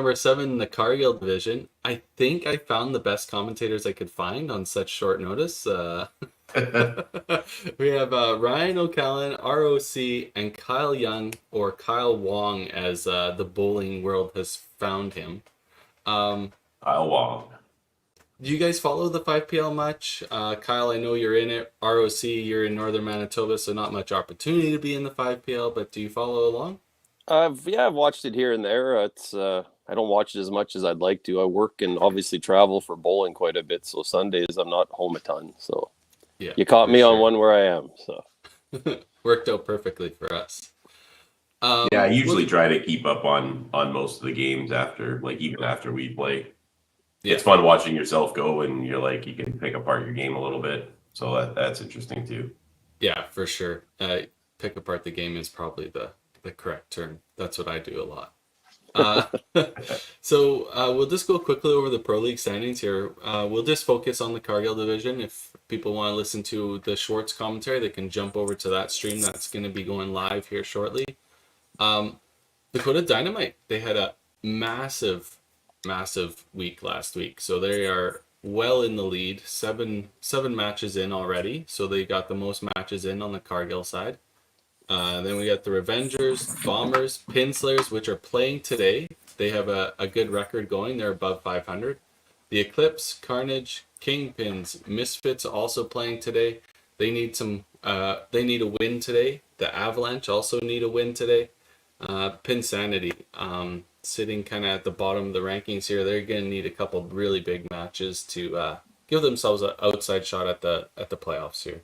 number 7, the Cargill division. I think I found the best commentators I could find on such short notice. We have Ryan O'Callaghan, ROC, and Kyle Young, or Kyle Wong, as the bowling world has found him. Kyle Wong. Do you guys follow the 5PL much? Kyle, I know you're in it. ROC, you're in Northern Manitoba, so not much opportunity to be in the 5PL, but do you follow along? I've watched it here and there. It's I don't watch it as much as I'd like to. I work and obviously travel for bowling quite a bit, so Sundays I'm not home a ton. So Yeah, you caught me sure. on one where I am. So Worked out perfectly for us. Yeah, I usually try to keep up on most of the games even after we play. Yeah. It's fun watching yourself go, and you're like, you can pick apart your game a little bit. So that's interesting too. Yeah, for sure. Pick apart the game is probably the correct term. That's what I do a lot. So we'll just go quickly over the Pro League standings here. We'll just focus on the Cargill division. If people want to listen to the Schwartz commentary, they can jump over to that stream. That's going to be going live here shortly. Dakota Dynamite, they had a massive week last week. So they are well in the lead, seven matches in already. So they got the most matches in on the Cargill side. Then we got the Revengers, Bombers, Pinslayers, which are playing today. They have a good record going. They're above 500. The Eclipse, Carnage, Kingpins, Misfits also playing today. They need a win today. The Avalanche also need a win today. Pin Sanity, sitting kind of at the bottom of the rankings here. They're going to need a couple really big matches to give themselves an outside shot at the playoffs here.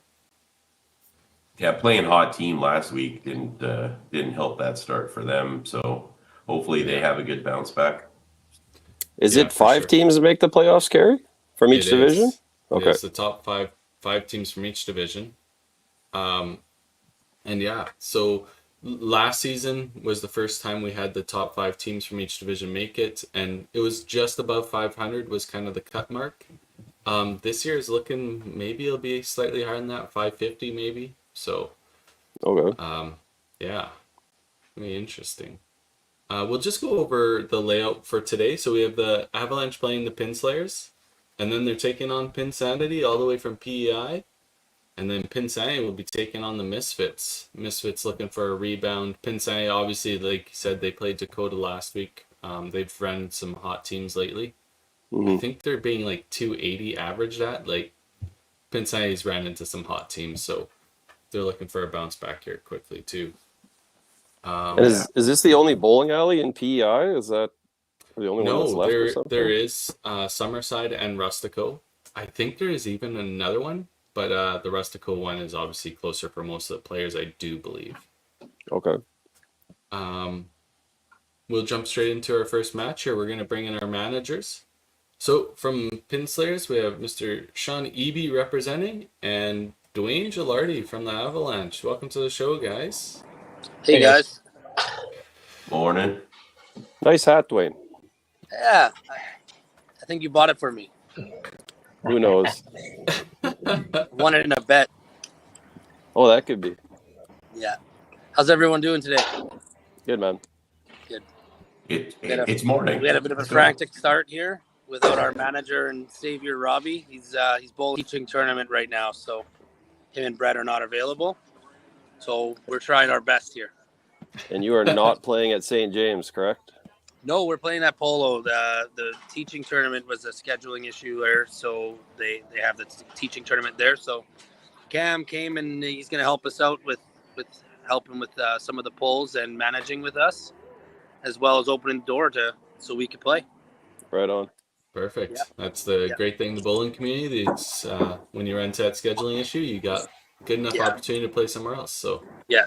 Yeah, playing hot team last week didn't help that start for them. So hopefully they have a good bounce back. Is it 5 teams that make the playoffs, Kerry, from each division? Okay, it's the top five teams from each division. And yeah, so last season was the first time we had the top 5 teams from each division make it, and it was just above 500 was kind of the cut mark. This year is looking, maybe it'll be slightly higher than that, 550 maybe. So, okay. Yeah, it'll be interesting. We'll just go over the layout for today. So we have the Avalanche playing the Pinslayers, and then they're taking on Pin Sanity all the way from PEI, and then Pin Sanity will be taking on the Misfits. Misfits looking for a rebound. Pin Sanity, obviously, like you said, they played Dakota last week. They've run some hot teams lately. Mm-hmm. I think they're being like 280 average at. Like, Pin Sanity's ran into some hot teams, so they're looking for a bounce back here quickly too. And is this the only bowling alley in PEI? Is that the only one that's left or something? There is Summerside and Rustico. I think there is even another one, but the Rustico one is obviously closer for most of the players, I do believe. Okay. We'll jump straight into our first match here. We're going to bring in our managers. So from Pinslayers, we have Mr. Sean Eby representing, and Dwayne Gilardi from the Avalanche. Welcome to the show, guys. Hey, guys. Morning. Nice hat, Dwayne. Yeah, I think you bought it for me. Who knows? Won it in a bet. Oh, that could be. Yeah. How's everyone doing today? Good, man. Good. It's morning. We had a bit of a frantic start here without our manager and savior, Robbie. He's bowling teaching tournament right now, so him and Brett are not available. So we're trying our best here. And you are not playing at St. James, correct? No, we're playing at Polo. The teaching tournament was a scheduling issue there, so they have the teaching tournament there. So Cam came and he's going to help us out with helping with some of the polls and managing with us, as well as opening the door so we could play. Right on. Perfect. Yeah. That's the great thing in the bowling community. It's when you run into that scheduling issue, you got good enough opportunity to play somewhere else. So yeah.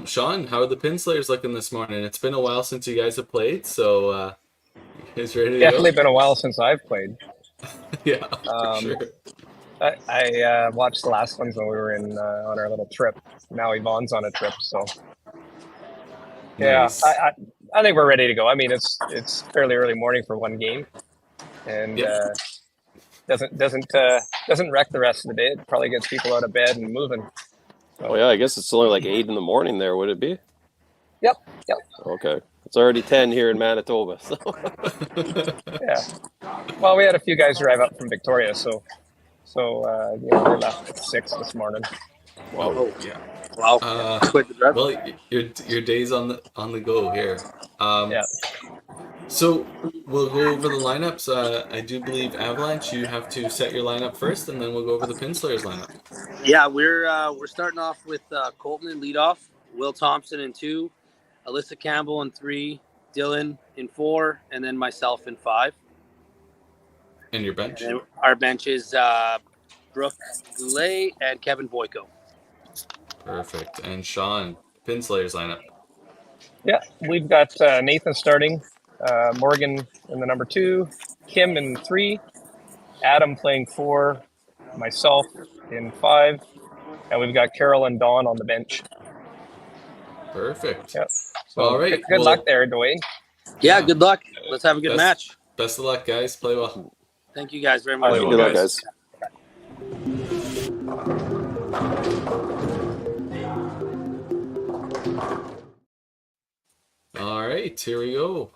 Sean, how are the Pinslayers looking this morning? It's been a while since you guys have played, so you guys ready to Definitely go? Been a while since I've played. Yeah, for sure. I watched the last ones when we were on our little trip. Now Yvonne's on a trip, so nice. Yeah, I think we're ready to go. I mean, it's fairly early morning for one game, and doesn't wreck the rest of the day. It probably gets people out of bed and moving. So. Oh yeah, I guess it's only like 8 in the morning there. Would it be? Yep. Okay. It's already 10 here in Manitoba. So Yeah. Well, we had a few guys drive up from Victoria, so they left at 6 this morning. wow. Oh, Yeah. wow. Quit the drive. Well, your day's on the go here. Yeah. So we'll go over the lineups. I do believe Avalanche, you have to set your lineup first, and then we'll go over the Pinslayers lineup. Yeah, we're starting off with Colton in leadoff, Will Thompson in 2, Alyssa Campbell in 3, Dylan in 4, and then myself in 5. And your bench. And then our bench is Brooke Goulet and Kevin Boyko. Perfect. And Sean, Pinslayers lineup. Yeah, we've got Nathan starting, Morgan in the number 2, Kim in 3, Adam playing 4, myself in 5, and we've got Carol and Dawn on the bench. Perfect. Yep. So All right. Good luck there, Dwayne. Yeah, good luck. Let's have a good match. Best of luck, guys. Play well. Thank you guys very much. Play well, Good luck, guys. All right, here we go.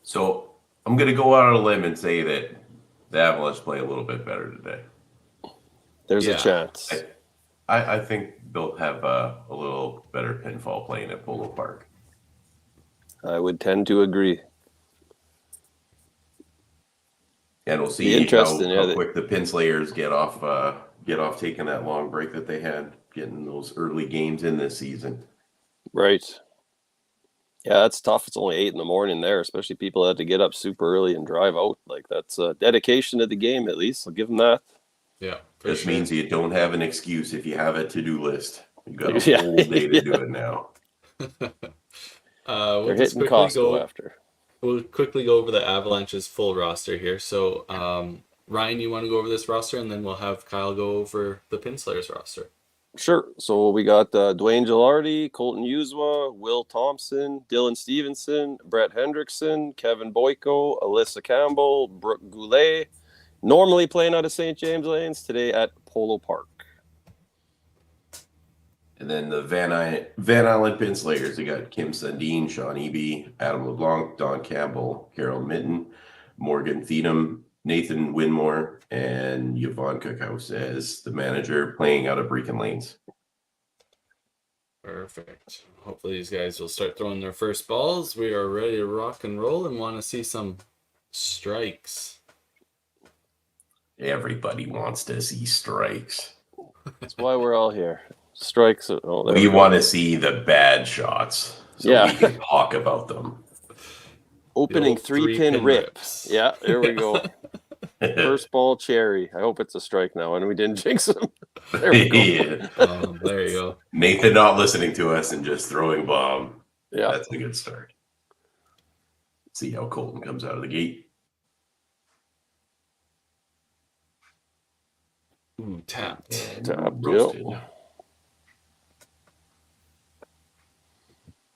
So I'm going to go out on a limb and say that the Avalanche play a little bit better today. There's Yeah. a chance. I think they'll have a little better pinfall playing at Polo Park. I would tend to agree. And we'll see Be interesting, how yeah, quick the Pinslayers get off taking that long break that they had, getting those early games in this season. Right. Yeah, that's tough. It's only 8 a.m. there, especially people that had to get up super early and drive out. Like, that's dedication to the game, at least. I'll give them that. Yeah. This sure. means you don't have an excuse if you have a to-do list. You've got a Yeah. whole day to do it now. We'll They're just hitting quickly Costco after. We'll quickly go over the Avalanche's full roster here. So, Ryan, you want to go over this roster, and then we'll have Kyle go over the Pinslayers roster. Sure. So we got Dwayne Gilardi, Colton Uzwa, Will Thompson, Dylan Stevenson, Brett Hendrickson, Kevin Boyko, Alyssa Campbell, Brooke Goulet. Normally playing out of St. James Lanes, today at Polo Park. And then the Van Island Pinslayers, they got Kim Sundin, Sean Eby, Adam LeBlanc, Don Campbell, Carol Mitten, Morgan Theedham, Nathan Winmore, and Yvonne Cookhouse as the manager, playing out of Brecon Lanes. Perfect. Hopefully these guys will start throwing their first balls. We are ready to rock and roll and want to see some strikes. Everybody wants to see strikes. That's why we're all here. Strikes. Oh, there We we go. want to see the bad shots so Yeah. we can talk about them. Opening old 3-pin three-pin rip. rips. Yeah, there we go. First ball cherry. I hope it's a strike now, and we didn't jinx him. There we go. Yeah. There you go. Nathan not listening to us and just throwing bomb. Yeah. That's a good start. See how Colton comes out of the gate. Ooh, tapped. And Tap, roasted.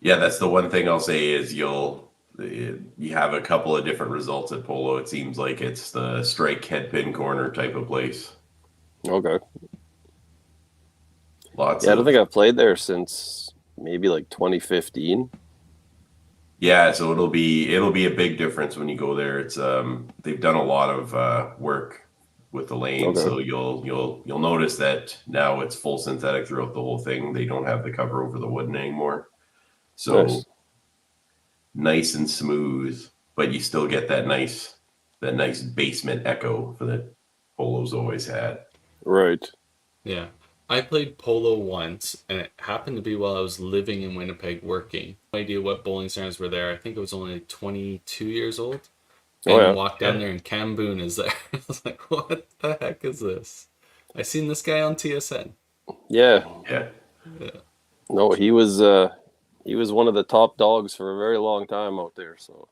Yeah, that's the one thing I'll say is you have a couple of different results at Polo. It seems like it's the strike head pin corner type of place. Okay. Lots. Yeah, I don't think I've played there since maybe like 2015. Yeah, so it'll be a big difference when you go there. It's they've done a lot of work with the lane, Okay. so you'll notice that now it's full synthetic throughout the whole thing. They don't have the cover over the wooden anymore, so nice and smooth. But you still get that nice basement echo that Polo's always had. Right. Yeah. I played polo once, and it happened to be while I was living in Winnipeg working. No idea what bowling centers were there. I think it was only 22 years old. And Oh, yeah. walked down there, and Cam Boone is there. I was like, what the heck is this? I seen this guy on TSN. Yeah. Yeah. No, he was one of the top dogs for a very long time out there. So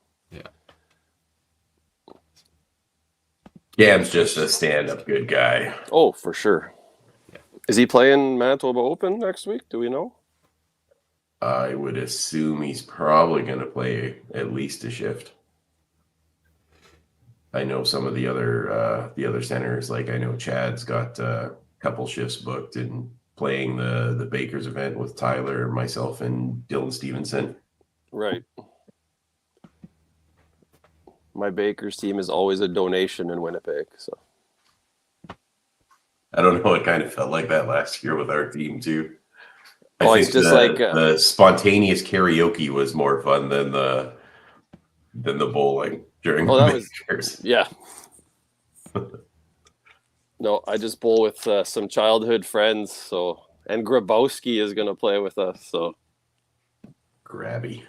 Cam's just a stand-up good guy. oh, for sure. Is he playing Manitoba Open next week? Do we know? I would assume he's probably going to play at least a shift. I know some of the other centers, like I know Chad's got a couple shifts booked and playing the Bakers event with Tyler, myself, and Dylan Stevenson. Right. My Baker's team is always a donation in Winnipeg. So I don't know. It kind of felt like that last year with our team too. I Oh, think it's just like the spontaneous karaoke was more fun than the bowling during oh, the that was Bakers. yeah. No, I just bowl with some childhood friends. So and Grabowski is going to play with us. So Grabby.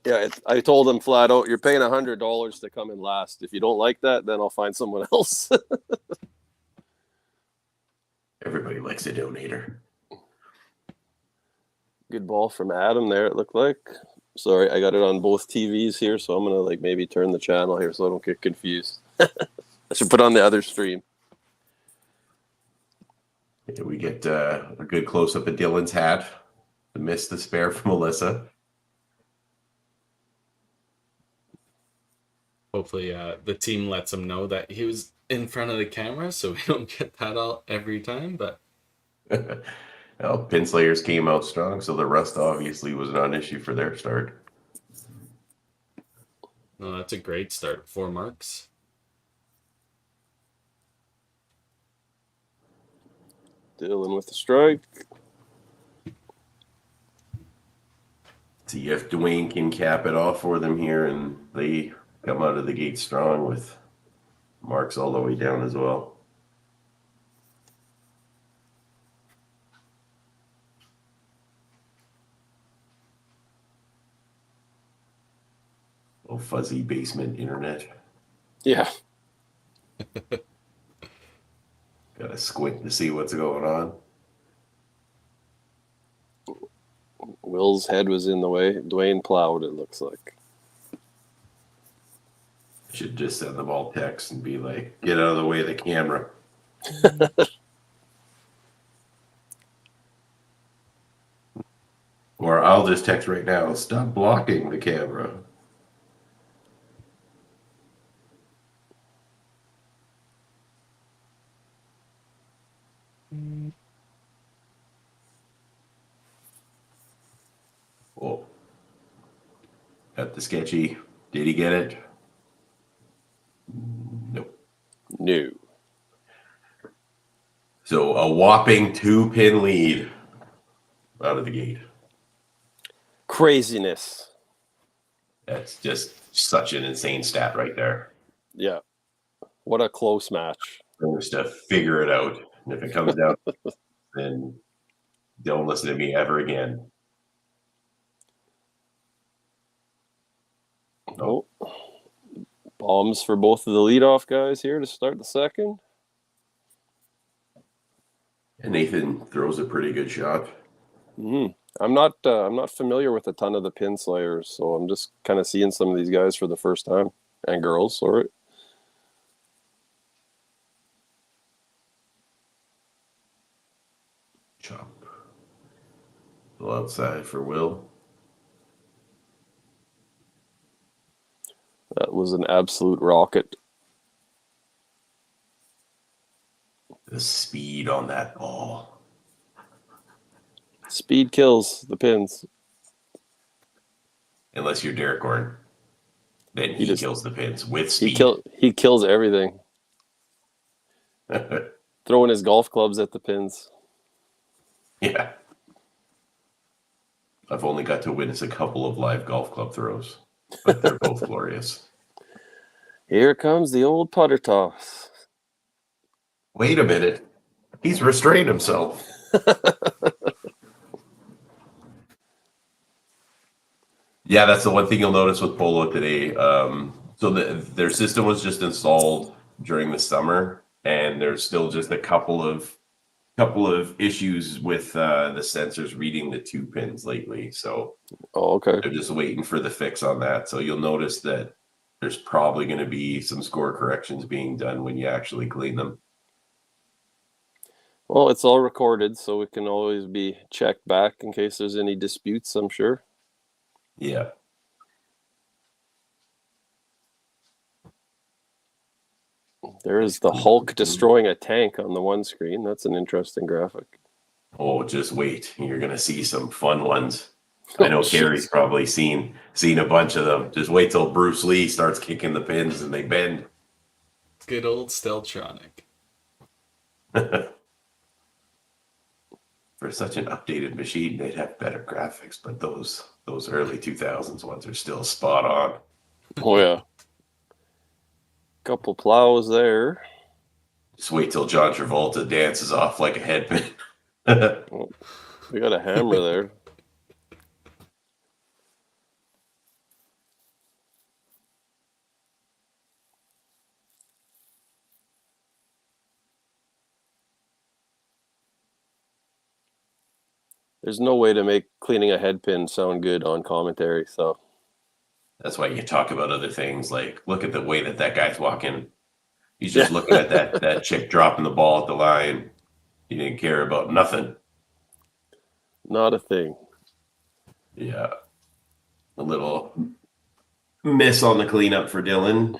yeah, I told him flat out, you're paying $100 to come in last. If you don't like that, then I'll find someone else. Everybody likes a donator. Good ball from Adam there, it looked like. Sorry, I got it on both TVs here, so I'm going to maybe turn the channel here so I don't get confused. I should put on the other stream. Yeah, we get a good close-up of Dylan's hat. Missed the spare from Alyssa. Hopefully, the team lets him know that he was in front of the camera, so we don't get that all every time. But Well, Pinslayers came out strong, so the rust obviously was not an issue for their start. no, that's a great start. 4 marks. Dylan with the strike. See if Dwayne can cap it off for them here, and they come out of the gate strong with marks all the way down as well. Oh, fuzzy basement internet. Yeah. Gotta squint to see what's going on. Will's head was in the way. Dwayne plowed, it looks like. Should just send them all text and be like, get out of the way of the camera. Or I'll just text right now, stop blocking the camera. Oh. Got the sketchy. Did he get it? Nope. No. So a whopping 2-pin lead out of the gate. Craziness. That's just such an insane stat right there. Yeah. What a close match. Just to figure it out. And if it comes down, then don't listen to me ever again. Oh. Bombs for both of the leadoff guys here to start the second. And Nathan throws a pretty good shot. Mm-hmm. I'm not familiar with a ton of the pin slayers, so I'm just kind of seeing some of these guys for the first time. And girls, sorry. Chop. Well, outside for Will. That was an absolute rocket. The speed on that ball. Speed kills the pins. Unless you're Derek Horn. Then he kills the pins with speed. He kills everything. Throwing his golf clubs at the pins. Yeah. I've only got to witness a couple of live golf club throws, but they're both glorious. Here comes the old putter toss. Wait a minute. He's restrained himself. Yeah, that's the one thing you'll notice with Polo today. So their system was just installed during the summer, and there's still just a couple of issues with the sensors reading the 2 pins lately. So okay. They're just waiting for the fix on that. So you'll notice that there's probably going to be some score corrections being done when you actually clean them. Well, it's all recorded, so it can always be checked back in case there's any disputes, I'm sure. Yeah. There is the Hulk destroying a tank on the one screen. That's an interesting graphic. Oh, just wait. You're going to see some fun ones. I know Oh, Carrie's jeez. probably seen a bunch of them. Just wait till Bruce Lee starts kicking the pins and they bend. Good old Steltronic. For such an updated machine, they'd have better graphics, but those early 2000s ones are still spot on. Oh yeah. Couple plows there. Just wait till John Travolta dances off like a headband. We got a hammer there. There's no way to make cleaning a head pin sound good on commentary. So That's why you talk about other things like look at the way that guy's walking. He's just looking at that chick dropping the ball at the line. He didn't care about nothing. Not a thing. Yeah. A little miss on the cleanup for Dylan,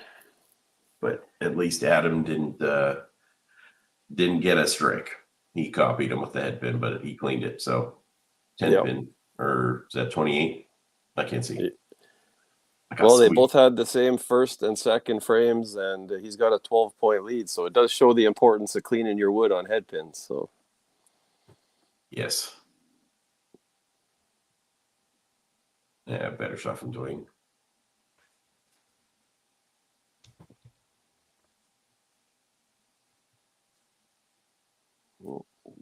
but at least Adam didn't get a strike. He copied him with the head pin, but he cleaned it. So 10 Yep. pin, or is that 28? I can't see. Well, they both had the same first and second frames, and he's got a 12-point lead. So it does show the importance of cleaning your wood on head pins. So Yes. Yeah, better shot from Dwayne.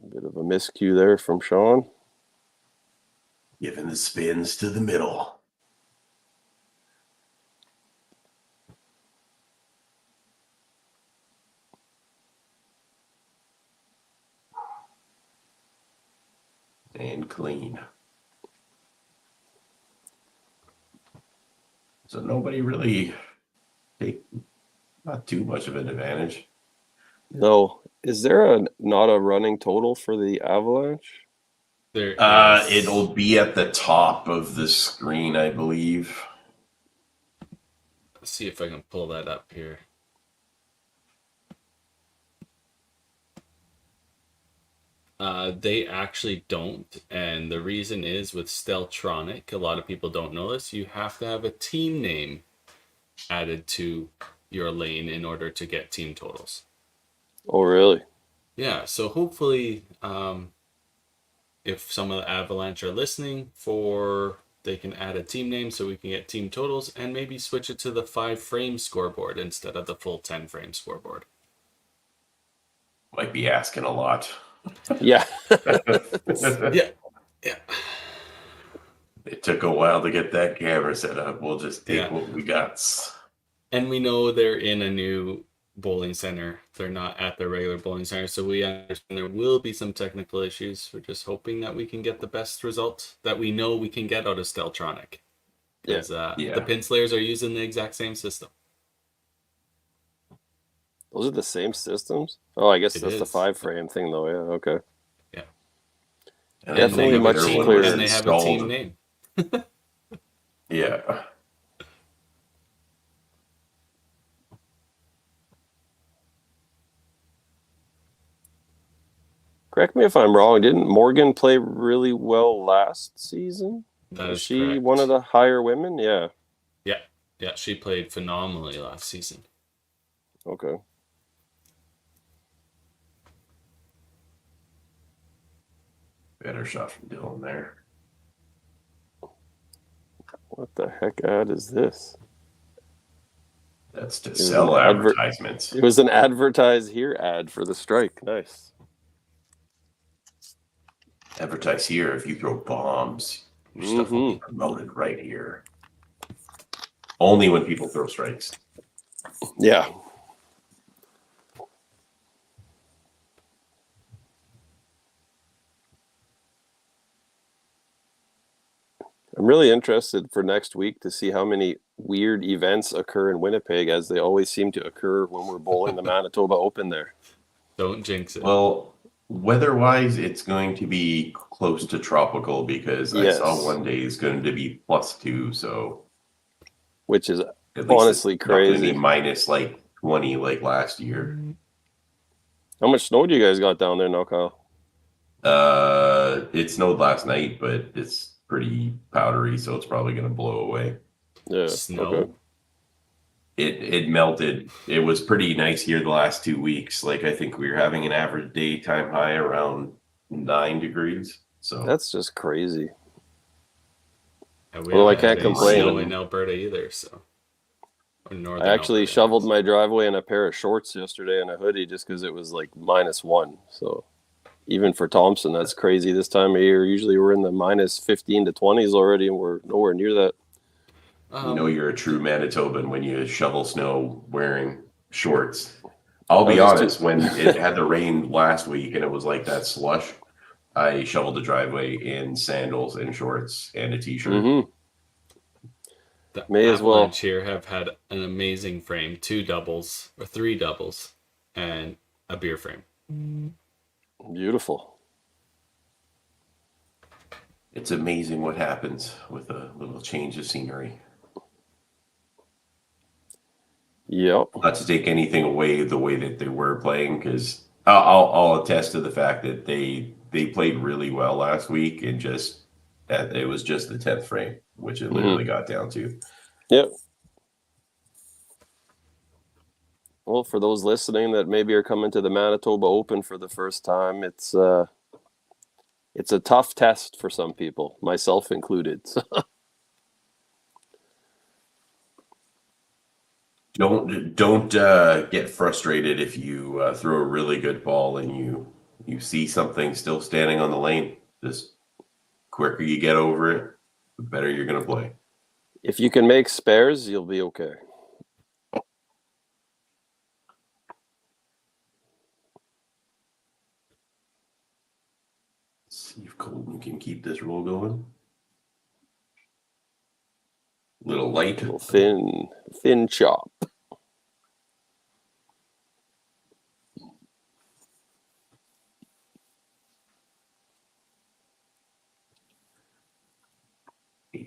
a bit of a miscue there from Sean. Giving the spins to the middle. And clean. So nobody really not too much of an advantage. No. Is there not a running total for the Avalanche? There It'll be at the top of the screen, I believe. Let's see if I can pull that up here. They actually don't, and the reason is with Steltronic, a lot of people don't know this, you have to have a team name added to your lane in order to get team totals. Oh, really? Yeah, so hopefully, if some of the Avalanche are listening, they can add a team name so we can get team totals and maybe switch it to the 5-frame scoreboard instead of the full 10-frame scoreboard. Might be asking a lot. Yeah. Yeah. It took a while to get that camera set up. We'll just take what we got. And we know they're in a new bowling center. They're not at the regular bowling center, so we understand there will be some technical issues. We're just hoping that we can get the best result that we know we can get out of Steltronic. Because the pin slayers are using the exact same system. Those are the same systems? Oh, I guess that's the is. 5-frame thing, though. Yeah, okay. Yeah. And definitely much clearer. And they have a team name. Yeah. Correct me if I'm wrong. Didn't Morgan play really well last season? Was she correct. One of the higher women? Yeah. Yeah, she played phenomenally last season. Okay. Better shot from Dylan there. What the heck ad is this? That's to sell advertisements. It was an advertise here ad for the strike. Nice. Advertise here if you throw bombs. Your stuff will be promoted right here. Only when people throw strikes. Yeah. I'm really interested for next week to see how many weird events occur in Winnipeg, as they always seem to occur when we're bowling the Manitoba Open there. Don't jinx it. Well, weather-wise, it's going to be close to tropical because I saw one day is going to be +2, so which is honestly crazy. Not going to be minus like 20 like last year. How much snow do you guys got down there now, Kyle? It snowed last night, but it's pretty powdery, so it's probably going to blow away. Yeah. Snow. Okay. It melted. It was pretty nice here the last 2 weeks. Like I think we were having an average daytime high around 9 degrees. So That's just crazy. And we Well, I haven't had can't any complain. snow in Alberta either, so. Or northern I actually Alberta, shoveled anyways. my driveway in a pair of shorts yesterday and a hoodie just because it was like -1. So even for Thompson, that's crazy this time of year. Usually we're in the -15 to 20s already, and we're nowhere near that. you know you're a true Manitoban when you shovel snow wearing shorts. I'll be honest, when it had the rain last week and it was like that slush, I shoveled the driveway in sandals and shorts and a t-shirt. Mm-hmm. The May as well. Avalanche here have had an amazing frame, 2 doubles or 3 doubles, and a beer frame. Beautiful. It's amazing what happens with a little change of scenery. Yep. Not to take anything away the way that they were playing, because I'll attest to the fact that they played really well last week, and just that it was just the 10th frame, which it literally got down to. Yep. Well, for those listening that maybe are coming to the Manitoba Open for the first time, it's a tough test for some people, myself included. So. Don't get frustrated if you throw a really good ball and you see something still standing on the lane. Just quicker you get over it, the better you're going to play. If you can make spares, you'll be okay. See if Colton can keep this roll going. Little light. Little thin chop. I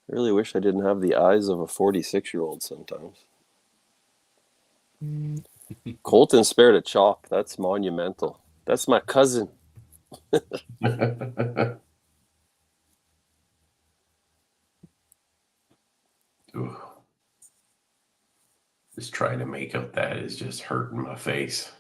really wish I didn't have the eyes of a 46-year-old sometimes. Colton spared a chop. That's monumental. That's my cousin. Just trying to make out that is just hurting my face.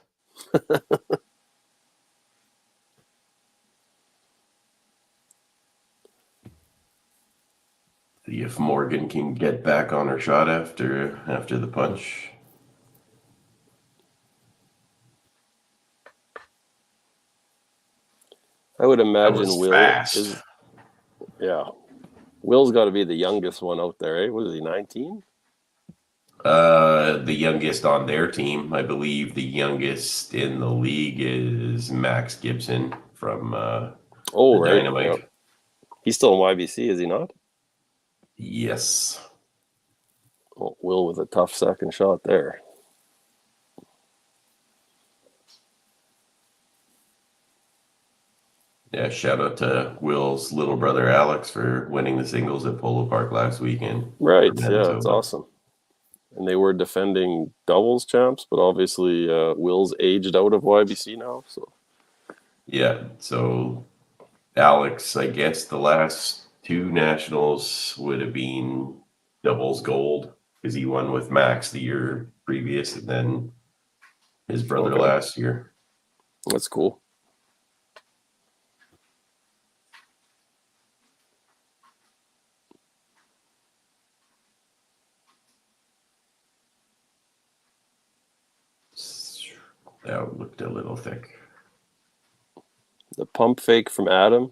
See if Morgan can get back on her shot after the punch. I would imagine was Will fast. is. Yeah. Will's got to be the youngest one out there, eh? What is he, 19? The youngest on their team, I believe the youngest in the league is Max Gibson from right. Dynamite. Yep. He's still in YBC, is he not? Yes. Well, Will with a tough second shot there. Yeah, shout out to Will's little brother Alex for winning the singles at Polo Park last weekend. Right, yeah, it's awesome. And they were defending doubles champs, but obviously Will's aged out of YBC now. So yeah, so Alex, I guess the last 2 nationals would have been doubles gold because he won with Max the year previous, and then his brother last year. That's cool. That looked a little thick. The pump fake from Adam.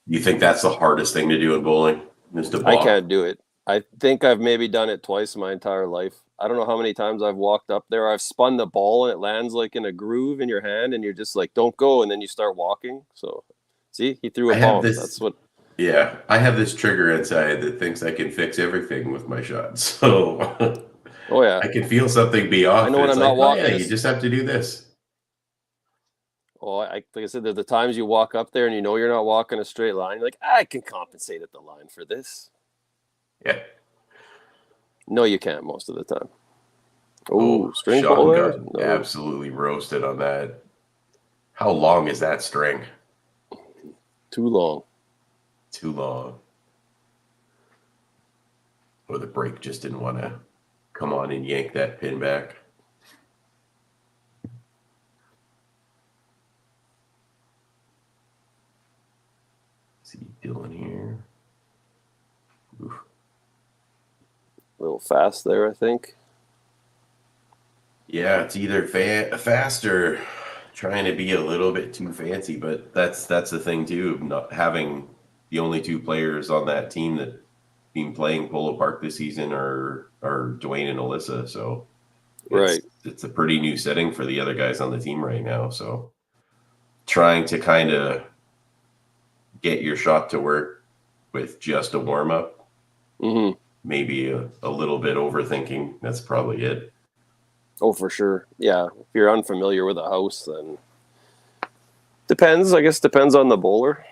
You think that's the hardest thing to do in bowling? Is to block? I can't do it. I think I've maybe done it twice in my entire life. I don't know how many times I've walked up there. I've spun the ball and it lands like in a groove in your hand, and you're just like, "Don't go," and then you start walking. So, see, he threw a bomb. That's what. Yeah, I have this trigger inside that thinks I can fix everything with my shot. So, oh yeah, I can feel something be off. I know when it's I'm not walking. Oh, yeah, you just have to do this. Oh, like I said, there's the times you walk up there and you know you're not walking a straight line. You're like, I can compensate at the line for this. Yeah. No, you can't most of the time. Oh, string Sean pull there? got No, absolutely roasted on that. How long is that string? too long. Too long. Or the brake just didn't want to come on and yank that pin back. See Dylan here. Oof. A little fast there, I think. Yeah, it's either fast or trying to be a little bit too fancy, but that's the thing too, not having the only two players on that team that been playing Polo Park this season are Dwayne and Alyssa. So Right. it's a pretty new setting for the other guys on the team right now. So trying to kind of get your shot to work with just a warm up, Mm-hmm. maybe a little bit overthinking. That's probably it. Oh, for sure. Yeah. If you're unfamiliar with a house, then depends. I guess depends on the bowler.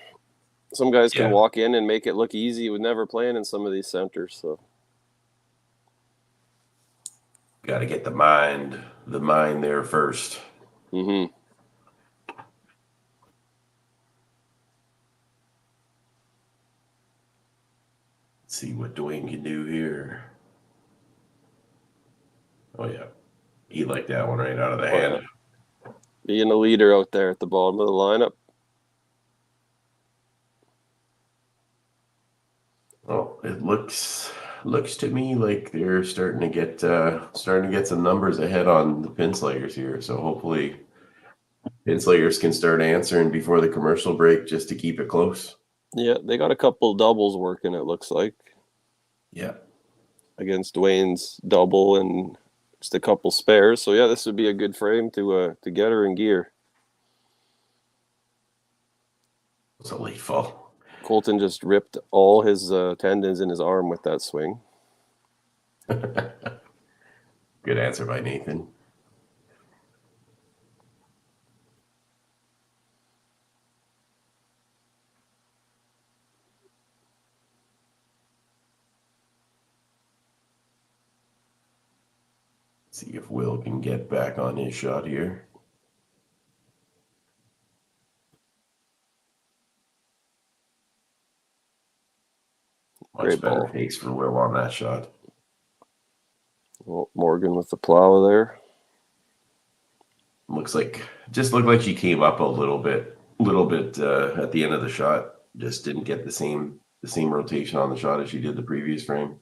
Some guys can Yeah. walk in and make it look easy with never playing in some of these centers. So Got to get the mind there first. mm-hmm. Let's see what Dwayne can do here. Oh yeah, he liked that one right out of the hand. Being a leader out there at the bottom of the lineup. Oh, it looks to me like they're starting to get some numbers ahead on the pin slayers here. So hopefully, pin slayers can start answering before the commercial break just to keep it close. Yeah, they got a couple doubles working, it looks like. Yeah. Against Dwayne's double and just a couple spares. So yeah, this would be a good frame to get her in gear. It's a late fall. Colton just ripped all his tendons in his arm with that swing. Good answer by Nathan. See if Will can get back on his shot here. Great Much better ball. pace for Will on that shot. Well, Morgan with the plow there. Looked like she came up a little bit at the end of the shot. Just didn't get the same rotation on the shot as she did the previous frame.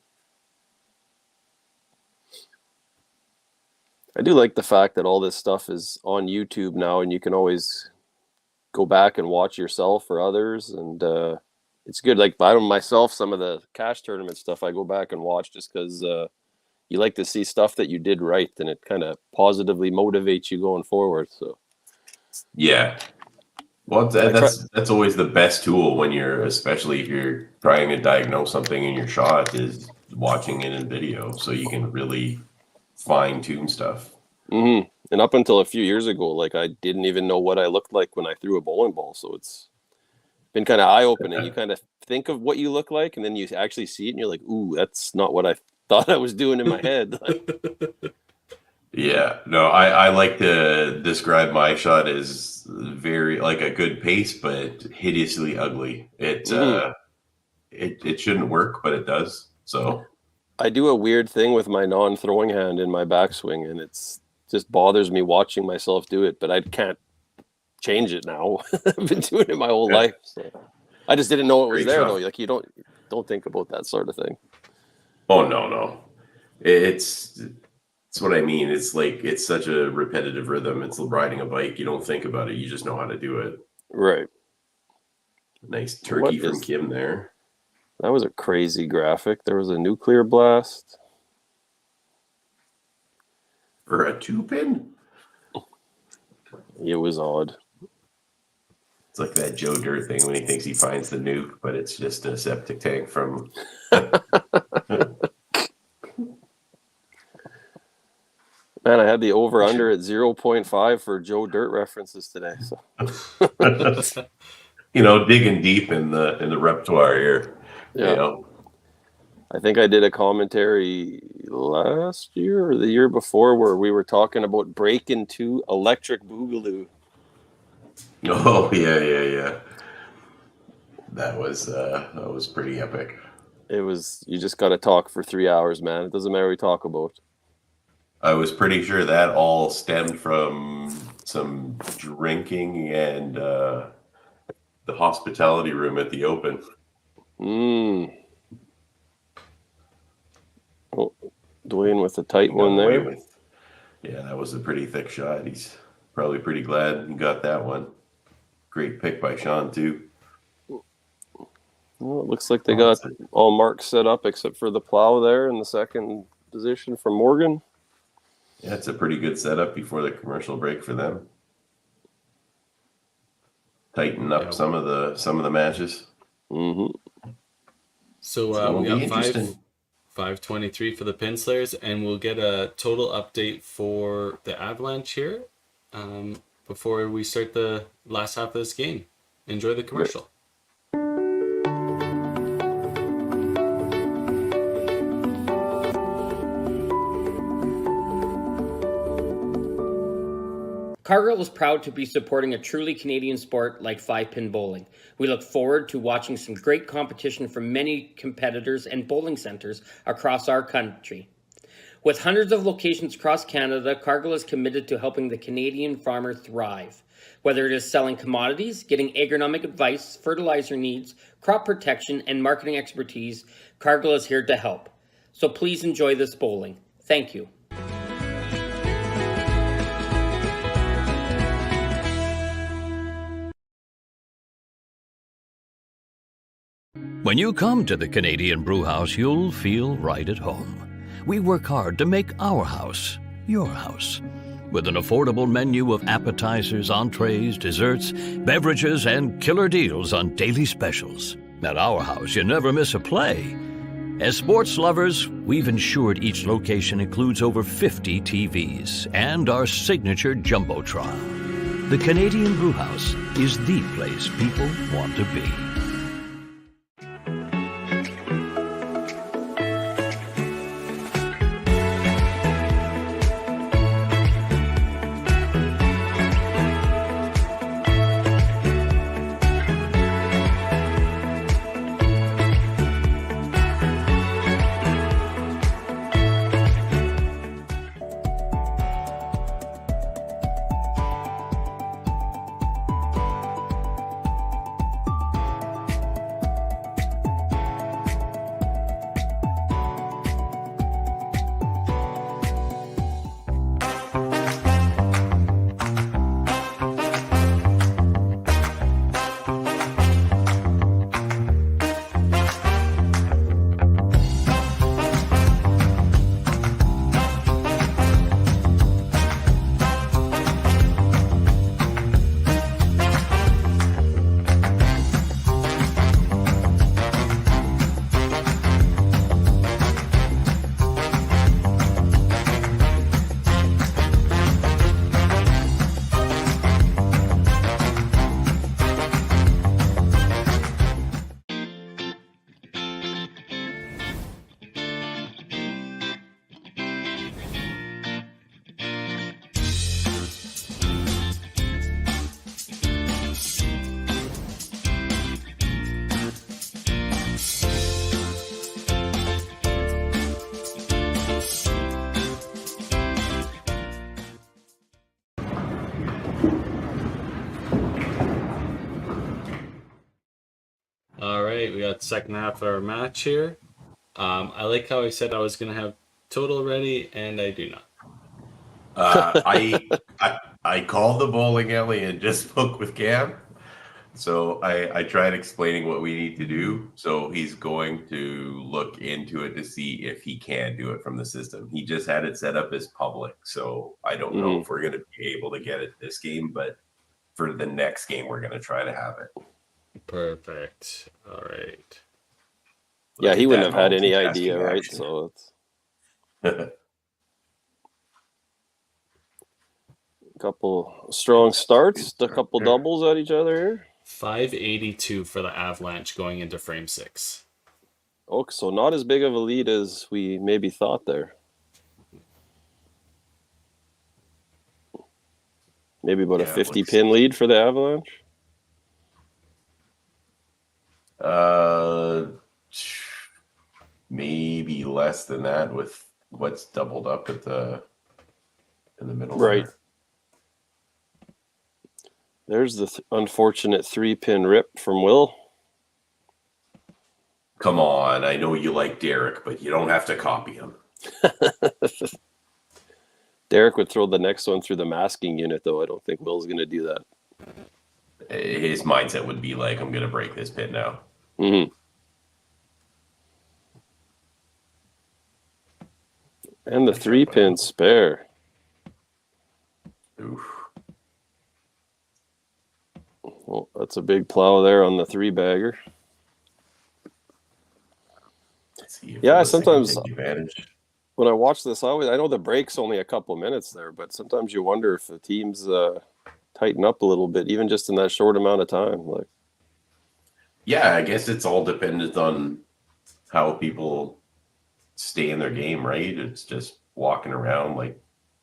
I do like the fact that all this stuff is on YouTube now, and you can always go back and watch yourself or others, and it's good. Like I don't myself, some of the cash tournament stuff I go back and watch just because you like to see stuff that you did right, and it kind of positively motivates you going forward. So Yeah. Well, that's always the best tool when especially if you're trying to diagnose something in your shot, is watching it in video so you can really fine tune stuff. Mm-hmm. And up until a few years ago, like I didn't even know what I looked like when I threw a bowling ball. So it's been kind of eye opening. You kind of think of what you look like, and then you actually see it, and you're like, "Ooh, that's not what I thought I was doing in my head." Yeah, no, I like to describe my shot as very like a good pace, but hideously ugly. It it shouldn't work, but it does. So I do a weird thing with my non-throwing hand in my backswing, and it's just bothers me watching myself do it. But I can't change it now. I've been doing it my whole life. So I just didn't know it was Great there shot. though. Like you don't think about that sort of thing. oh no, it's what I mean. It's like it's such a repetitive rhythm. It's riding a bike. You don't think about it. You just know how to do it. Right. Nice turkey from is- Kim there. That was a crazy graphic. There was a nuclear blast. For a 2-pin? It was odd. It's like that Joe Dirt thing when he thinks he finds the nuke, but it's just a septic tank from. Man, I had the over-under at 0.5 for Joe Dirt references today. So Digging deep in the repertoire here. yeah. You know, I think I did a commentary last year or the year before where we were talking about breaking to electric boogaloo. Oh yeah. That was pretty epic. It was, you just got to talk for 3 hours, man. It doesn't matter what we talk about. I was pretty sure that all stemmed from some drinking and the hospitality room at the Open. Oh, Dwayne with a tight Got one away there. with. Yeah, that was a pretty thick shot. He's probably pretty glad he got that one. Great pick by Sean too. Well, it looks like they got all marks set up except for the plow there in the second position from Morgan. Yeah, it's a pretty good setup before the commercial break for them. Tighten up some of the matches. Mm-hmm. So we got interesting. 523 for the Pin Slayers, and we'll get a total update for the Avalanche here before we start the last half of this game. Enjoy the commercial. Cargill is proud to be supporting a truly Canadian sport like 5-pin bowling. We look forward to watching some great competition from many competitors and bowling centres across our country. With hundreds of locations across Canada, Cargill is committed to helping the Canadian farmer thrive. Whether it is selling commodities, getting agronomic advice, fertilizer needs, crop protection, and marketing expertise, Cargill is here to help. So please enjoy this bowling. Thank you. When you come to the Canadian Brewhouse, you'll feel right at home. We work hard to make our house your house. With an affordable menu of appetizers, entrees, desserts, beverages, and killer deals on daily specials. At our house, you never miss a play. As sports lovers, we've ensured each location includes over 50 TVs and our signature Jumbotron. The Canadian Brewhouse is the place people want to be. All right, we got the second half of our match here. I like how I said I was going to have total ready, and I do not. I called the bowling alley and just spoke with Cam. So I tried explaining what we need to do. So he's going to look into it to see if he can do it from the system. He just had it set up as public. So I don't know if we're going to be able to get it this game, but for the next game, we're going to try to have it. Perfect. All right. Yeah, he wouldn't have had any idea, right? So it's a couple strong starts, a couple doubles at each other here. 582 for the Avalanche going into frame 6. Oh, so not as big of a lead as we maybe thought there. Maybe about a 50 pin lead for the Avalanche. Maybe less than that with what's doubled up in the middle. Right. There's the unfortunate 3-pin rip from Will. Come on, I know you like Derek, but you don't have to copy him. Derek would throw the next one through the masking unit, though. I don't think Will's going to do that. His mindset would be like, I'm going to break this pin now. Mm-hmm. And the 3-pin spare. Oof. Well, that's a big plow there on the 3-bagger. Yeah, sometimes when I watch this, I know the break's only a couple minutes there, but sometimes you wonder if the teams tighten up a little bit, even just in that short amount of time. Like, yeah, I guess it's all dependent on how people stay in their game, right? It's just walking around. Like,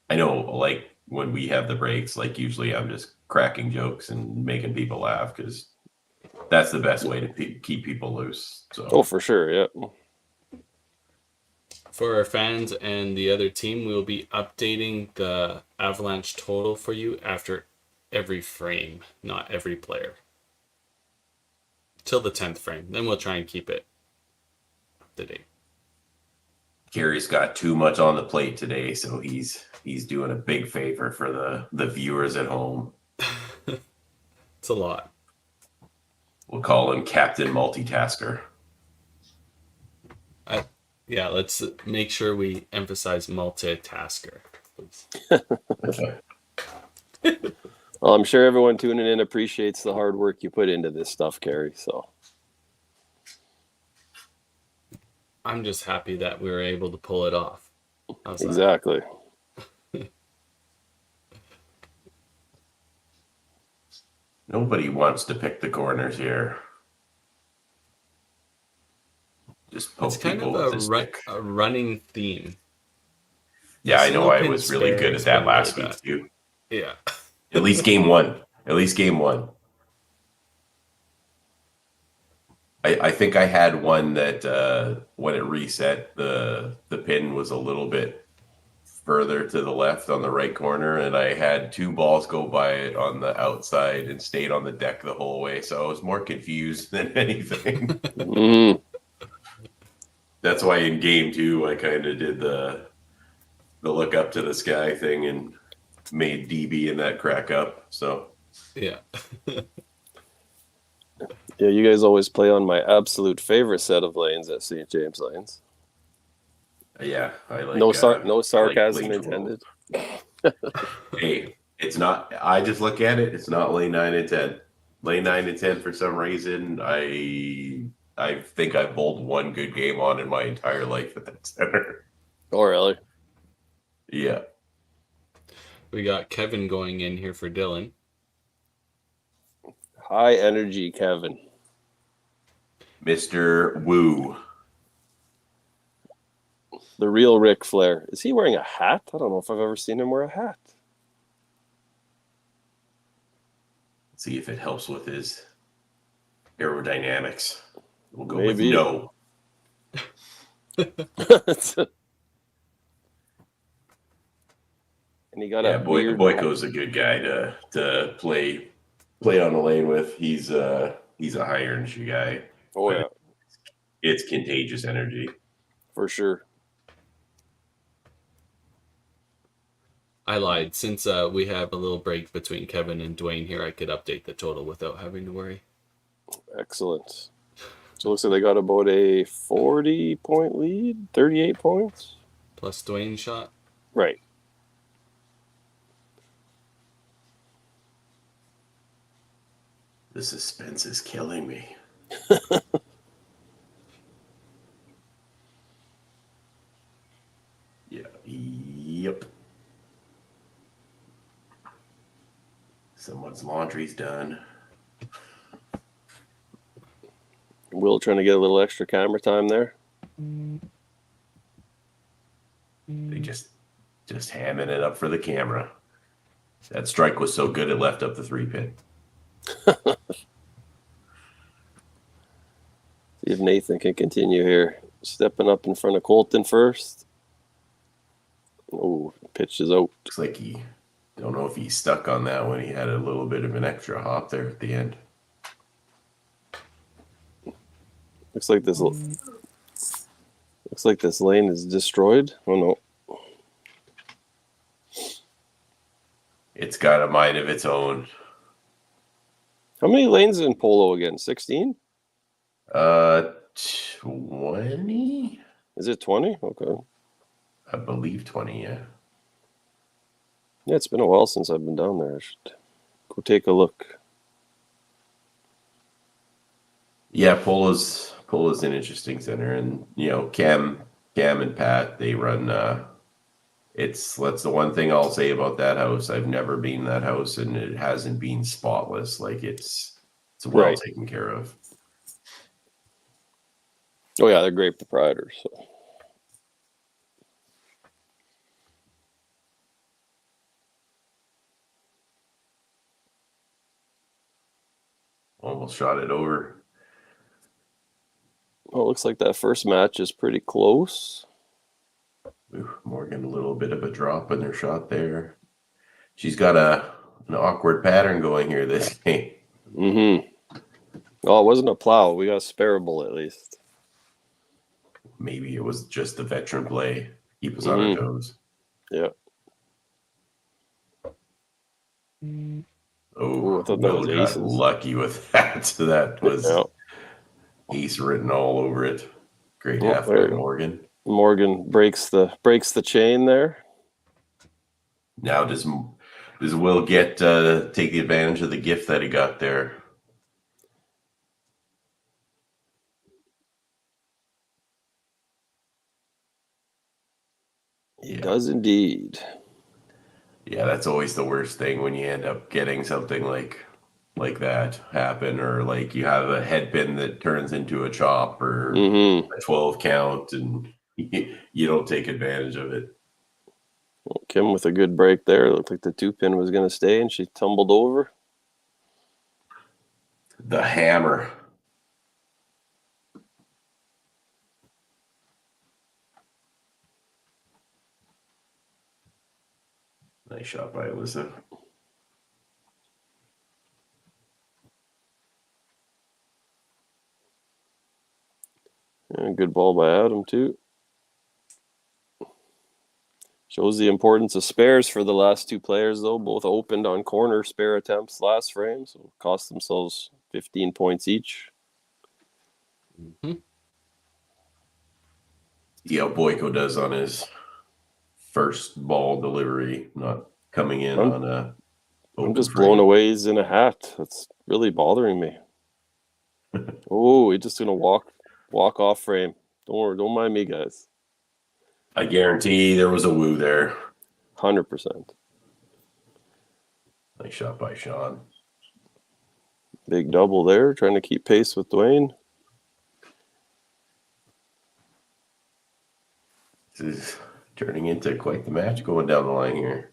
I know, like when we have the breaks, like usually I'm just cracking jokes and making people laugh because that's the best way to keep people loose. So. Oh, for sure, yeah. For our fans and the other team, we will be updating the Avalanche total for you after every frame, not every player. Till the 10th frame. Then we'll try and keep it up to date. Gary's got too much on the plate today, so he's doing a big favor for the viewers at home. It's a lot. We'll call him Captain Multitasker. Yeah, let's make sure we emphasize multitasker, please. Well, I'm sure everyone tuning in appreciates the hard work you put into this stuff, Gary. So I'm just happy that we were able to pull it off. How's that? Exactly. Nobody wants to pick the corners here. Just poke It's kind people of with a stick. a running theme. Yeah, I know. I Single-pin was really good at spare that has last been week too. Yeah. At least game one. At least game one. I think I had one that when it reset, the pin was a little bit further to the left on the right corner, and I had 2 balls go by it on the outside and stayed on the deck the whole way. So I was more confused than anything. Mm. That's why in game 2 I kind of did the look up to the sky thing and made DB and that crack up. So Yeah. Yeah, you guys always play on my absolute favorite set of lanes at St. James Lanes. yeah, I like No sarcasm like intended. Hey, it's not. I just look at it. It's not lane 9 and 10. Lane 9 and 10 for some reason. I think I've bowled one good game on in my entire life at that center. Oh, really? Yeah. We got Kevin going in here for Dylan. High energy, Kevin. Mr. Woo. The real Ric Flair. Is he wearing a hat? I don't know if I've ever seen him wear a hat. Let's see if it helps with his aerodynamics. We'll go Maybe. with no. And he got Yeah, a weird... Boyko's a good guy to play on the lane with. He's a high energy guy. Oh, yeah. It's contagious energy. For sure. I lied. Since we have a little break between Kevin and Dwayne here, I could update the total without having to worry. Excellent. So it looks like they got about a 40-point lead, 38 points. Plus Dwayne's shot. Right. The suspense is killing me. Yeah. Yep. Someone's laundry's done. Will trying to get a little extra camera time there. They just hamming it up for the camera. That strike was so good it left up the 3-pin. See if Nathan can continue here. Stepping up in front of Colton first. Oh, pitch is out. Looks like he, don't know if he stuck on that one. He had a little bit of an extra hop there at the end. Looks like this lane is destroyed. Oh no. It's got a mind of its own. How many lanes in polo again? 16? 20? Is it 20? Okay. I believe 20, yeah. Yeah, it's been a while since I've been down there. I should go take a look. Yeah, polo's an interesting center, and Cam and Pat, they run. That's the one thing I'll say about that house. I've never been in that house, and it hasn't been spotless. Like it's well Right. taken care of. Oh yeah, they're great proprietors. So. Almost shot it over. Well, it looks like that first match is pretty close. Ooh, Morgan, a little bit of a drop in her shot there. She's got an awkward pattern going here this game. Mm-hmm. Oh, it wasn't a plow. We got a sparable at least. Maybe it was just the veteran play. Keep us on our toes. Yeah. Oh, I thought that Will was got aces. lucky with that. So that was ace written all over it. Great half by Morgan. Morgan breaks the chain there. Now does Will get take the advantage of the gift that he got there? He does indeed. Yeah, that's always the worst thing when you end up getting something like that happen, or like you have a head pin that turns into a chop or a 12 count, and you don't take advantage of it. Well, Kim with a good break there. It looked like the 2-pin was going to stay, and she tumbled over. The hammer. Nice shot by Alyssa. And good ball by Adam, too. Shows the importance of spares for the last two players, though. Both opened on corner spare attempts last frame, so cost themselves 15 points each. Mm-hmm. Yeah, Boyko does on his first ball delivery, not coming in on a. I'm just blown away. He's in a hat. That's really bothering me. Oh, he's just gonna walk off frame. Don't worry, don't mind me, guys. I guarantee there was a woo there. 100%. Nice shot by Sean. Big double there, trying to keep pace with Dwayne. This is turning into quite the match going down the line here.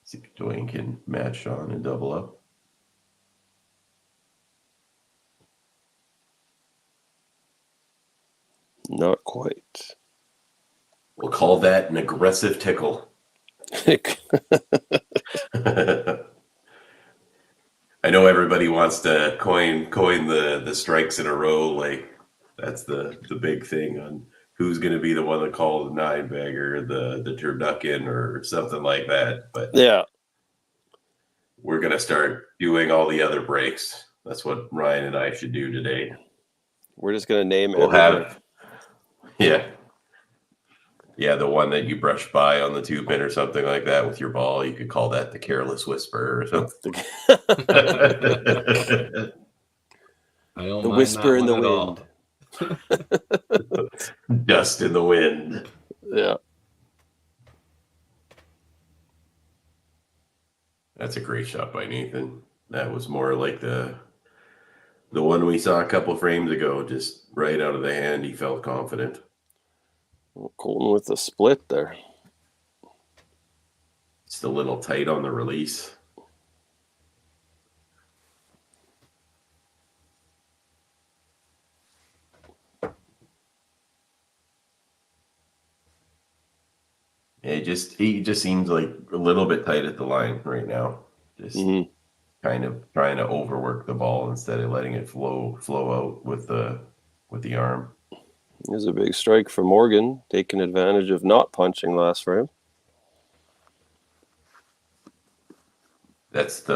See if Dwayne can match Sean and double up. Not quite. We'll call that an aggressive tickle. I know everybody wants to coin the strikes in a row. Like that's the big thing on who's going to be the one that called the 9-bagger, the turducken, or something like that. But yeah, we're going to start doing all the other breaks. That's what Ryan and I should do today. We're just going to name We'll everything. have, yeah, the one that you brush by on the 2-pin or something like that with your ball. You could call that the careless whisper or something. I don't The mind whisper that in the one at all. wind. Dust in the wind. Yeah. That's a great shot by Nathan. That was more like the one we saw a couple frames ago, just right out of the hand. He felt confident. Colton with the split there. Just a little tight on the release. He just seems like a little bit tight at the line right now. Just kind of trying to overwork the ball instead of letting it flow out with the arm. Here's a big strike for Morgan, taking advantage of not punching last frame. That's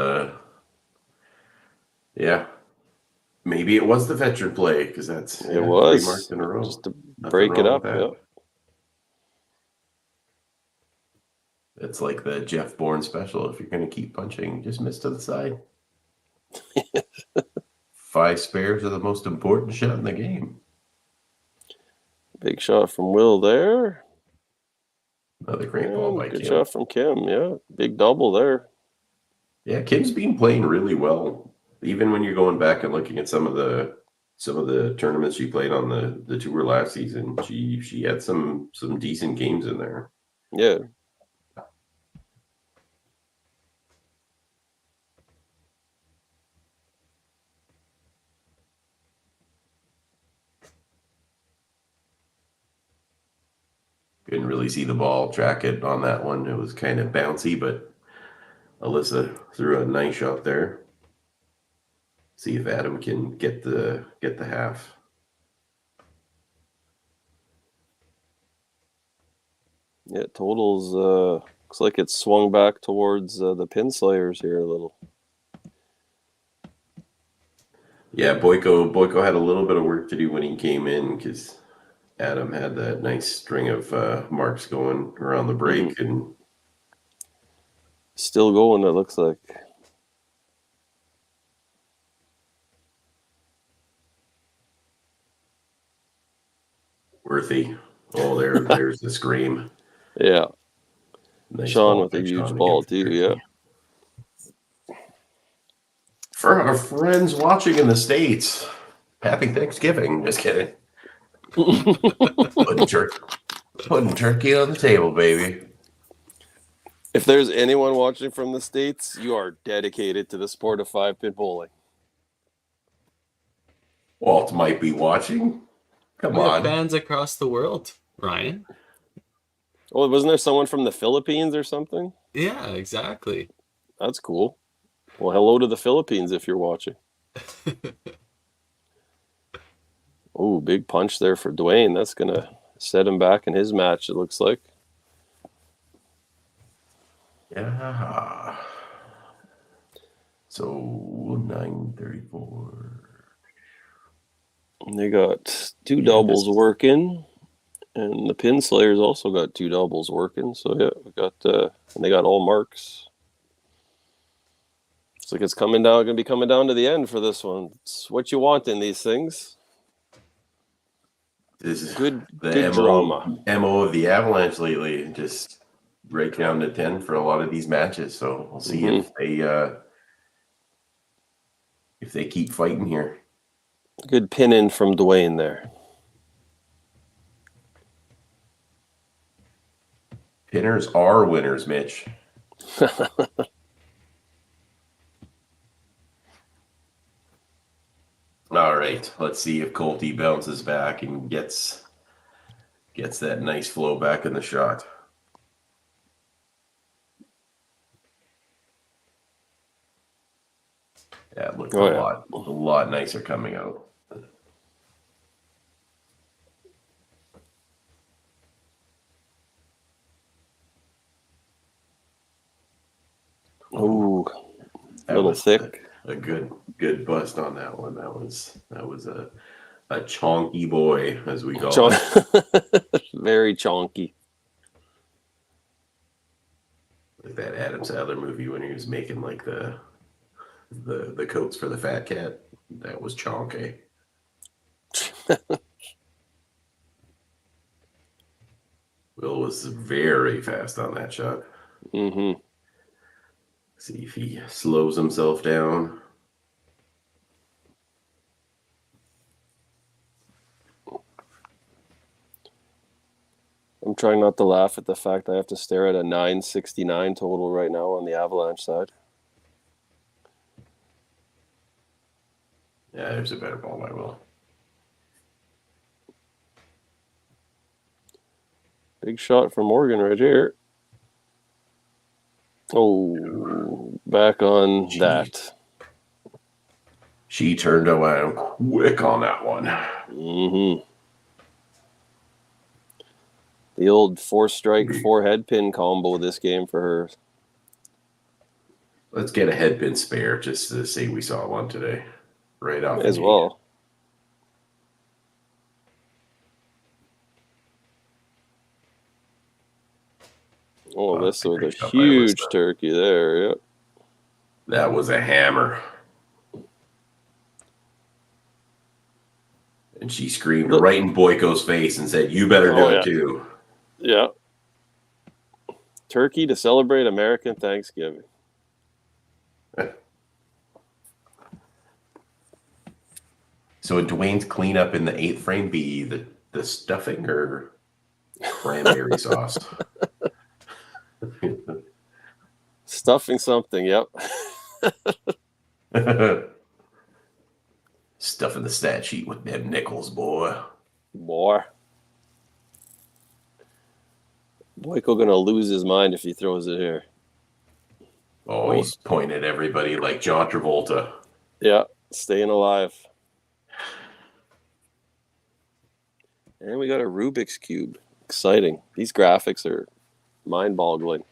maybe it was the veteran play because that's It was 3 marks in a row. just to Nothing break it wrong up. with that. Yeah. It's like the Jeff Bourne special. If you're going to keep punching, just miss to the side. 5 spares are the most important shot in the game. Big shot from Will there. Another great ball by Good Kim. shot from Kim. Yeah, big double there. Yeah, Kim's been playing really well. Even when you're going back and looking at some of the tournaments she played on the tour last season, she had some decent games in there. Yeah. Couldn't really see the ball, track it on that one. It was kind of bouncy, but Alyssa threw a nice shot there. See if Adam can get the half. Yeah, totals looks like it's swung back towards the Pin Slayers here a little. Yeah, Boyko had a little bit of work to do when he came in because Adam had that nice string of marks going around the break and still going, it looks like. Worthy. Oh, there's the scream. Yeah. Nice Sean ball with a by huge Sean ball against too, Turkey. yeah. For our friends watching in the States, happy Thanksgiving. Just kidding. Putting turkey on the table, baby. If there's anyone watching from the States, you are dedicated to the sport of 5-pin bowling. Walt might be watching. Come We have on. fans across the world, Ryan. Oh, wasn't there someone from the Philippines or something? Yeah, exactly. That's cool. Well, hello to the Philippines if you're watching. Oh, big punch there for Dwayne. That's going to set him back in his match, it looks like. Yeah. So 934. They got 2 doubles working, and the Pin Slayers also got 2 doubles working. So yeah, we got and they got all marks. Looks like it's going to be coming down to the end for this one. It's what you want in these things. This is Good the drama. MO of the Avalanche lately. Just right down to 10 for a lot of these matches. So we'll see if they keep fighting here. Good pin in from Dwayne there. Pinners are winners, Mitch. All right, let's see if Colty bounces back and gets that nice flow back in the shot. Yeah, it looked a lot nicer coming out. Ooh, a little thick. A good bust on that one. That was a chonky boy, as we call it. Very chonky. Like that Adam Sandler movie when he was making like the coats for the fat cat. That was chonky. Will was very fast on that shot. Mm-hmm. See if he slows himself down. I'm trying not to laugh at the fact I have to stare at a 969 total right now on the Avalanche side. Yeah, there's a better ball by Will. Big shot from Morgan right here. Oh, back on that. She turned around quick on that one. Mm-hmm. The old 4-strike, 4-head pin combo this game for her. Let's get a head pin spare just to say we saw one today. Right off As the well. Oh, Alyssa with a huge turkey there. Yep. That was a hammer. And she screamed right in Boyko's face and said, "You better do it too." Yeah. Turkey to celebrate American Thanksgiving. So would Dwayne's cleanup in the 8th frame be the stuffing or cranberry sauce? Stuffing something, yep. Stuffing the stat sheet with them nickels, boy. Boyko gonna lose his mind if he throws it here. Oh, he's pointing at everybody like John Travolta. Yeah, staying alive. And we got a Rubik's Cube. Exciting. These graphics are mind-boggling.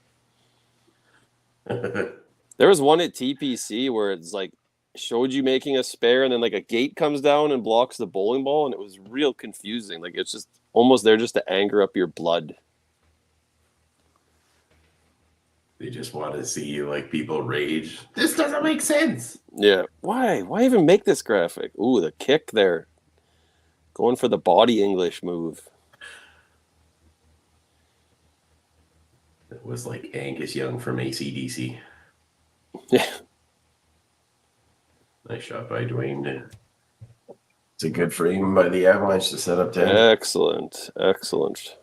There was one at TPC where it's like showed you making a spare and then like a gate comes down and blocks the bowling ball, and it was real confusing. Like it's just almost there just to anger up your blood. They just want to see like people rage. This doesn't make sense. Yeah. Why? Why even make this graphic? Ooh, the kick there. Going for the body English move. It was like Angus Young from AC/DC. Yeah. Nice shot by Dwayne. It's a good frame by the Avalanche to set up 10. Excellent. Excellent.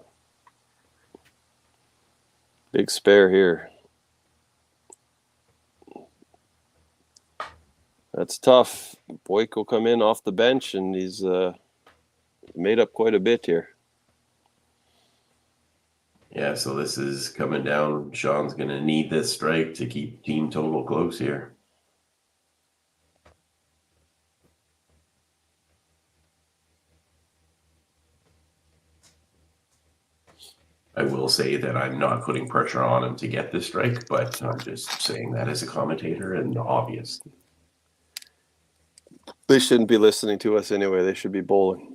Big spare here. That's tough. Boyko come in off the bench, and he's made up quite a bit here. Yeah, so this is coming down. Sean's going to need this strike to keep team total close here. I will say that I'm not putting pressure on him to get this strike, but I'm just saying that as a commentator and obvious. They shouldn't be listening to us anyway. They should be bowling.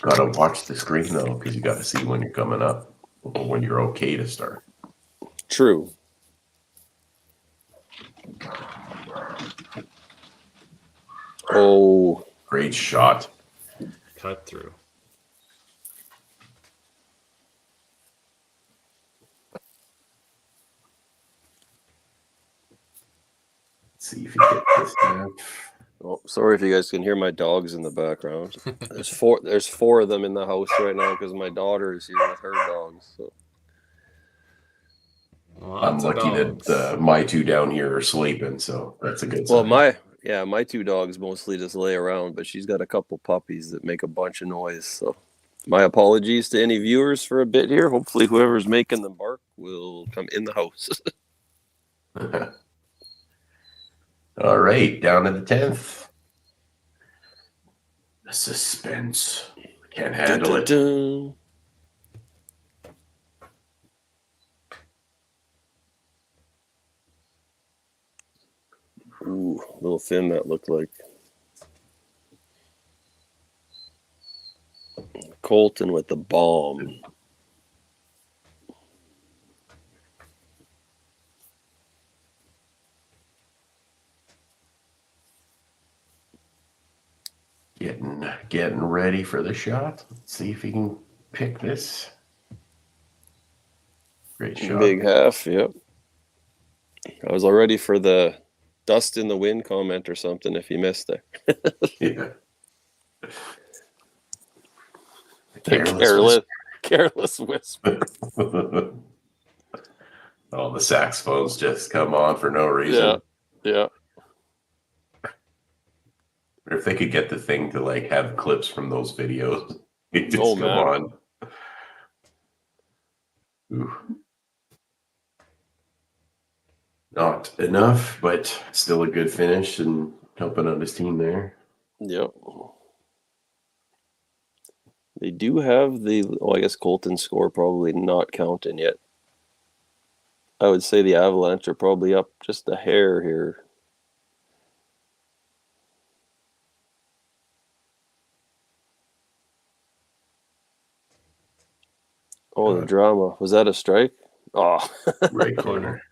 Gotta watch the screen though, because you got to see when you're coming up or when you're okay to start. True. Oh, great shot. Cut through. Let's see if you get this down. Oh, sorry if you guys can hear my dogs in the background. There's four of them in the house right now because my daughter is here with her dogs. So. I'm lucky that my two down here are sleeping, so that's a good sign. Well, my two dogs mostly just lay around, but she's got a couple puppies that make a bunch of noise. So my apologies to any viewers for a bit here. Hopefully whoever's making them bark will come in the house. All right, down to the 10th. The suspense. Can't handle it. Ooh, little thin that looked like. Colton with the bomb. getting ready for the shot. Let's see if he can pick this. Great shot. Big half, yep. I was all ready for the dust in the wind comment or something if he missed it. Yeah. Careless whisper. Oh, the saxophones just come on for no reason. Yeah. Or if they could get the thing to like have clips from those videos, it just Oh, come man. on. Ooh. Not enough, but still a good finish and helping out his team there. Yep. They do have I guess Colton's score probably not counting yet. I would say the Avalanche are probably up just a hair here. Oh, the drama. Was that a strike? Oh. Right corner.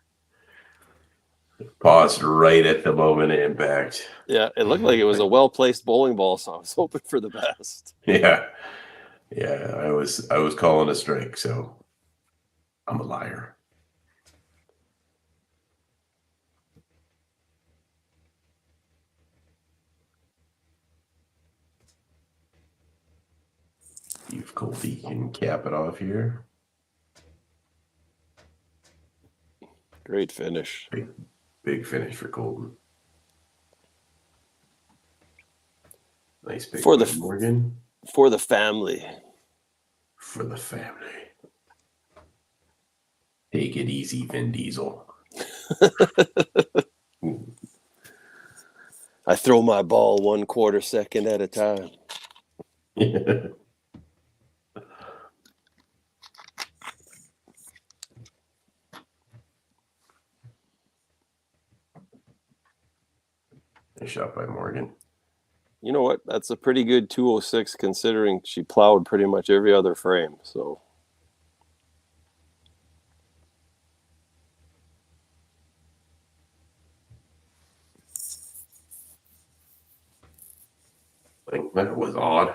Paused right at the moment of impact. Yeah, it looked like it was a well-placed bowling ball, so I was hoping for the best. Yeah. I was calling a strike, so I'm a liar. See if Colby can cap it off here. Great finish. Big finish for Colton. Nice pick For by the Morgan. For the family. For the family. Take it easy, Vin Diesel. I throw my ball 1/4 second at a time. Nice shot by Morgan. You know what? That's a pretty good 206 considering she plowed pretty much every other frame. So Like, that was odd.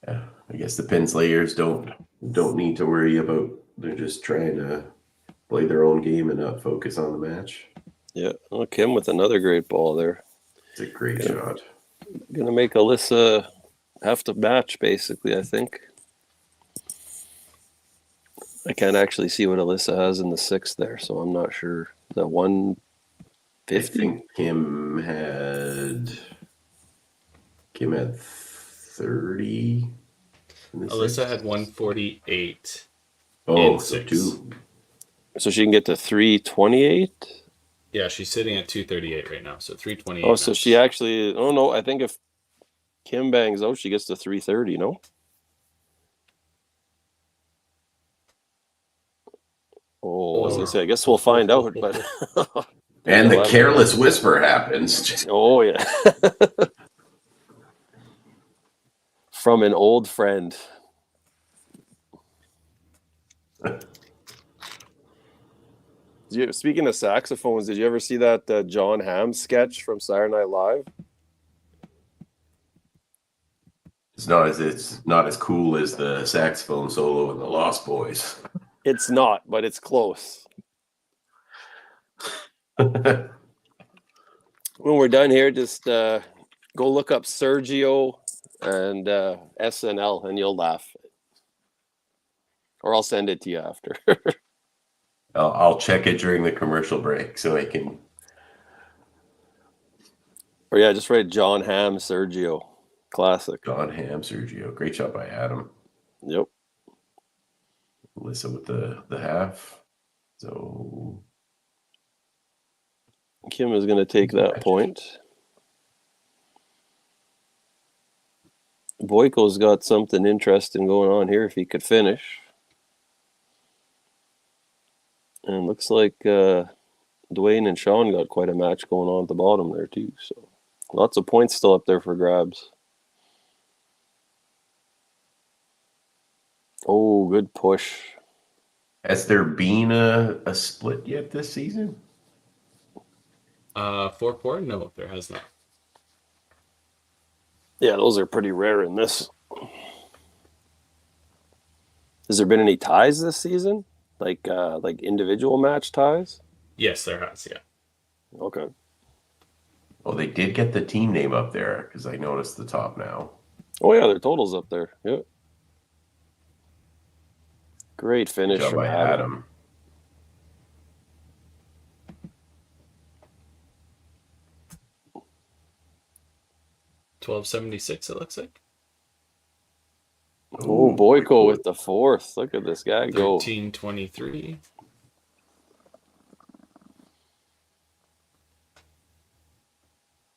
Yeah, I guess the pin slayers don't need to worry about. They're just trying to play their own game and not focus on the match. yeah, well, Kim with another great ball there. It's a great shot. Gonna make Alyssa have to match basically, I think. I can't actually see what Alyssa has in the 6th there, so I'm not sure. Is that 150? I think Kim had 30. Alyssa had 148. Oh, in so 6. 2. So she can get to 328? Yeah, she's sitting at 238 right now, so 328. Oh, so she actually... Oh, no, I think if Kim bangs out, she gets to 330, no? Oh, I was going to say, I guess we'll find out, but... And the careless whisper happens. Oh, yeah. From an old friend. Speaking of saxophones, did you ever see that John Hamm sketch from Saturday Night Live? It's not as cool as the saxophone solo in the Lost Boys. It's not, but it's close. When we're done here, just go look up Sergio and SNL, and you'll laugh. Or I'll send it to you after. I'll check it during the commercial break so I can. Or yeah, just write John Hamm Sergio. Classic. John Hamm Sergio. Great shot by Adam. Yep. Alyssa with the half. So Kim is going to take that point. Boyko's got something interesting going on here if he could finish. And looks like Dwayne and Sean got quite a match going on at the bottom there too. So lots of points still up there for grabs. Oh, good push. has there been a split yet this season? 4-4? No, there has not. Yeah, those are pretty rare in this. Has there been any ties this season? Like individual match ties? Yes, there has, yeah. Okay. Well, they did get the team name up there because I noticed the top now. Oh yeah, their totals up there. Yep. Great Good finish job from by Adam. Adam. $12.76, it looks like. Oh, Boyko with the fourth. Look at this guy go. $13.23.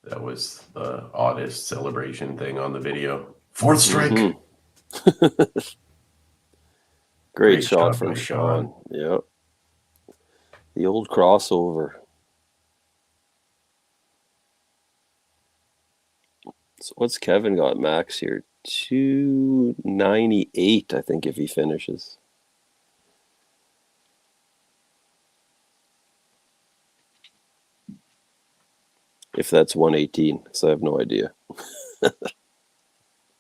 That was the oddest celebration thing on the video. Fourth strike. Mm-hmm. Great shot job from by Sean. Yep. The old crossover. So what's Kevin got max here? 298, I think, if he finishes. If that's 118, because I have no idea.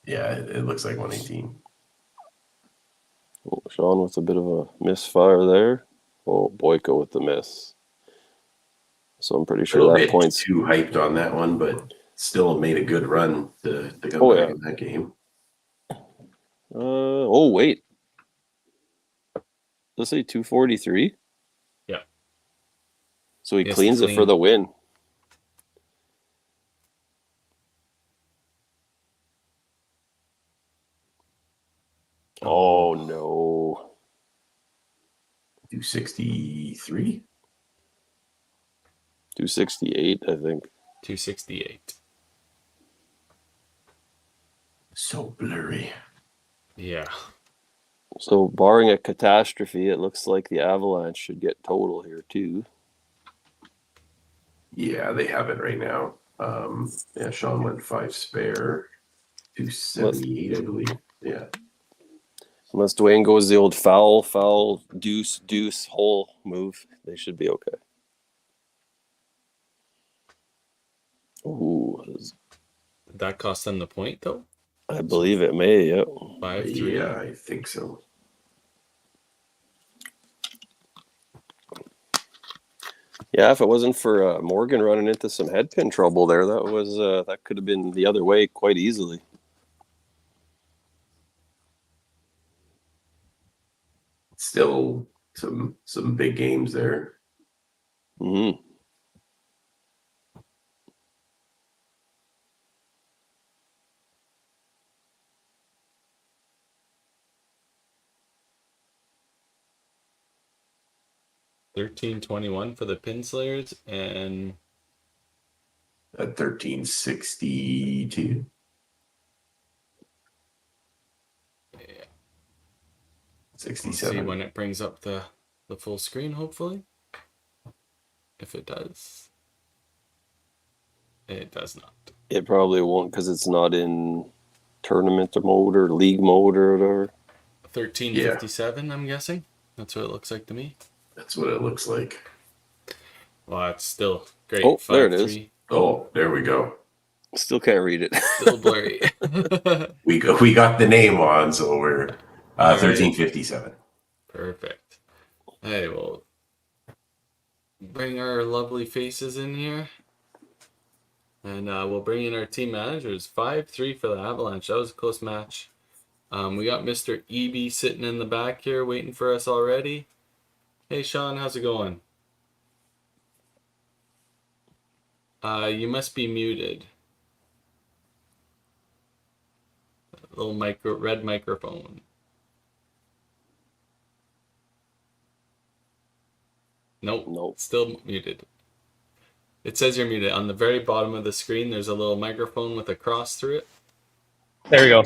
Yeah, it looks like 118. Oh, Sean with a bit of a misfire there. Oh, Boyko with the miss. So I'm pretty sure that point's too hyped on that one, but still made a good run to come back in that game. Oh, wait. Let's say 243. Yeah. So he cleans it for the win. Oh, no. 263? 268, I think. 268. So blurry. Yeah. So barring a catastrophe, it looks like the Avalanche should get total here too. Yeah, they have it right now. Yeah, Sean went 5 spare. 278, I believe. Yeah. Unless Dwayne goes the old foul, deuce, hole move, they should be okay. Ooh. Did that cost them the point, though? I believe it may, yep. 5-3. Yeah, I think so. Yeah, if it wasn't for Morgan running into some head pin trouble there, that could have been the other way quite easily. Still some big games there. Mm-hmm. $13.21 for the Pin Slayers and at 1362. Yeah. 67. Let's see when it brings up the full screen, hopefully. If it does. It does not. It probably won't because it's not in tournament mode or league mode or whatever. 1357, I'm guessing. That's what it looks like to me. That's what it looks like. Well, it's still great. Oh, there it is. Oh, there we go. Still can't read it. Still blurry. We got the name on, so we're 1357. Perfect. Hey, we'll bring our lovely faces in here. And we'll bring in our team managers. 5-3 for the Avalanche. That was a close match. We got Mr. EB sitting in the back here waiting for us already. Hey, Sean, how's it going? You must be muted. A little red microphone. Nope. Still muted. It says you're muted. On the very bottom of the screen, there's a little microphone with a cross through it. There we go.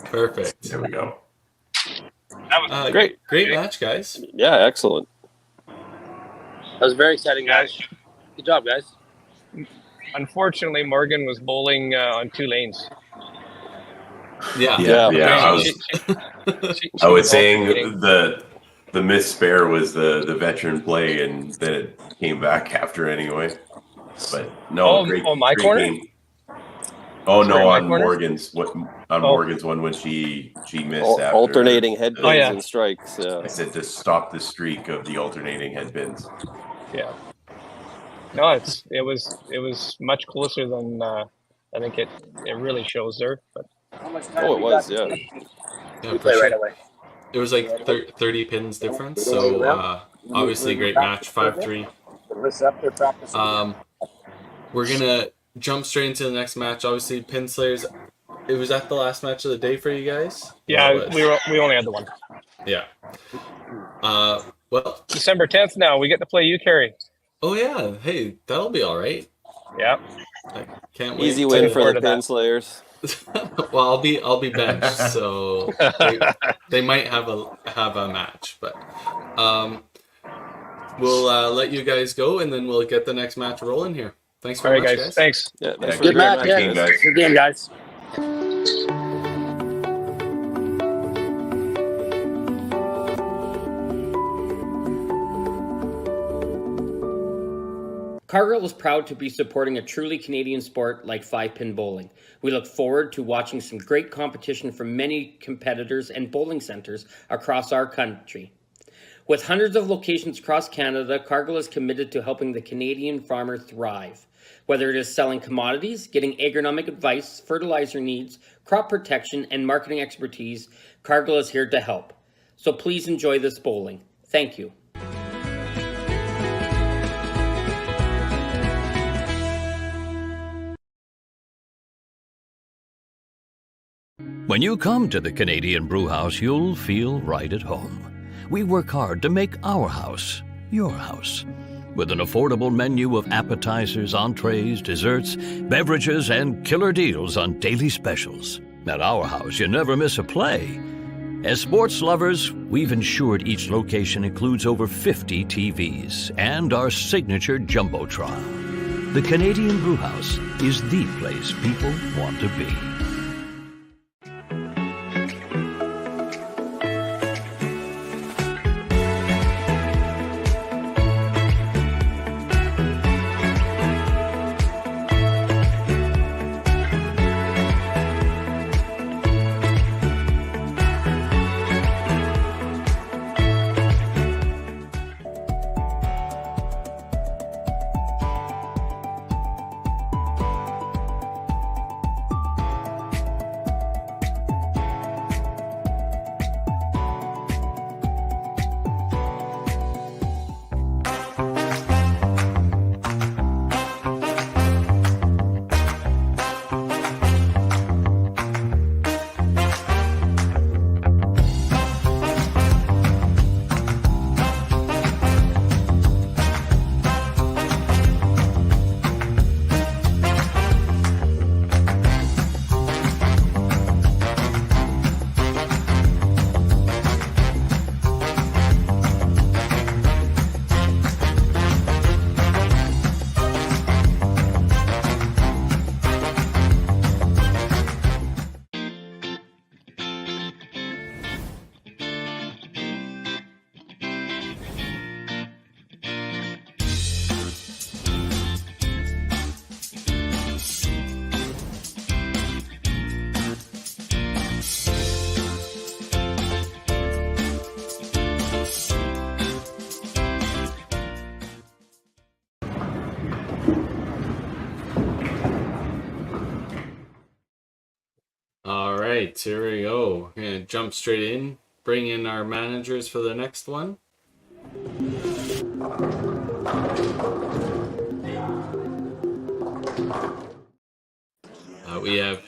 Perfect. There we go. That was great. Great match, guys. Yeah, excellent. That was very exciting, guys. Good job, guys. Unfortunately, Morgan was bowling on 2 lanes. Yeah. I was saying the miss spare was the veteran play, and then it came back after anyway. But no, my great corner? game. Oh Sorry, no, my on corner? Morgan's Morgan's one when she missed after Alternating head pins yeah. and strikes. Yeah. I said to stop the streak of the alternating head pins. Yeah. No, it was much closer than I think it really shows there. But How much time Oh, it was. Yeah. Yeah, we for play sure. right away. It was like 30 pins difference. So obviously great match, 5-3. We're gonna jump straight into the next match. Obviously, Pin Slayers. It was at the last match of the day for you guys. yeah, we only had the one. Yeah. Well, December 10th. Now we get to play you, Carrie. oh yeah. Hey, that'll be all right. Yeah. I can't wait. Easy win for forward the to that. Pin Slayers. Well, I'll be benched, so they might have a match, but we'll let you guys go, and then we'll get the next match rolling here. Thanks All very right, much, guys. Thanks. Yeah, Yeah, thanks for Good the match, great yeah. game, guys. Good game, guys. Cargill is proud to be supporting a truly Canadian sport like 5-pin bowling. We look forward to watching some great competition from many competitors and bowling centres across our country. With hundreds of locations across Canada, Cargill is committed to helping the Canadian farmer thrive. Whether it is selling commodities, getting agronomic advice, fertilizer needs, crop protection, and marketing expertise, Cargill is here to help. So please enjoy this bowling. Thank you. When you come to the Canadian Brewhouse, you'll feel right at home. We work hard to make our house your house. With an affordable menu of appetizers, entrees, desserts, beverages, and killer deals on daily specials. At our house, you never miss a play. As sports lovers, we've ensured each location includes over 50 TVs and our signature Jumbotron. The Canadian Brewhouse is the place people want to be. All right, here we go. We're gonna jump straight in, bring in our managers for the next one. We have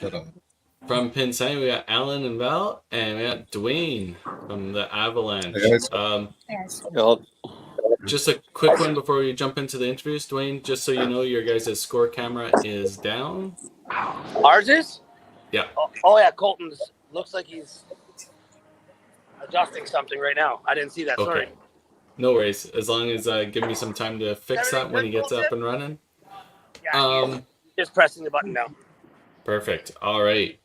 from Pin Sanity, we got Alan and Val, and we got Dwayne from the Avalanche. Just a quick one before we jump into the interviews, Dwayne. Just so you know, your guys' score camera is down. Ours is? Yeah. Oh yeah, Colton's looks like he's adjusting something right now. I didn't see that. Okay. Sorry. No worries. As long as give me some time to fix that when he gets up and running. Yeah, just pressing the button now. Perfect. All right.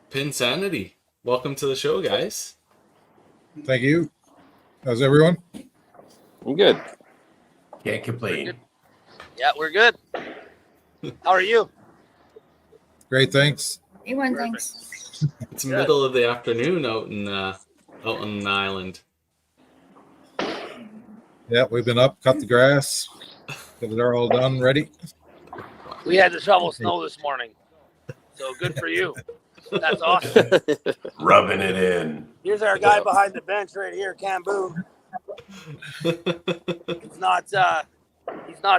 Pin Sanity. Welcome to the show, guys. Thank you. How's everyone? I'm good. Can't complain. Yeah, we're good. How are you? Great, thanks. A1, Perfect. thanks. It's Good. middle of the afternoon out on the island. Yeah, we've been up, cut the grass. They're all done, ready. We had to shovel snow this morning, so good for you. That's awesome. Rubbing it in. Here's our guy behind the bench right here, Cam Boone. He's not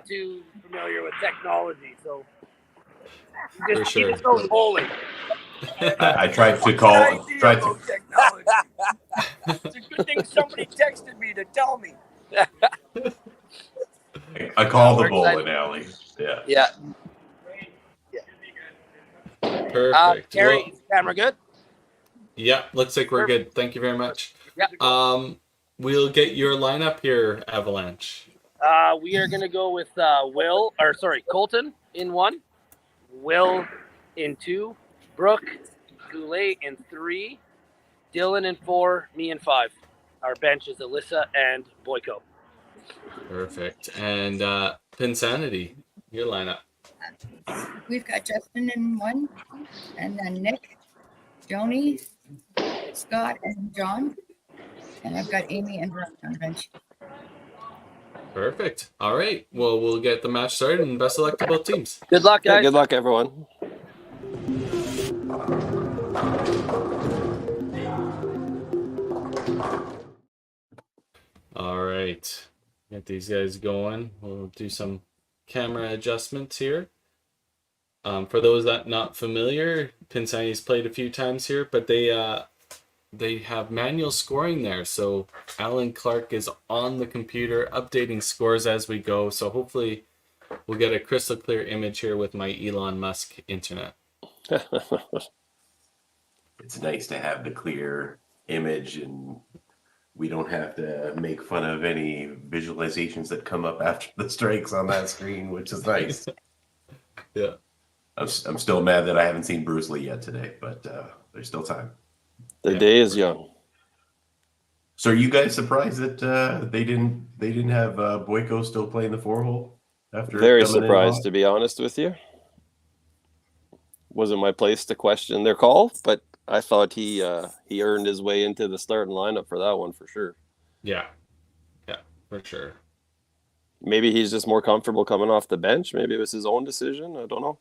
too familiar with technology, so he just goes bowling. I tried to call. Technology. It's a good thing somebody texted me to tell me. I call We're the bowling excited. alley. Yeah. Yeah. Perfect. Terry, Well, is the camera good? yeah, looks like we're good. Thank you very much. Yeah. We'll get your lineup here, Avalanche. We are gonna go with Colton in 1, Will in 2, Brooke, Goulet in 3, Dylan in 4, me in 5. Our bench is Alyssa and Boyko. Perfect. And Pin Sanity, your lineup. We've got Justin in 1, and then Nick, Joni, Scott, and John. And I've got Amy and Brooke on the bench. Perfect. All right. Well, we'll get the match started, and best of luck to both teams. Good luck, Yeah, guys. good luck, everyone. All right. Get these guys going. We'll do some camera adjustments here. For those that not familiar, Pin Sanity's played a few times here, but they have manual scoring there. So Alan Clark is on the computer updating scores as we go. So hopefully we'll get a crystal clear image here with my Elon Musk internet. It's nice to have the clear image, and we don't have to make fun of any visualizations that come up after the strikes on that screen, which is nice. Yeah. I'm still mad that I haven't seen Bruce Lee yet today, but there's still time. The day is young. So are you guys surprised that they didn't have Boyko still playing the 4-hole after Very coming in surprised, hot? to be honest with you. Wasn't my place to question their call, but I thought he earned his way into the starting lineup for that one for sure. Yeah, for sure. Maybe he's just more comfortable coming off the bench. Maybe it was his own decision. I don't know.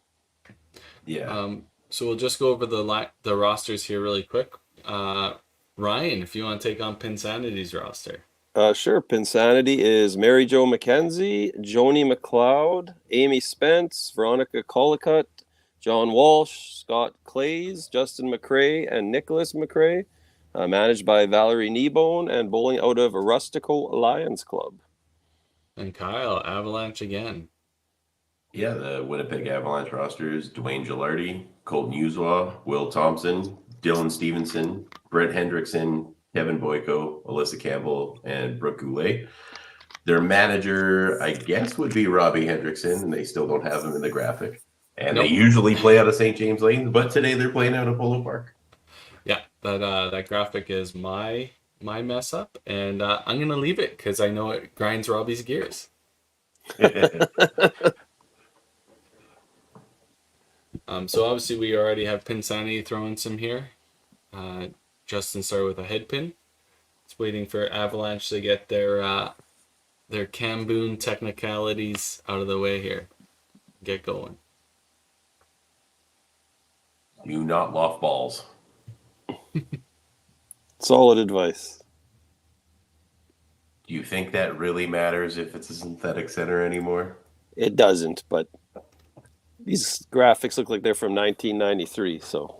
Yeah. So we'll just go over the rosters here really quick. Ryan, if you want to take on Pin Sanity's roster. Sure. Pin Sanity is Mary Jo McKenzie, Joni McLeod, Amy Spence, Veronica Collicutt, John Walsh, Scott Clays, Justin McRae, and Nicholas McRae. Managed by Valerie Kneebone and bowling out of Rustico Lions Club. And Kyle, Avalanche again. Yeah, the Winnipeg Avalanche roster is Dwayne Gilardi, Colton Uswa, Will Thompson, Dylan Stevenson, Brett Hendrickson, Kevin Boyko, Alyssa Campbell, and Brooke Goulet. Their manager, I guess, would be Robbie Hendrickson, and they still don't have him in the graphic. And Nope. They usually play out of St. James Lane, but today they're playing out of Polo Park. Yeah, that graphic is my mess up, and I'm gonna leave it because I know it grinds Robbie's gears. So obviously we already have Pin Sanity throwing some here. Justin started with a head pin. It's waiting for Avalanche to get their Cam Boone technicalities out of the way here. Get going. You not loft balls. Solid advice. Do you think that really matters if it's a synthetic center anymore? It doesn't, but these graphics look like they're from 1993, so.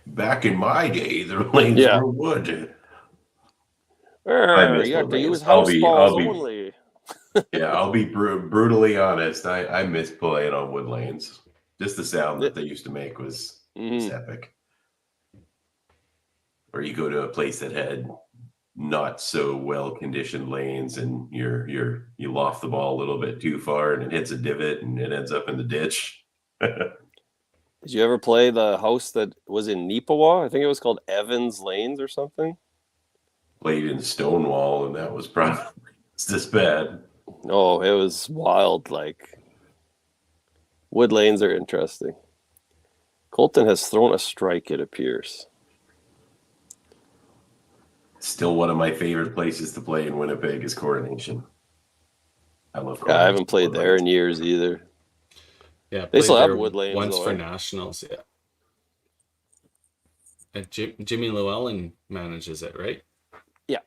Back in my day, the lanes Yeah. were wood. You miss have the to lanes. use house balls I'll be- only. Yeah, I'll be brutally honest. I miss playing on wood lanes. Just the sound that they used to make was epic. Or you go to a place that had not so well conditioned lanes, and you loft the ball a little bit too far, and it hits a divot, and it ends up in the ditch. Did you ever play the house that was in Neepawa? I think it was called Evans Lanes or something. Played in Stonewall, and that was probably this bad. Oh, it was wild. Like, Wood lanes are interesting. Colton has thrown a strike, it appears. Still one of my favorite places to play in Winnipeg is Coronation. I love Yeah, Coronation. I haven't played there in years either. Yeah, They played still have there wood lanes once though, for eh? nationals. Yeah, and Jimmy Llewellyn manages it, right? Yeah.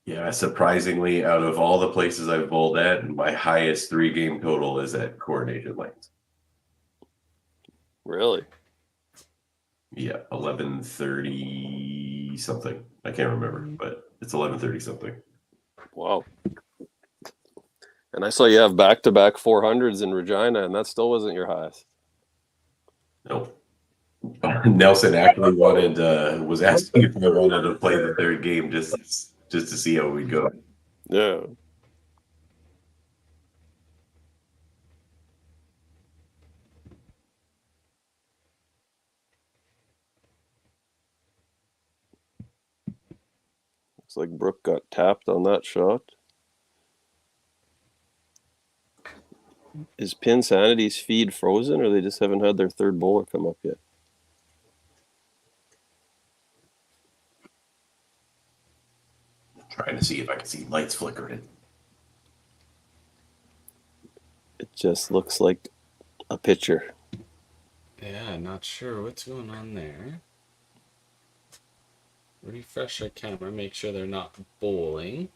Yeah, surprisingly, out of all the places I've bowled at, my highest 3-game total is at Coronation Lanes. Really? Yeah, 1130 something. I can't remember, but it's 1130 something. Wow. And I saw you have back-to-back 400s in Regina, and that still wasn't your highest. Nope. Nelson actually was asking if I wanted to play the third game just to see how we'd go. Yeah. Looks like Brooke got tapped on that shot. Is Pin Sanity's feed frozen, or they just haven't had their third bowler come up yet? Trying to see if I can see lights flickering. It just looks like a picture. Yeah, not sure what's going on there. Refresh our camera, make sure they're not bowling.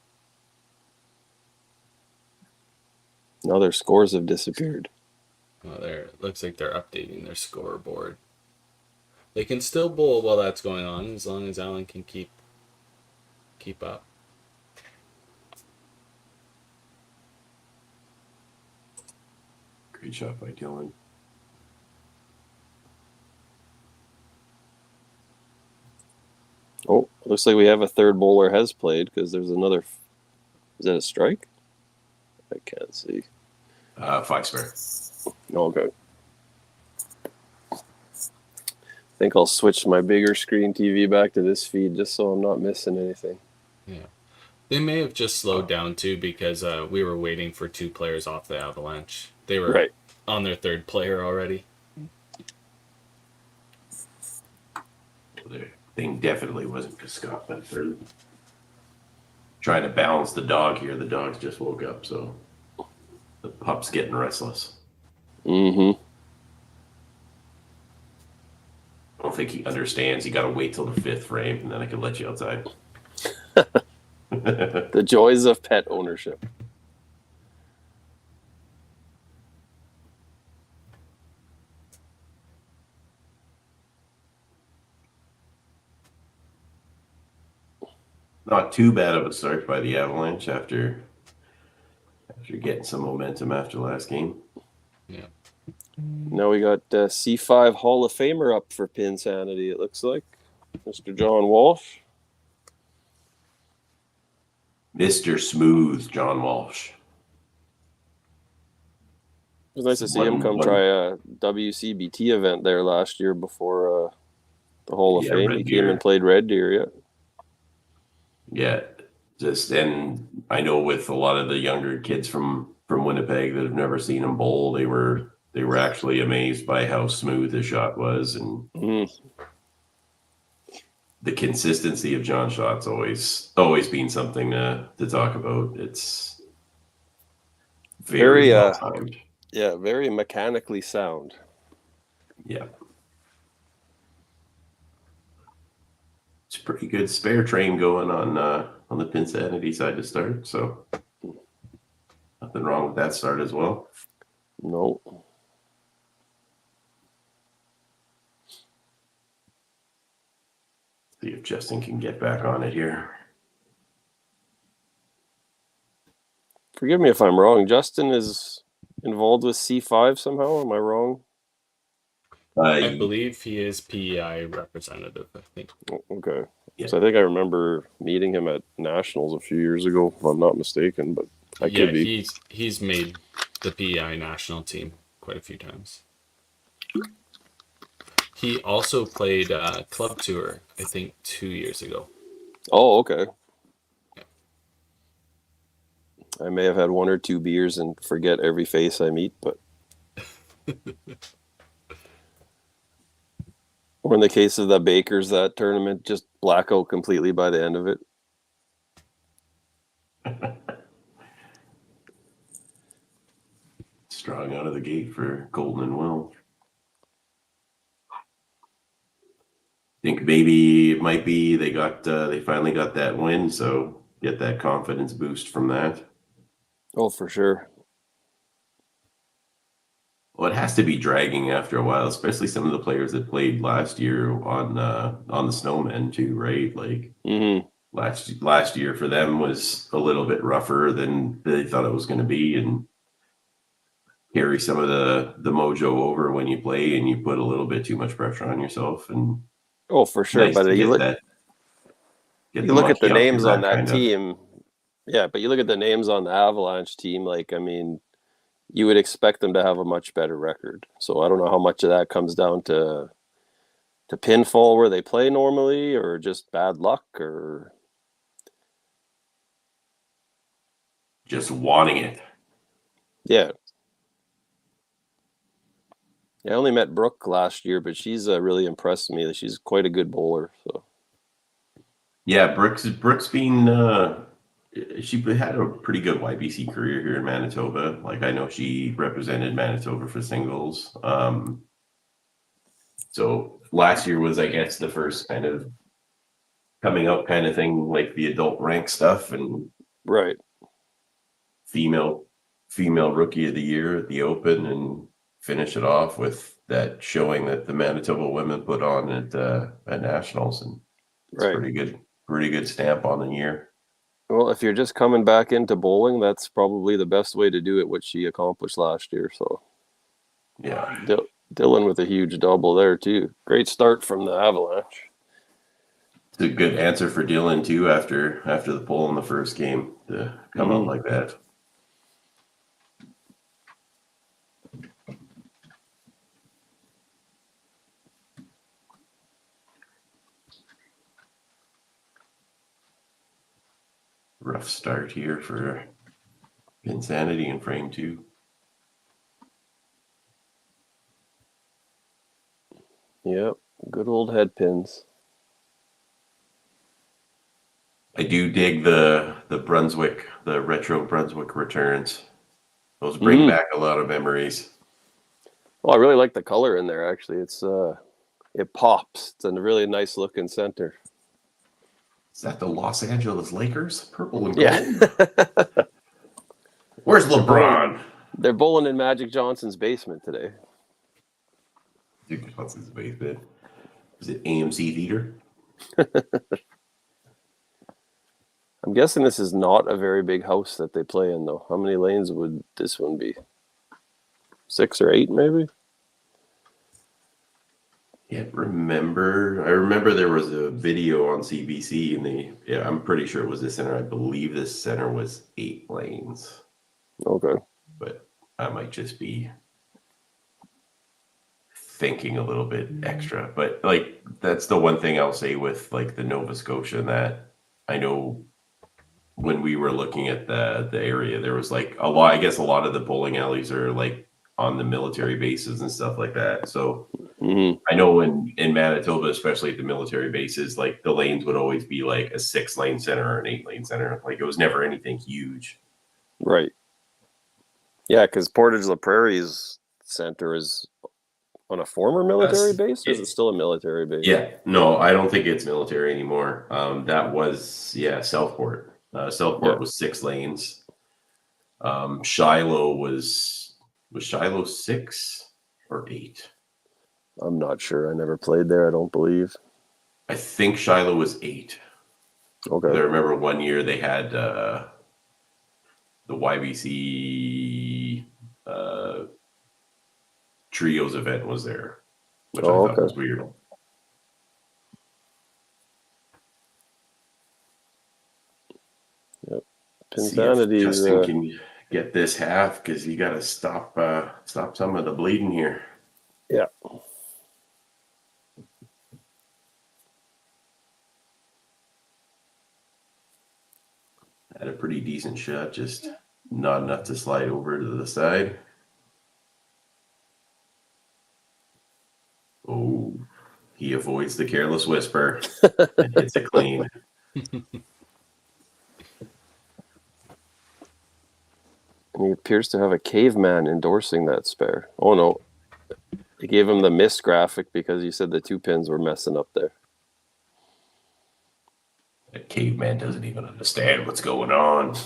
Now their scores have disappeared. Oh, it looks like they're updating their scoreboard. They can still bowl while that's going on, as long as Alan can keep up. Great shot by Dylan. Oh, looks like we have a third bowler has played because there's another. Is that a strike? I can't see. 5 spare. Okay. I think I'll switch my bigger screen TV back to this feed just so I'm not missing anything. Yeah. They may have just slowed down too because we were waiting for 2 players off the Avalanche. They were on their third player already. The thing definitely wasn't because Scott went third. Trying to balance the dog here. The dog's just woke up, so the pup's getting restless. Mm-hmm. I don't think he understands. You got to wait till the 5th frame, and then I can let you outside. The joys of pet ownership. Not too bad of a start by the Avalanche after getting some momentum after last game. Yeah. Now we got C5 Hall of Famer up for Pin Sanity, it looks like. Mr. John Walsh. Mr. Smooth, John Walsh. It was nice to see him come try a WCBT event there last year before the Hall of Fame. He came and played Red Deer, yeah. Yeah, and I know with a lot of the younger kids from Winnipeg that have never seen him bowl, they were actually amazed by how smooth his shot was, and the consistency of John's shots always been something to talk about. It's very well timed. Yeah, very mechanically sound. Yeah. It's a pretty good spare train going on the Pin Sanity side to start, so nothing wrong with that start as well. No. See if Justin can get back on it here. Forgive me if I'm wrong. Justin is involved with C5 somehow. Am I wrong? I believe he is PEI representative, I think. Okay. Yeah. So I think I remember meeting him at Nationals a few years ago, if I'm not mistaken, but I could be. He's made the PEI national team quite a few times. He also played Club Tour, I think, 2 years ago. Oh, okay. Yeah. I may have had 1 or 2 beers and forget every face I meet, but or in the case of the Bakers, that tournament, just blackout completely by the end of it. Strong out of the gate for Colton and Will. Think maybe it might be they finally got that win, so get that confidence boost from that. Oh, for sure. Well, it has to be dragging after a while, especially some of the players that played last year on the Snowmen too, right? Like last year for them was a little bit rougher than they thought it was going to be, and carry some of the mojo over when you play and you put a little bit too much pressure on yourself. And oh, for sure. nice but to you get look, that. Get you the look at the monkey off your names on back, that kind of. team. Yeah, but you look at the names on the Avalanche team. Like, I mean, you would expect them to have a much better record. So I don't know how much of that comes down to pinfall where they play normally, or just bad luck, or Just wanting it. yeah. I only met Brooke last year, but she's really impressed me. She's quite a good bowler. So Yeah, Brooks been she had a pretty good YBC career here in Manitoba. Like I know she represented Manitoba for singles. So last year was, I guess, the first kind of coming up kind of thing, like the adult rank stuff, and right. female rookie of the year at the Open, and finish it off with that showing that the Manitoba women put on at Nationals, and it's Right. pretty good stamp on the year. Well, if you're just coming back into bowling, that's probably the best way to do it, what she accomplished last year. So, yeah. Dylan with a huge double there, too. Great start from the Avalanche. It's a good answer for Dylan, too, after the pull in the first game to come out like that. Rough start here for Pin Sanity in frame 2. Yep, good old head pins. I do dig the Brunswick, the retro Brunswick returns. Those bring back a lot of memories. Well, I really like the color in there, actually. It pops. It's a really nice looking center. Is that the Los Angeles Lakers? Purple and gold? Yeah. Where's LeBron? They're bowling in Magic Johnson's basement today. Magic Johnson's basement. Is it AMC Theater? I'm guessing this is not a very big house that they play in, though. How many lanes would this one be? 6 or 8, maybe? I remember there was a video on CBC, and I'm pretty sure it was this center. I believe this center was 8 lanes. Okay. But I might just be thinking a little bit extra. But like that's the one thing I'll say with like the Nova Scotia, that I know when we were looking at the area, there was like a lot of the bowling alleys are like on the military bases and stuff like that. So I know in Manitoba, especially at the military bases, like the lanes would always be like a 6-lane center or an 8-lane center. Like it was never anything huge. Right. Yeah, because Portage La Prairie's center is on a former military base, or is it still a military base? Yeah, no, I don't think it's military anymore. That was Southport. Southport was 6 lanes. Shiloh was Shiloh 6 or 8? I'm not sure. I never played there, I don't believe. I think Shiloh was 8. Okay. I remember one year they had the YBC Trios event was there, which I thought was weird. Yep. Pin Sanity. Justin can get this half, because you got to stop some of the bleeding here. Yeah. Had a pretty decent shot, just not enough to slide over to the side. Oh, he avoids the careless whisper and hits it clean. And he appears to have a caveman endorsing that spare. Oh no. He gave him the miss graphic because he said the 2 pins were messing up there. That caveman doesn't even understand what's going on.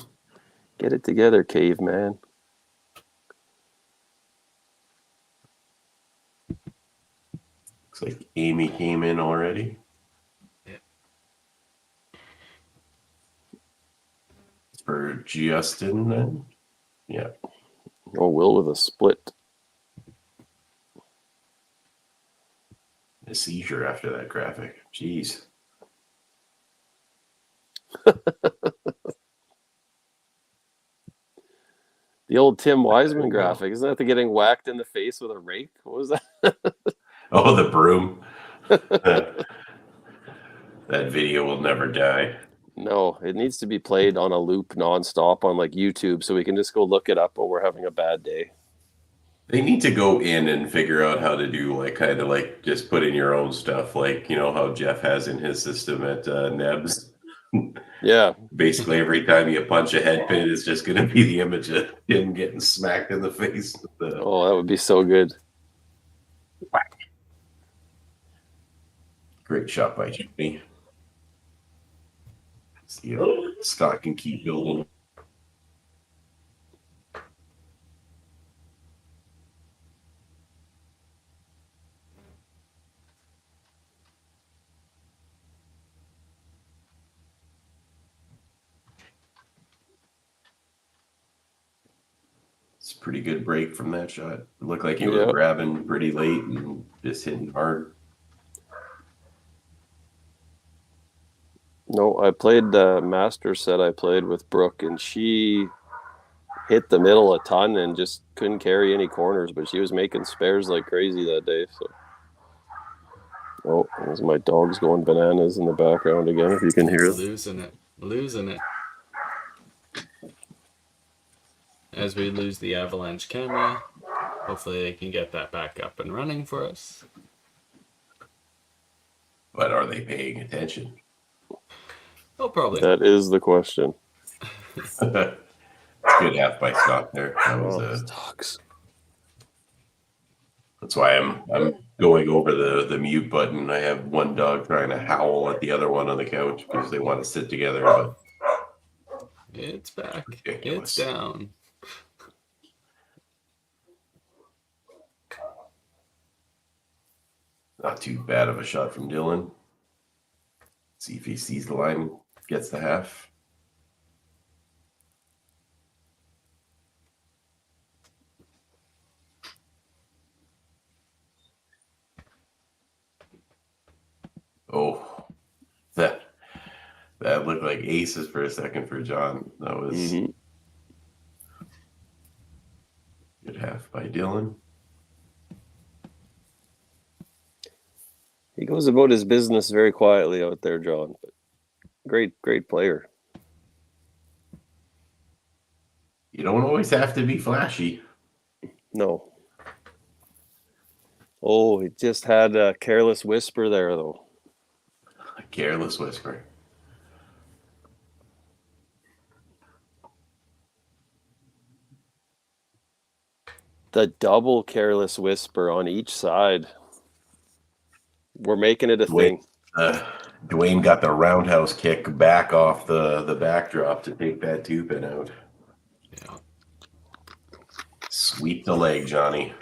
Get it together, caveman. Looks like Amy came in already. Yeah. It's for Justin then. Yeah. Oh, Will with a split. A seizure after that graphic. Jeez. The old Tim Wiseman graphic. Isn't that the getting whacked in the face with a rake? What was that? Oh, the broom. That video will never die. No, it needs to be played on a loop nonstop on like YouTube so we can just go look it up when we're having a bad day. They need to go in and figure out how to do like kind of like just put in your own stuff, like you know how Jeff has in his system at Nebs. Yeah. Basically, every time you punch a head pin, it's just going to be the image of him getting smacked in the face. With the... Oh, that would be so good. Whack. Great shot by Jimmy. See if Scott can keep building. It's a pretty good break from that shot. It looked like he was grabbing pretty late and just hitting hard. No, I played the master set I played with Brooke, and she hit the middle a ton and just couldn't carry any corners, but she was making spares like crazy that day. So, oh, there's my dogs going bananas in the background again, if you can hear it. Losing it. As we lose the Avalanche camera, hopefully they can get that back up and running for us. But are they paying attention? Oh, probably. That is the question. Good half by Scott there. That was dogs. That's why I'm going over the mute button. I have one dog trying to howl at the other one on the couch because they want to sit together. But it's back. Ridiculous. It's down. Not too bad of a shot from Dylan. See if he sees the line, gets the half. Oh, that looked like aces for a second for John. That was good half by Dylan. He goes about his business very quietly out there, John. But great player. You don't always have to be flashy. No. Oh, he just had a careless whisper there, though. A careless whisper. The double careless whisper on each side. We're making it a thing. Dwayne got the roundhouse kick back off the backdrop to take that 2-pin out. Yeah. Sweep the leg, Johnny.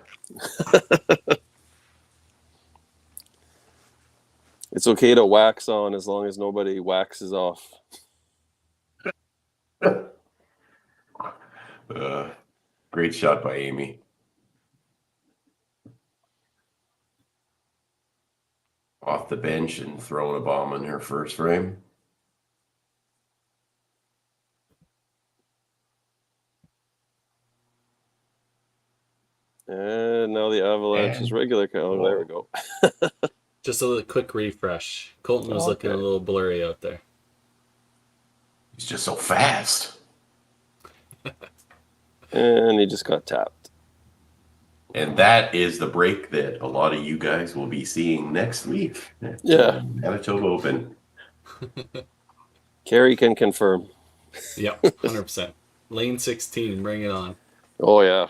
It's okay to wax on as long as nobody waxes off. Great shot by Amy. Off the bench and throwing a bomb in her first frame. And now the Avalanche is regular count. Oh, there we go. Just a little quick refresh. Colton was looking a little blurry out there. He's just so fast. And he just got tapped. And that is the break that a lot of you guys will be seeing next week. At, Yeah. Manitoba Open. Kerry can confirm. Yep, 100%. Lane 16, bring it on. Oh, yeah.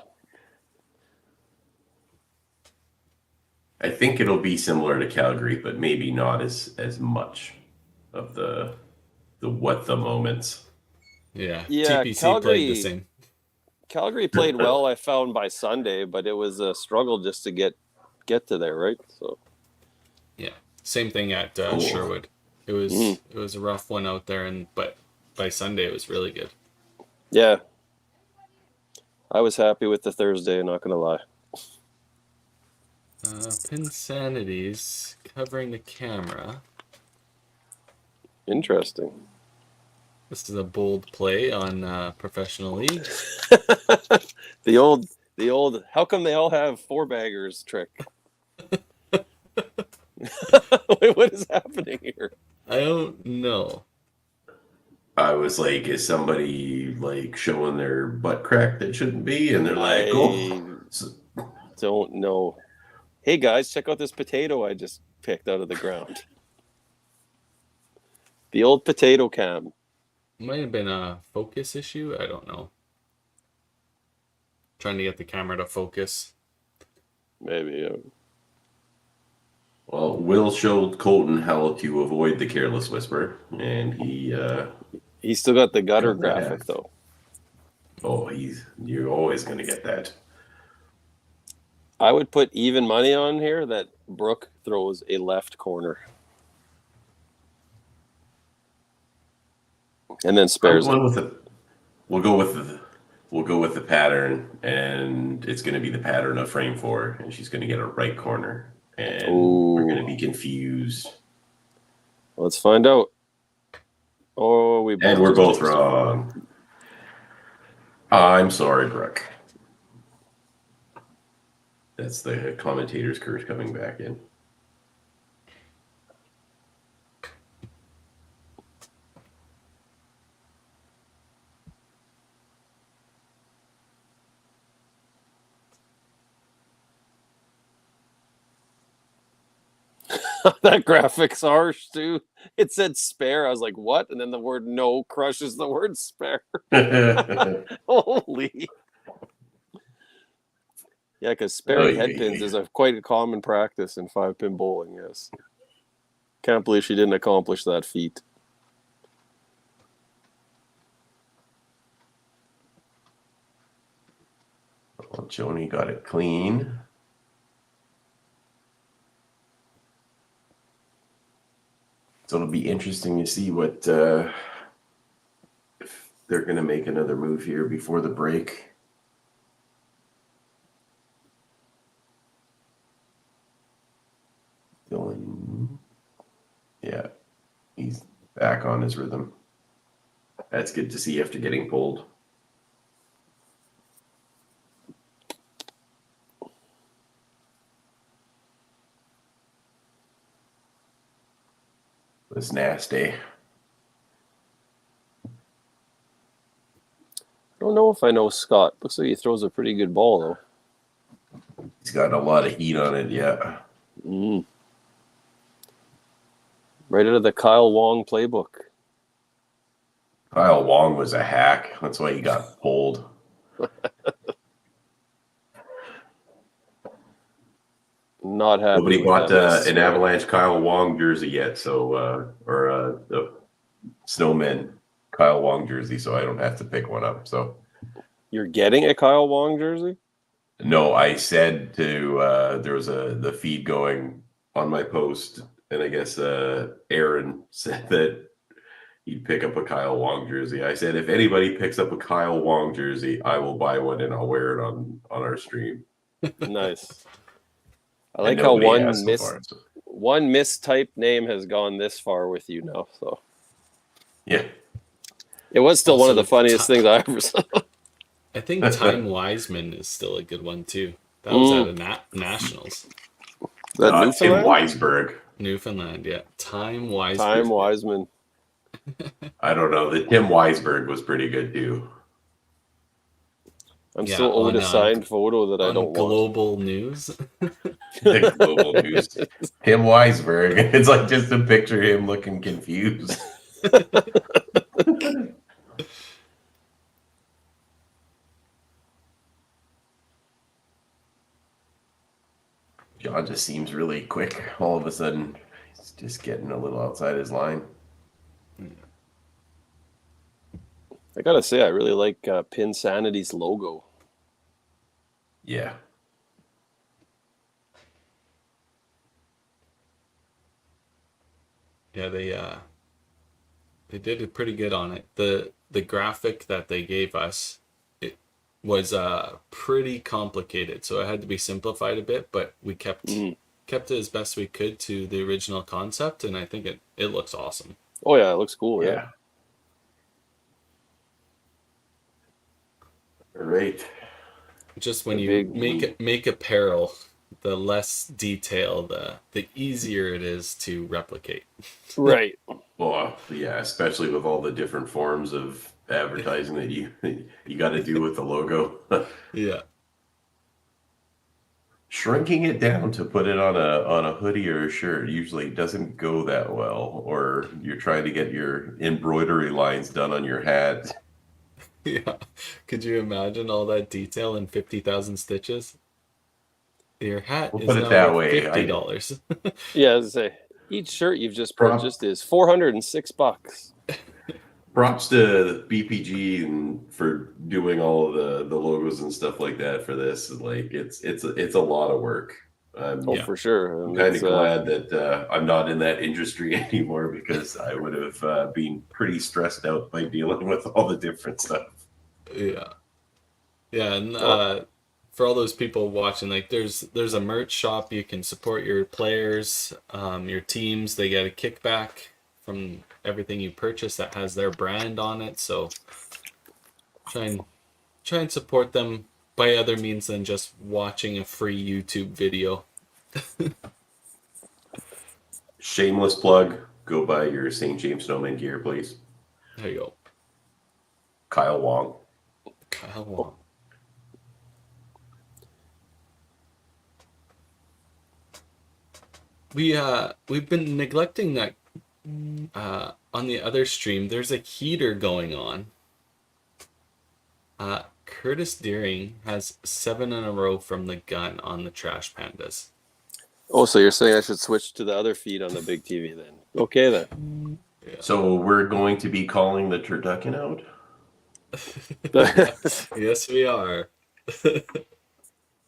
I think it'll be similar to Calgary, but maybe not as much of the what the moments. Yeah, Yeah, TPC played the same. Calgary played well, I found, by Sunday, but it was a struggle just to get to there, right? So Yeah, same thing at Cool. Sherwood. It was a rough one out there, but by Sunday it was really good. yeah, I was happy with the Thursday. Not gonna lie. Pin Sanity's covering the camera. Interesting. This is a bold play on Professional League. the old. How come they all have 4-baggers trick? Wait, what is happening here? I don't know. I was like, is somebody like showing their butt crack that shouldn't be? And they're like, oh. Don't know. Hey guys, check out this potato I just picked out of the ground. The old potato cam. Might have been a focus issue. I don't know. Trying to get the camera to focus. Maybe. Well, Will showed Colton how to avoid the careless whisper, and he still got the gutter graphic though. Oh, you're always gonna get that. I would put even money on here that Brooke throws a left corner. And then spares it. We'll go with the pattern, and it's going to be the pattern of frame 4, and she's going to get a right corner, and we're going to be confused. Let's find out. Oh, we're both wrong. I'm sorry, Brooke. That's the commentator's curse coming back in. That graphic's harsh too. It said spare. I was like, what? And then the word no crushes the word spare. Holy. Yeah, because sparing head pins is quite a common practice in 5-pin bowling, yes. Can't believe she didn't accomplish that feat. Well, Joni got it clean. So it'll be interesting to see what if they're going to make another move here before the break. Dylan, yeah, he's back on his rhythm. That's good to see after getting pulled. It's nasty. I don't know if I know Scott. Looks like he throws a pretty good ball, though. He's got a lot of heat on it, yeah. Right out of the Kyle Wong playbook. Kyle Wong was a hack. That's why he got pulled. Not happy. Nobody bought an Avalanche Kyle Wong jersey yet, so or the Snowman Kyle Wong jersey, so I don't have to pick one up. So you're getting a Kyle Wong jersey? No, I said to there was the feed going on my post, and I guess Aaron said that he'd pick up a Kyle Wong jersey. I said if anybody picks up a Kyle Wong jersey, I will buy one and I'll wear it on our stream. Nice. I like how one mistyped name has gone this far with you now. So yeah, it was still one of the funniest things I ever saw. I think Time Wiseman is still a good one too. That was at a Nationals. That Newfoundland? Tim Weisberg. Newfoundland, yeah. Time Wiseman. Time Wiseman. I don't know. The Tim Weisberg was pretty good too. I'm Yeah, so owed a on, signed photo that I on don't want. global news. The global news. Tim Weisberg. It's like just a picture of him looking confused. John just seems really quick. All of a sudden, he's just getting a little outside his line. I gotta say, I really like Pin Sanity's logo. Yeah. Yeah, they did it pretty good on it. The graphic that they gave us, it was pretty complicated, so it had to be simplified a bit, but we kept it as best we could to the original concept, and I think it looks awesome. Oh yeah, it looks cool. Yeah. All right. Just when The you big- make apparel, the less detail, the easier it is to replicate. Right. Well, yeah, especially with all the different forms of advertising that you got to do with the logo. Yeah. Shrinking it down to put it on a hoodie or a shirt usually doesn't go that well, or you're trying to get your embroidery lines done on your hat. Yeah. Could you imagine all that detail in 50,000 stitches? Your hat We'll is put it now that worth way. $50. Yeah, as I say, each shirt you've just Prop- purchased is $406. Props to BPG and for doing all of the logos and stuff like that for this. Like it's a lot of work. Oh, Yeah. for sure. I'm And kind it's, of glad that I'm not in that industry anymore, because I would have been pretty stressed out by dealing with all the different stuff. Yeah. Yeah, and Oh. for all those people watching, like there's a merch shop. You can support your players, your teams. They get a kickback from everything you purchase that has their brand on it. So try and support them by other means than just watching a free YouTube video. Shameless plug. Go buy your St. James Snowman gear, please. There you go. Kyle Wong. Kyle Wong. We've been neglecting that on the other stream. There's a heater going on. Curtis Deering has 7 in a row from the gun on the Trash Pandas. Oh, so you're saying I should switch to the other feed on the big TV then? Okay then. Yeah. So we're going to be calling the turducken out? Yes, we are.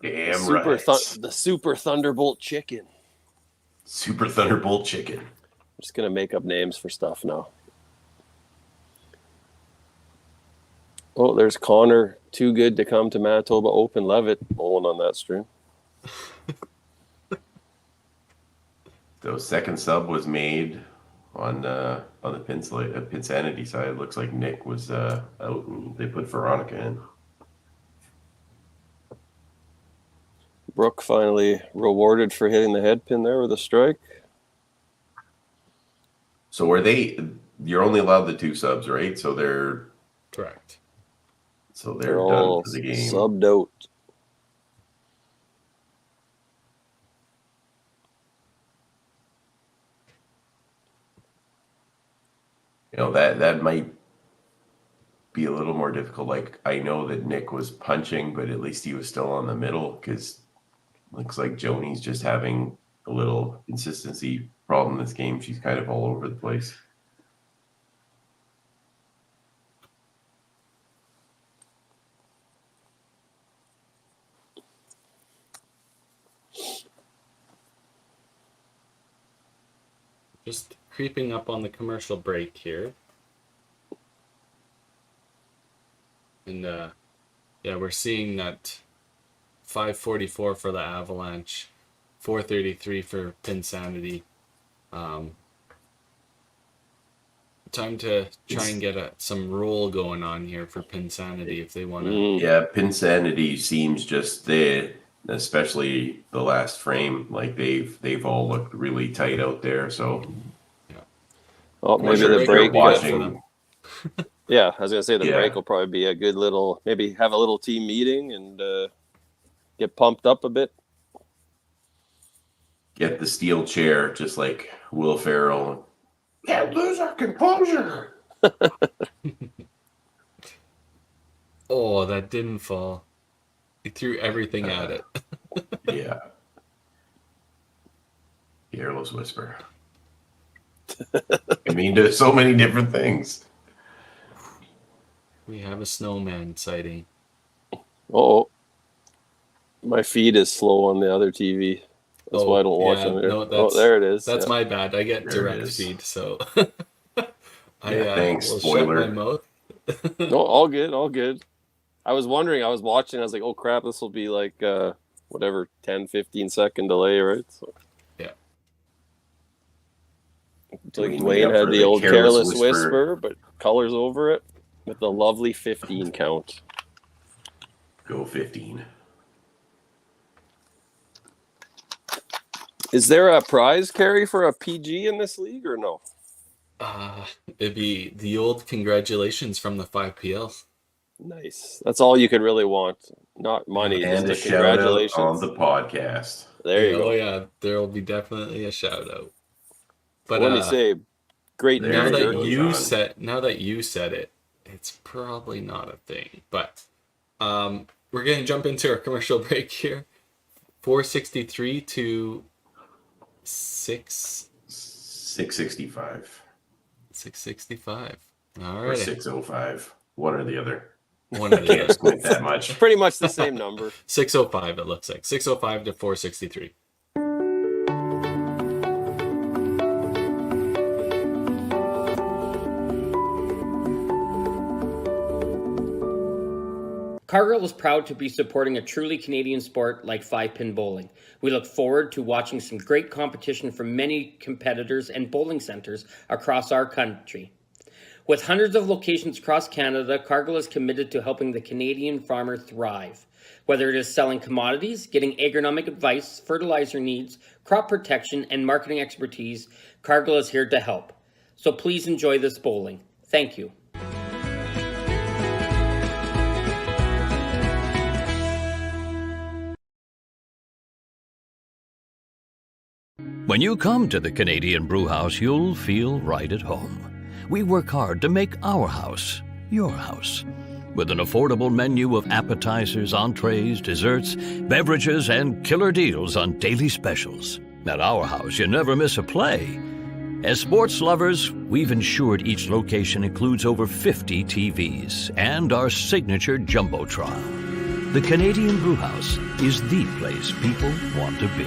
Damn right. The Super Thunderbolt Chicken. Super Thunderbolt Chicken. I'm just gonna make up names for stuff now. Oh, there's Connor. Too good to come to Manitoba Open Levitt bowling on that stream. The second sub was made on the Pin Sanity side. It looks like Nick was out, and they put Veronica in. Brooke finally rewarded for hitting the head pin there with a strike. So you're only allowed the 2 subs, right? So they're Correct. they're done all for the game. subbed out. You know, that might be a little more difficult. Like, I know that Nick was punching, but at least he was still on the middle, because looks like Joni's just having a little consistency problem this game. She's kind of all over the place. Just creeping up on the commercial break here. And yeah, we're seeing that 544 for the Avalanche, 433 for Pin Sanity. Time to try and get some roll going on here for Pin Sanity if they want to. Yeah, Pin Sanity seems just there, especially the last frame. Like they've all looked really tight out there. So Oh, maybe sure the if you're break. watching. Yeah, I was gonna say the Yeah. break will probably be a good little, maybe have a little team meeting and get pumped up a bit. Get the steel chair, just like Will Ferrell. Can't lose our composure. Oh, that didn't fall. He threw everything at it. Yeah. Careless whisper. I mean, there's so many different things. We have a snowman sighting. Oh, my feed is slow on the other TV. That's why I don't watch on there. No, There it is. That's Yeah. my bad. I get There it direct is. feed, so Thanks, will spoiler. shut my mouth. No, all good, all good. I was wondering, I was watching, I was like, oh crap, this will be like whatever 10-15 second delay, right? So Yeah. it's like Dwayne Dwayne up had for the the old careless careless whisper, but colors over it with the lovely 15 count. Go 15. Is there a prize, Carrie, for a PG in this league or no? It'd be the old congratulations from the 5PL. Nice. That's all you could really want. Not money, And a just a shout out congratulations. on the podcast. There you Oh go. yeah, there will be definitely a shout out. But Let me say, great There now beef it that jerky. goes. now that you said it, it's probably not a thing. But we're gonna jump into our commercial break here. 463 to 665 665. All or right. 605. One or the other. One of Can't the squint that much. Pretty much the same number. 605 it looks like. 605 to 463. Cargill is proud to be supporting a truly Canadian sport like 5-pin bowling. We look forward to watching some great competition from many competitors and bowling centers across our country. With hundreds of locations across Canada, Cargill is committed to helping the Canadian farmer thrive. Whether it is selling commodities, getting agronomic advice, fertilizer needs, crop protection, and marketing expertise, Cargill is here to help. So please enjoy this bowling. Thank you. When you come to the Canadian Brewhouse, you'll feel right at home. We work hard to make our house your house. With an affordable menu of appetizers, entrees, desserts, beverages, and killer deals on daily specials. At our house, you never miss a play. As sports lovers, we've ensured each location includes over 50 TVs and our signature Jumbotron. The Canadian Brewhouse is the place people want to be.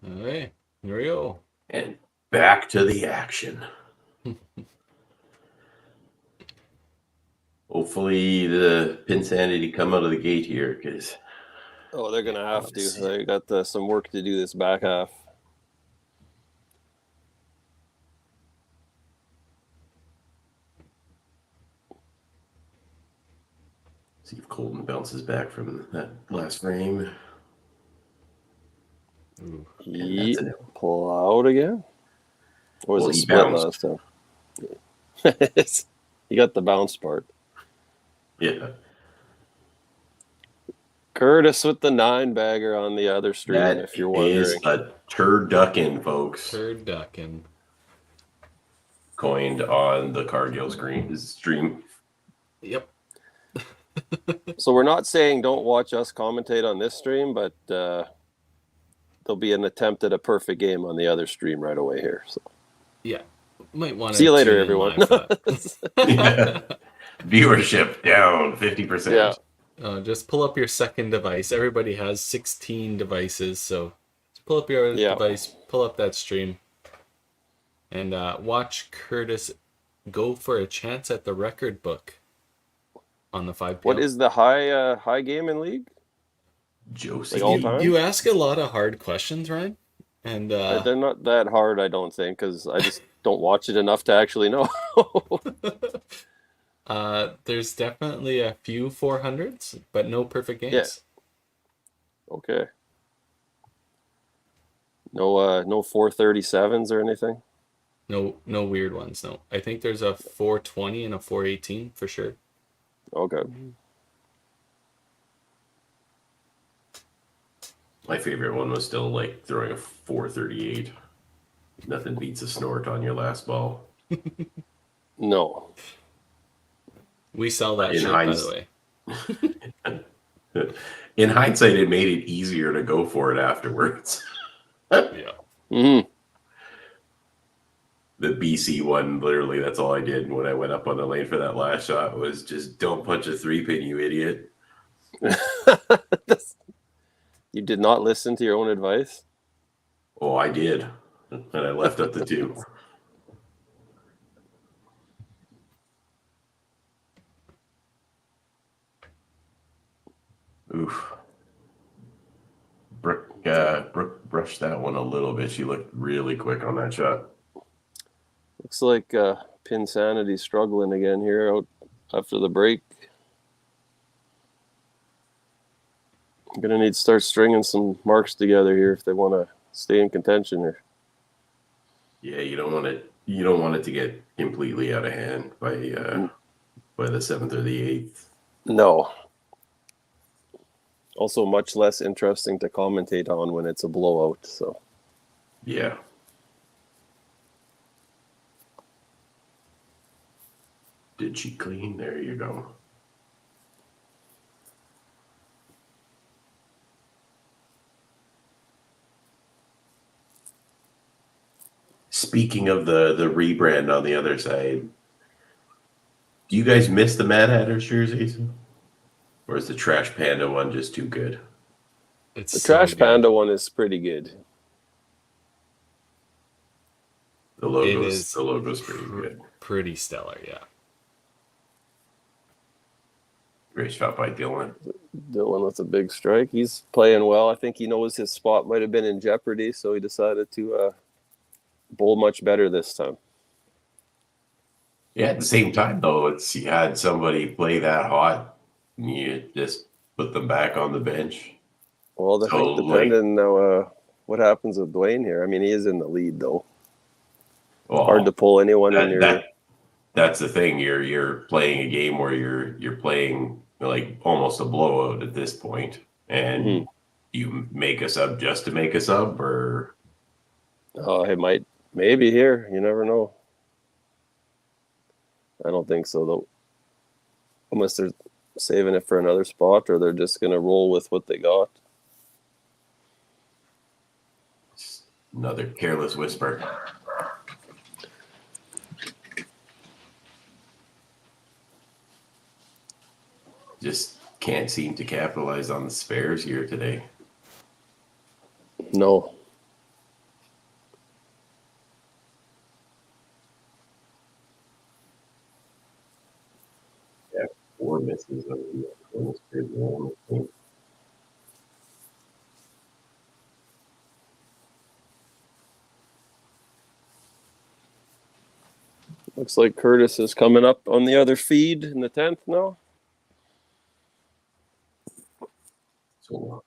All right. Here we go. And back to the action. Hopefully the Pin Sanity come out of the gate here, because Oh, they're gonna have to. They got some work to do this back half. see if Colton bounces back from that last frame. Ooh. He pull out again? Or was Well, it he split bounced. last time? He got the bounce part. Yeah. Curtis with the 9-bagger on the other stream, That if you're is wondering. a turducken, folks. Turducken. Coined on the Cargill stream. Yep. So we're not saying don't watch us commentate on this stream, but there'll be an attempt at a perfect game on the other stream right away here. So Yeah. Might want to see you later, everyone. Yeah. Viewership down 50%. Yeah. Just pull up your second device. Everybody has 16 devices, so just pull up your device, pull up that stream, and watch Curtis go for a chance at the record book on the 5 p.m. What is the high game in league? Josie. Like all time? You ask a lot of hard questions, Ryan, and they're not that hard, I don't think, because I just don't watch it enough to actually know. There's definitely a few 400s, but no perfect games. Yeah. Okay. No 437s or anything? No weird ones, no. I think there's a 420 and a 418 for sure. Okay. My favorite one was still like throwing a 438. Nothing beats a snort on your last ball. No. We sell that shit, by the way. In hindsight, it made it easier to go for it afterwards. Yeah. Mm-hmm. The BC one, literally, that's all I did when I went up on the lane for that last shot was just don't punch a 3-pin, you idiot. You did not listen to your own advice? Oh, I did. And I left up the 2. Oof. Brooke brushed that one a little bit. She looked really quick on that shot. Looks like Pin Sanity struggling again here out after the break. I'm gonna need to start stringing some marks together here if they want to stay in contention here. Yeah, you don't want it. You don't want it to get completely out of hand by the 7th or the 8th. No. Also, much less interesting to commentate on when it's a blowout. So yeah. Did she clean? There you go. Speaking of the rebrand on the other side, do you guys miss the Mad Hatter's jerseys? Or is the Trash Panda one just too good? The Trash Panda one is pretty good. The logo's pretty good. Pretty stellar, yeah. Great shot by Dylan. Dylan with a big strike. He's playing well. I think he knows his spot might have been in jeopardy, so he decided to bowl much better this time. Yeah, at the same time, though, you had somebody play that hot, and you just put them back on the bench. Well, I think depending what happens with Dwayne here. I mean, he is in the lead, though. Well, hard to pull anyone when you're... That's the thing. You're playing a game where you're playing like almost a blowout at this point, and you make a sub just to make a sub, or it might maybe here. You never know. I don't think so though, unless they're saving it for another spot, or they're just gonna roll with what they got. Another careless whisper. Just can't seem to capitalize on the spares here today. No. Yeah. 4 misses on this grid roll, I think. Looks like Curtis is coming up on the other feed in the 10th now. So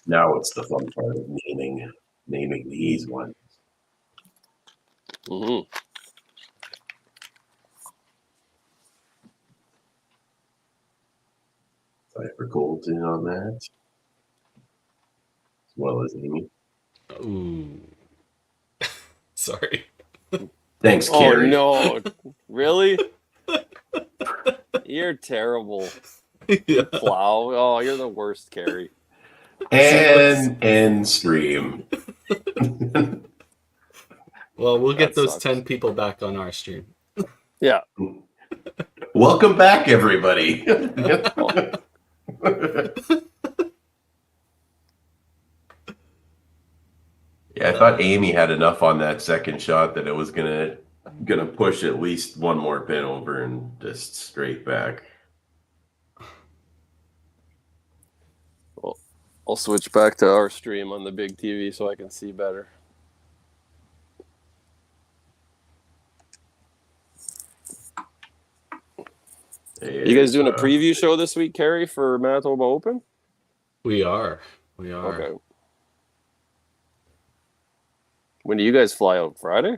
now it's the fun part of naming these ones. Mm-hmm. Cypher Colton on that, as well as Amy. Ooh. Sorry. Thanks, Oh, Carrie. no. Really? You're terrible. Yeah. Plow. Oh, you're the worst, Carrie. And end stream. Well, we'll get That those sucks. 10 people back on our stream. Yeah. Welcome back, everybody. Yeah, I thought Amy had enough on that second shot that it was gonna push at least one more pin over and just straight back. Well, I'll switch back to our stream on the big TV so I can see better. You guys doing a preview show this week, Carrie, for Manitoba Open? We are. Okay. When do you guys fly out? Friday?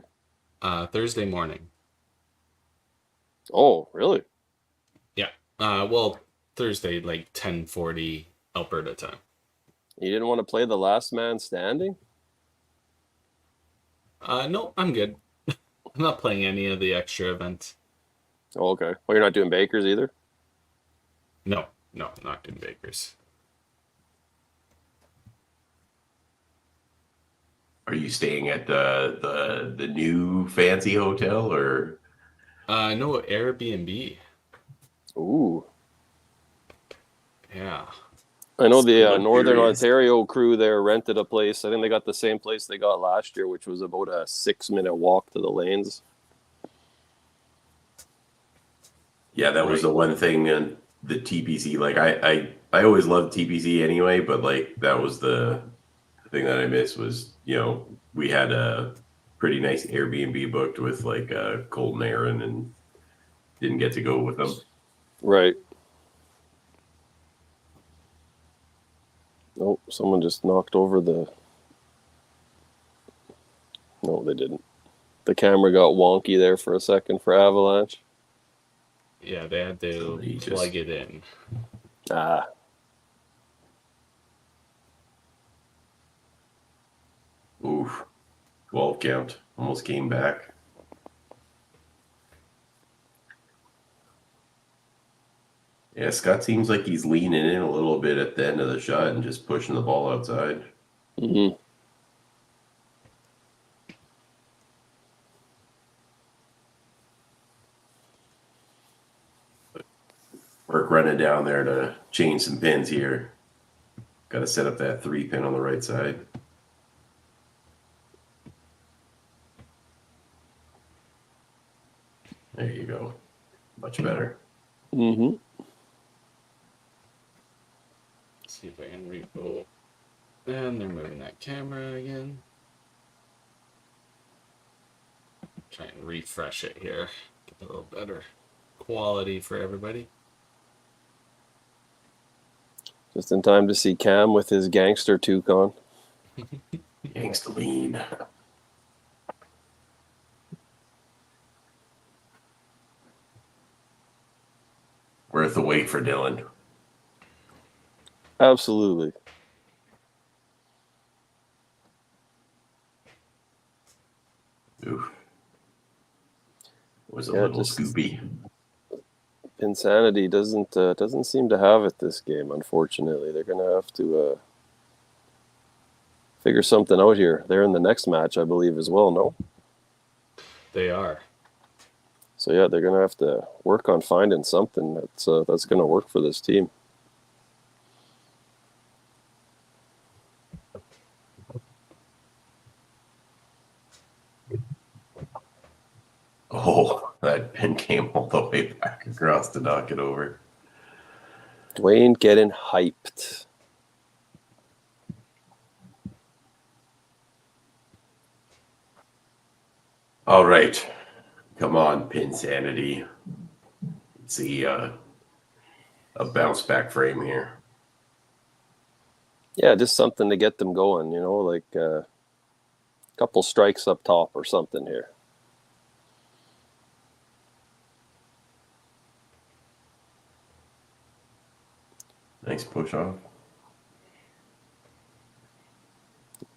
Thursday morning. Oh, really? Yeah. Well, Thursday, like 10:40 Alberta time. You didn't want to play the last man standing? No, I'm good. I'm not playing any of the extra events. Oh, okay. Well, you're not doing Bakers either? No, not doing Bakers. Are you staying at the new fancy hotel or? No, Airbnb. Ooh. Yeah. I know the Luxurious. Northern Ontario crew there rented a place. I think they got the same place they got last year, which was about a 6-minute walk to the lanes. Yeah, that was the one thing in the TPC. Like I always loved TPC anyway, but like that was the thing that I missed was, we had a pretty nice Airbnb booked with like Colton Aaron and didn't get to go with them. Right. Oh, someone just knocked over the... No, they didn't. The camera got wonky there for a second for Avalanche. Yeah, they had to plug it in. Ah. Oof. 12 count. Almost came back. Yeah, Scott seems like he's leaning in a little bit at the end of the shot and just pushing the ball outside. Mm-hmm. Work running down there to change some pins here. Got to set up that 3 pin on the right side. There you go. Much better. Mm-hmm. Let's see if I can repo. And they're moving that camera again. Try and refresh it here. Get a little better quality for everybody. Just in time to see Cam with his gangster toque on. Gangsta lean. Worth the wait for Dylan. Absolutely. Oof. Was a Yeah, little just- scoopy. Pin Sanity doesn't seem to have it this game, unfortunately. They're going to have to figure something out here. They're in the next match, I believe, as well, no? They are. So, yeah, they're going to have to work on finding something that's going to work for this team. Oh, that and came all the way back across to knock it over. Dwayne getting hyped. All right. Come on, Pin Sanity. Let's see a bounce back frame here. Yeah, just something to get them going, you know, like a couple strikes up top or something here. Nice push off.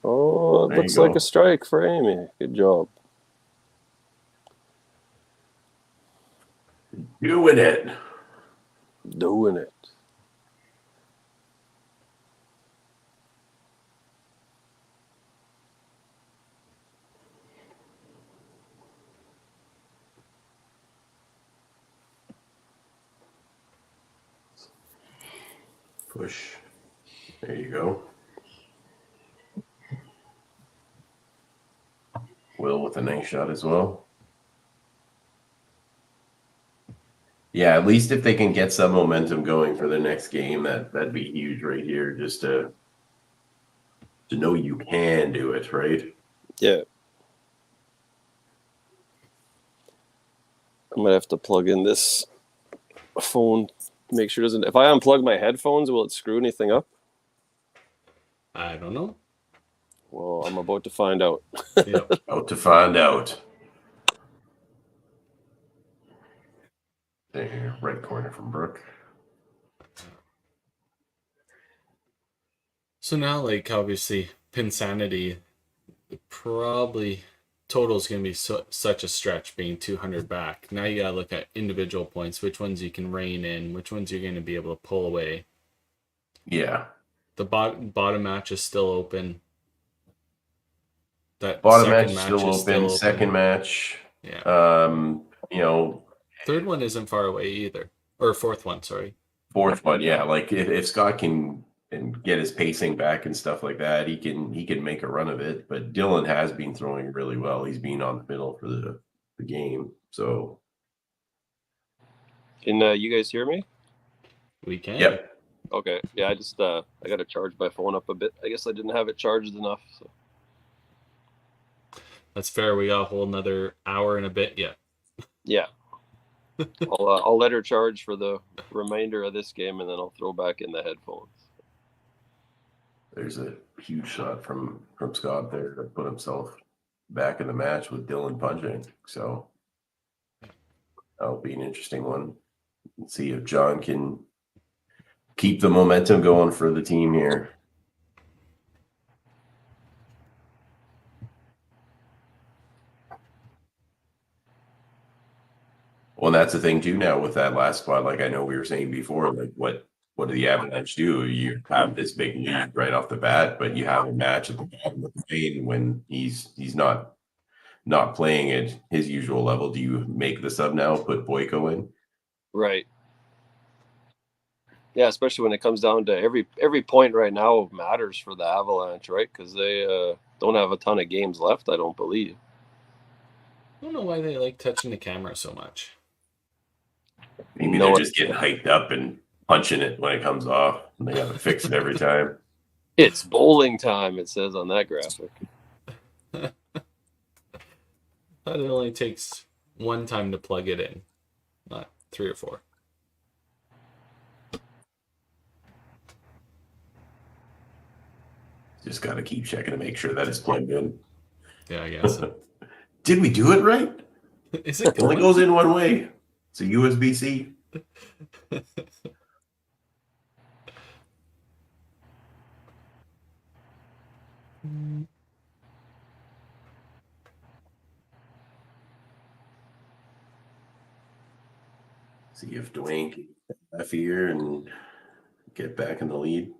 Oh, it There you looks like go. a strike for Amy. Good job. Doing it. Doing it. Push. There you go. Will with a nice shot as well. Yeah, at least if they can get some momentum going for the next game, that'd be huge right here, just to know you can do it, right? Yeah. I'm gonna have to plug in this phone. Make sure it doesn't. If I unplug my headphones, will it screw anything up? I don't know. Well, I'm about to find out. Yep. Out to find out. There, right corner from Brooke. So now, like, obviously, Pin Sanity, probably total is going to be such a stretch being 200 back. Now you got to look at individual points, which ones you can rein in, which ones you're going to be able to pull away. Yeah. The bottom match is still open. That Bottom second match still is open. Second match. Yeah. You know, third one isn't far away either. Or fourth one, sorry. Fourth one, yeah. Like if Scott can and get his pacing back and stuff like that, he can make a run of it. But Dylan has been throwing really well. He's been on the middle for the game. So Can you guys hear me? We can. Yep. Okay. Yeah, I just I got to charge my phone up a bit. I guess I didn't have it charged enough. So. That's fair. We got a whole another hour and a bit yet. Yeah. I'll let her charge for the remainder of this game, and then I'll throw back in the headphones. There's a huge shot from Scott there to put himself back in the match with Dylan punching. So that'll be an interesting one. Let's see if John can keep the momentum going for the team here. Well, that's the thing too now with that last spot. Like I know we were saying before, like what do the Avalanche do? You have this big lead right off the bat, but you have a match at the bottom of the lane when he's not playing at his usual level. Do you make the sub now, put Boyko in? Right. Yeah, especially when it comes down to every point right now matters for the Avalanche, right? Because they don't have a ton of games left, I don't believe. I don't know why they like touching the camera so much. Maybe they're just getting hyped up and punching it when it comes off. And they got to fix it every time. It's bowling time, it says on that graphic. But it only takes one time to plug it in, not 3 or 4. Just got to keep checking to make sure that it's plugged in. Yeah, I guess. Did we do it right? Is it It only goes in one way. It's a USB-C. See if Dwayne can F here and get back in the lead.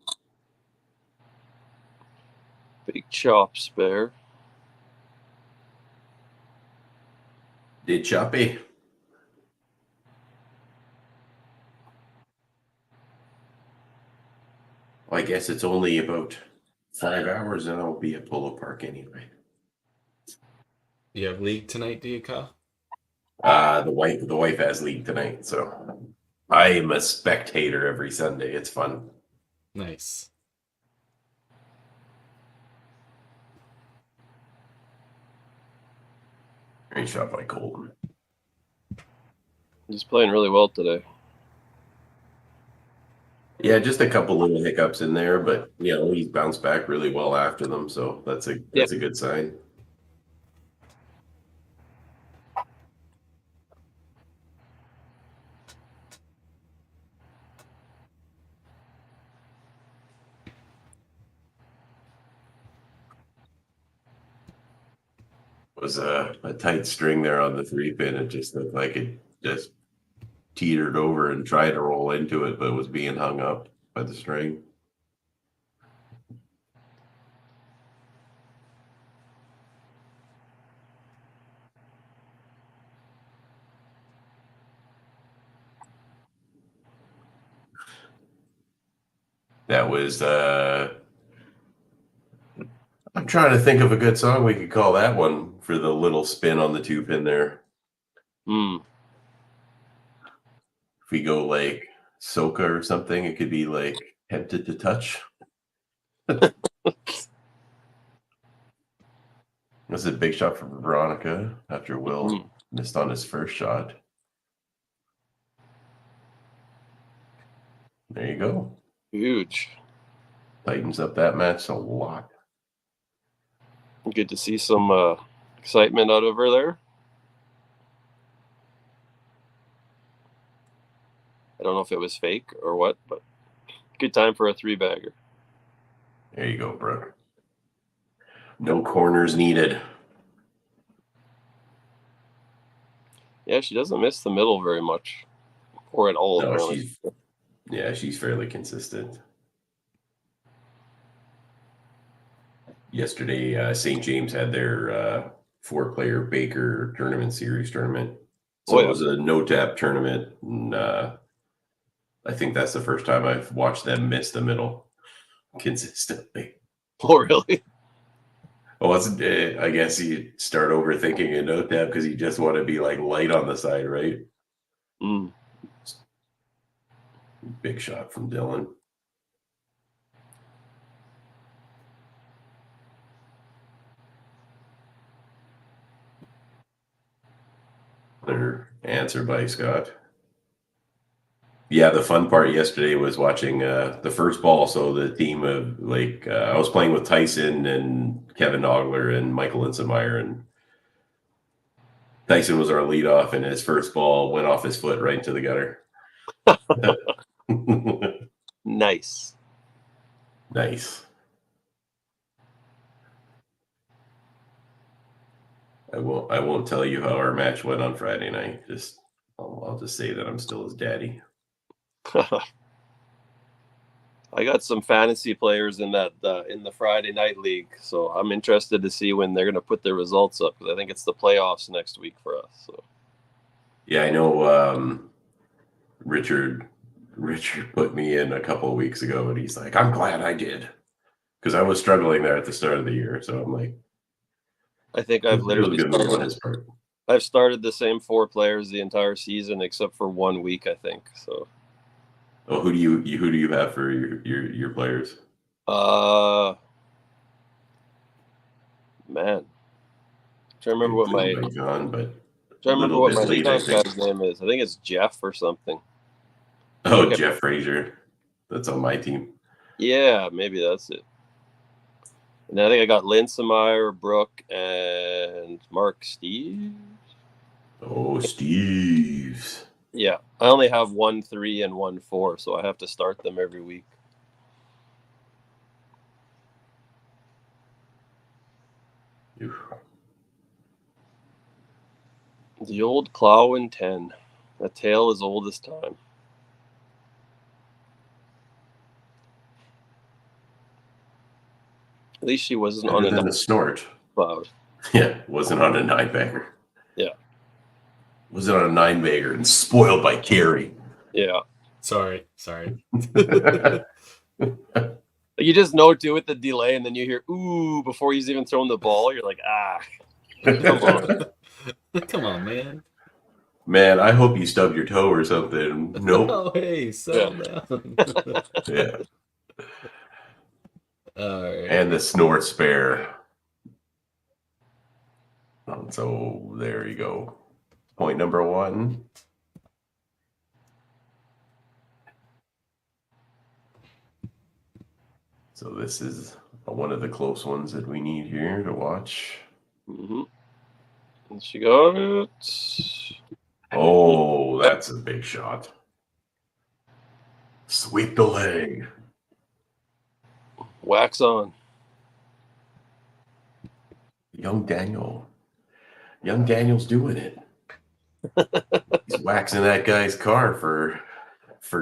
Big chop spare. Did Choppy. Well, I guess it's only about 5 hours and I'll be at Polo Park anyway. You have league tonight, do you, Kyle? The wife has league tonight, so I am a spectator every Sunday. It's fun. Nice. Great shot by Colton. He's playing really well today. Yeah, just a couple little hiccups in there, but he's bounced back really well after them, so that's a good sign. It was a tight string there on the 3-pin. It just looked like it just teetered over and tried to roll into it, but was being hung up by the string. That was I'm trying to think of a good song we could call that one for the little spin on the 2-pin there. Hmm. If we go like soca or something, it could be like Tempted to Touch. That's a big shot from Veronica after Will missed on his first shot. There you go. Huge. Tightens up that match a lot. Good to see some excitement out of her there. I don't know if it was fake or what, but good time for a 3-bagger. There you go, Brooke. No corners needed. Yeah, she doesn't miss the middle very much, or at all. No, Apparently. she's fairly consistent. Yesterday, St. James had their 4-player Baker Tournament Series tournament. So it was a no-tap tournament. And, I think that's the first time I've watched them miss the middle consistently. Oh, really? Well, I guess you start overthinking a no-tap because you just want to be like light on the side, right? Mm. Big shot from Dylan. Another answer by Scott. Yeah, the fun part yesterday was watching the first ball. So the team of I was playing with Tyson and Kevin Ogler and Michael Linsenmeyer, and Tyson was our leadoff, and his first ball went off his foot right into the gutter. Nice. Nice. I won't tell you how our match went on Friday night. I'll just say that I'm still his daddy. I got some fantasy players in that in the Friday night league, so I'm interested to see when they're going to put their results up because I think it's the playoffs next week for us. So. Yeah, I know. Richard put me in a couple of weeks ago, and he's like, "I'm glad I did," because I was struggling there at the start of the year. So I'm like, I think I've literally I've started the same 4 players the entire season except for 1 week, I think. So. Oh, who do you have for your players? Man, I'm trying to remember what my leadoff guy's name is. I think it's Jeff or something. Oh, Jeff Frazier. That's on my team. Yeah, maybe that's it. And I think I got Linsenmeyer, Brooke, and Mark Steves. Oh, Steves. Yeah, I only have 1 3 and 1 4, so I have to start them every week. Oof. The old Clow and 10. A tale as old as time. At least she wasn't on a snort. Cloud. Yeah, wasn't on a 9-bagger. Yeah. Was it on a 9-bagger and spoiled by Carey? Yeah. Sorry. You just know too with the delay, and then you hear "ooh" before he's even thrown the ball. You're like, ah, come on. Come on, man. Man, I hope you stubbed your toe or something. Nope. Oh, hey, settle down. Yeah. All right. And the snort spare. So there you go. Point number 1. So this is one of the close ones that we need here to watch. Mm-hmm. And she got it. Oh, that's a big shot. Sweep the leg. Wax on. Young Daniel's doing it. He's waxing that guy's car for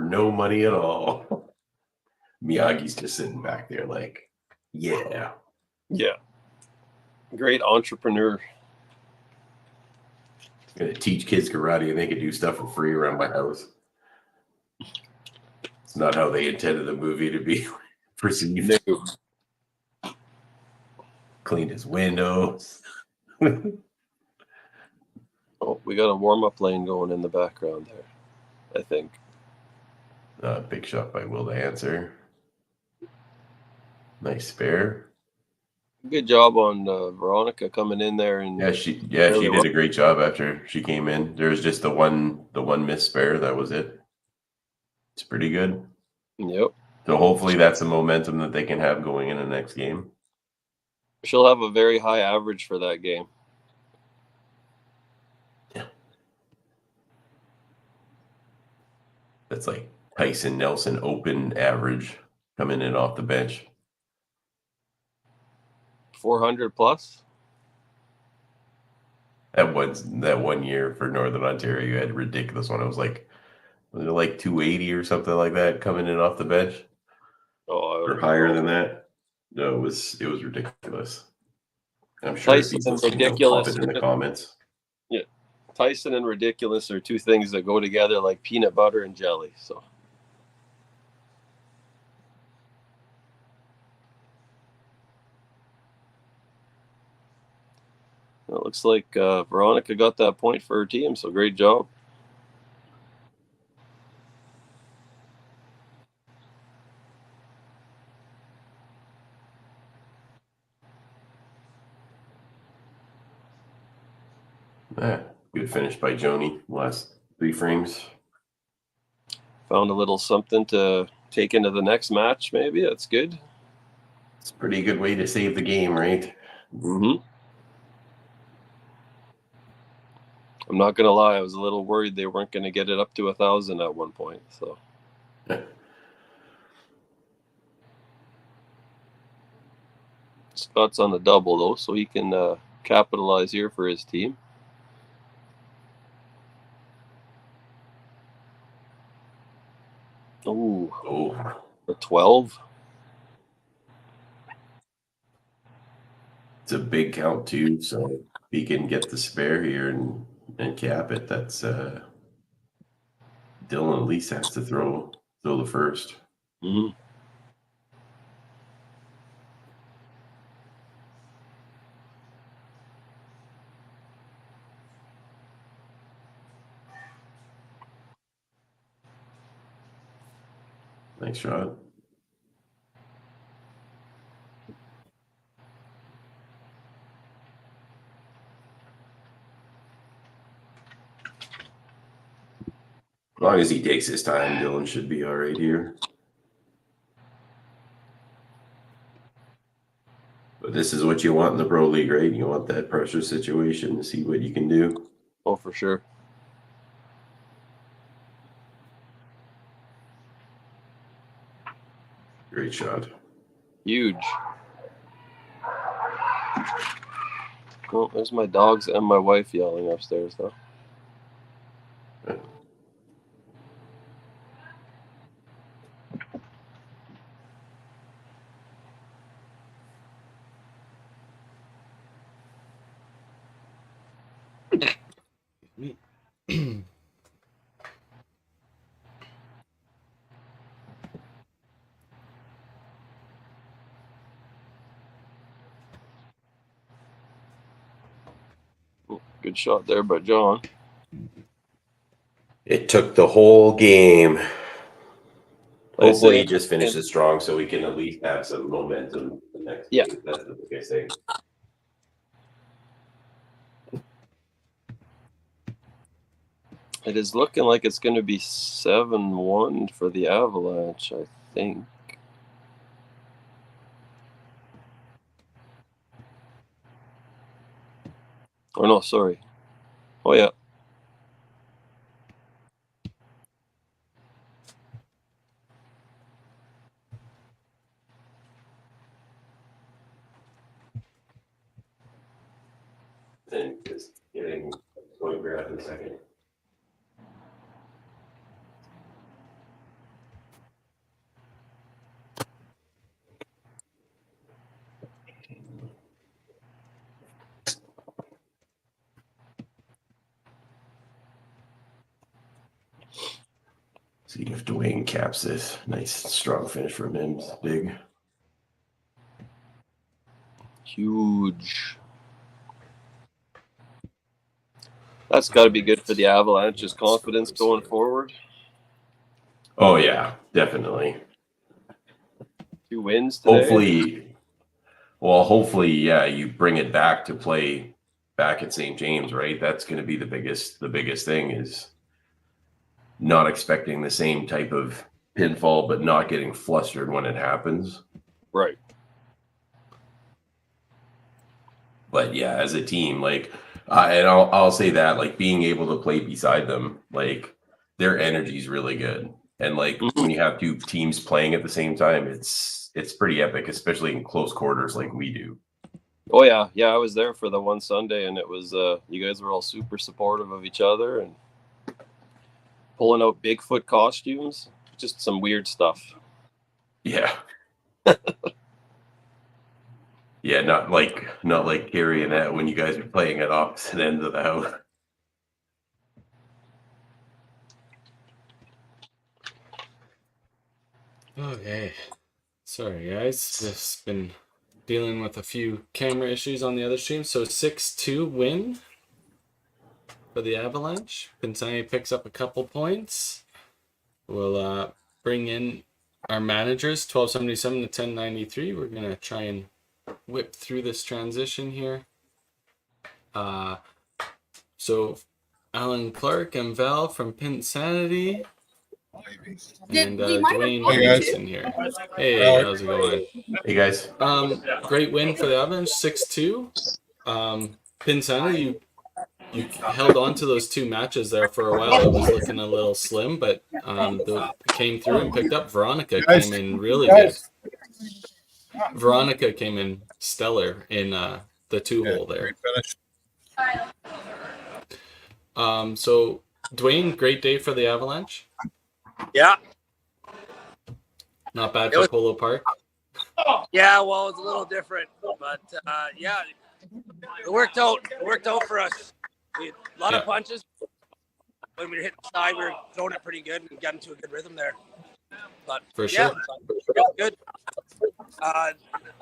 no money at all. Miyagi's just sitting back there like, yeah. Yeah. Great entrepreneur. Gonna teach kids karate and they can do stuff for free around my house. It's not how they intended the movie to be perceived. No. Cleaned his windows. Oh, we got a warm-up lane going in the background there, I think. Big shot by Will to answer. Nice spare. Good job on Veronica coming in there and She did a great job after she came in. There was just the one missed spare. That was it. It's pretty good. Yep. So hopefully that's the momentum that they can have going in the next game. She'll have a very high average for that game. Yeah. That's like Tyson Nelson Open average coming in off the bench. 400 plus? That one year for Northern Ontario, you had a ridiculous one. It was like 280 or something like that coming in off the bench. Oh, Or higher than that. No, it was ridiculous. I'm sure Tyson people and ridiculous pop it in the comments. Yeah. Tyson and ridiculous are two things that go together like peanut butter and jelly. So it looks like Veronica got that point for her team, so great job. Good finish by Joni. Last 3 frames. Found a little something to take into the next match, maybe. That's good. It's a pretty good way to save the game, right? Mm-hmm. I'm not going to lie. I was a little worried they weren't going to get it up to 1,000 at one point. So Scott's on the double, though, so he can capitalize here for his team. Oh, a 12. It's a big count too, so if he can get the spare here and cap it, that's Dylan at least has to throw the first. Mm-hmm. Nice shot. As long as he takes his time, Dylan should be all right here. But this is what you want in the Pro League, right? You want that pressure situation to see what you can do. Oh, for sure. Great shot. Huge. Oh, there's my dogs and my wife yelling upstairs, though. Good shot there by John. It took the whole game. I Hopefully, say- he just finishes strong so we can at least have some momentum the next Yeah. game. That's the biggest thing. It is looking like it's going to be 7-1 for the Avalanche, I think. Oh, no, sorry. Oh, yeah. And just getting point grab in a second. See if Dwayne caps this. Nice, strong finish from him. It's big. Huge. That's got to be good for the Avalanche's confidence going forward. Oh, yeah, definitely. 2 wins today. Hopefully, yeah, you bring it back to play back at St. James, right? That's going to be the biggest thing is not expecting the same type of pinfall, but not getting flustered when it happens. Right. But yeah, as a team, like, and I'll say that, like, being able to play beside them, like, their energy is really good. And like when you have 2 teams playing at the same time, it's pretty epic, especially in close quarters like we do. Oh, yeah. Yeah, I was there for the one Sunday, and it was, you guys were all super supportive of each other and pulling out Bigfoot costumes. Just some weird stuff. Yeah. Yeah, not like carrying that when you guys are playing at opposite ends of the house. Okay. Sorry, guys. Just been dealing with a few camera issues on the other stream. So 6-2 win for the Avalanche. Pin Sanity picks up a couple points. We'll bring in our managers, 1277 to 1093. We're going to try and whip through this transition here. So Alan Clark and Val from Pin Sanity. And Dwayne Henderson here. Hey, how's it going? Hey guys. Great win for the Avalanche, 6-2. Pin Sanity, you held on to those 2 matches there for a while. It was looking a little slim, but came through and picked up. Veronica came in really good. Veronica came in stellar in the 2-hole there. So Dwayne, great day for the Avalanche. Yeah. Not bad for Polo Park. Yeah, well, it's a little different, but yeah, it worked out. It worked out for us. We had a lot of punches. When we were hitting the side, we were throwing it pretty good and got into a good rhythm there. But for yeah, sure, good.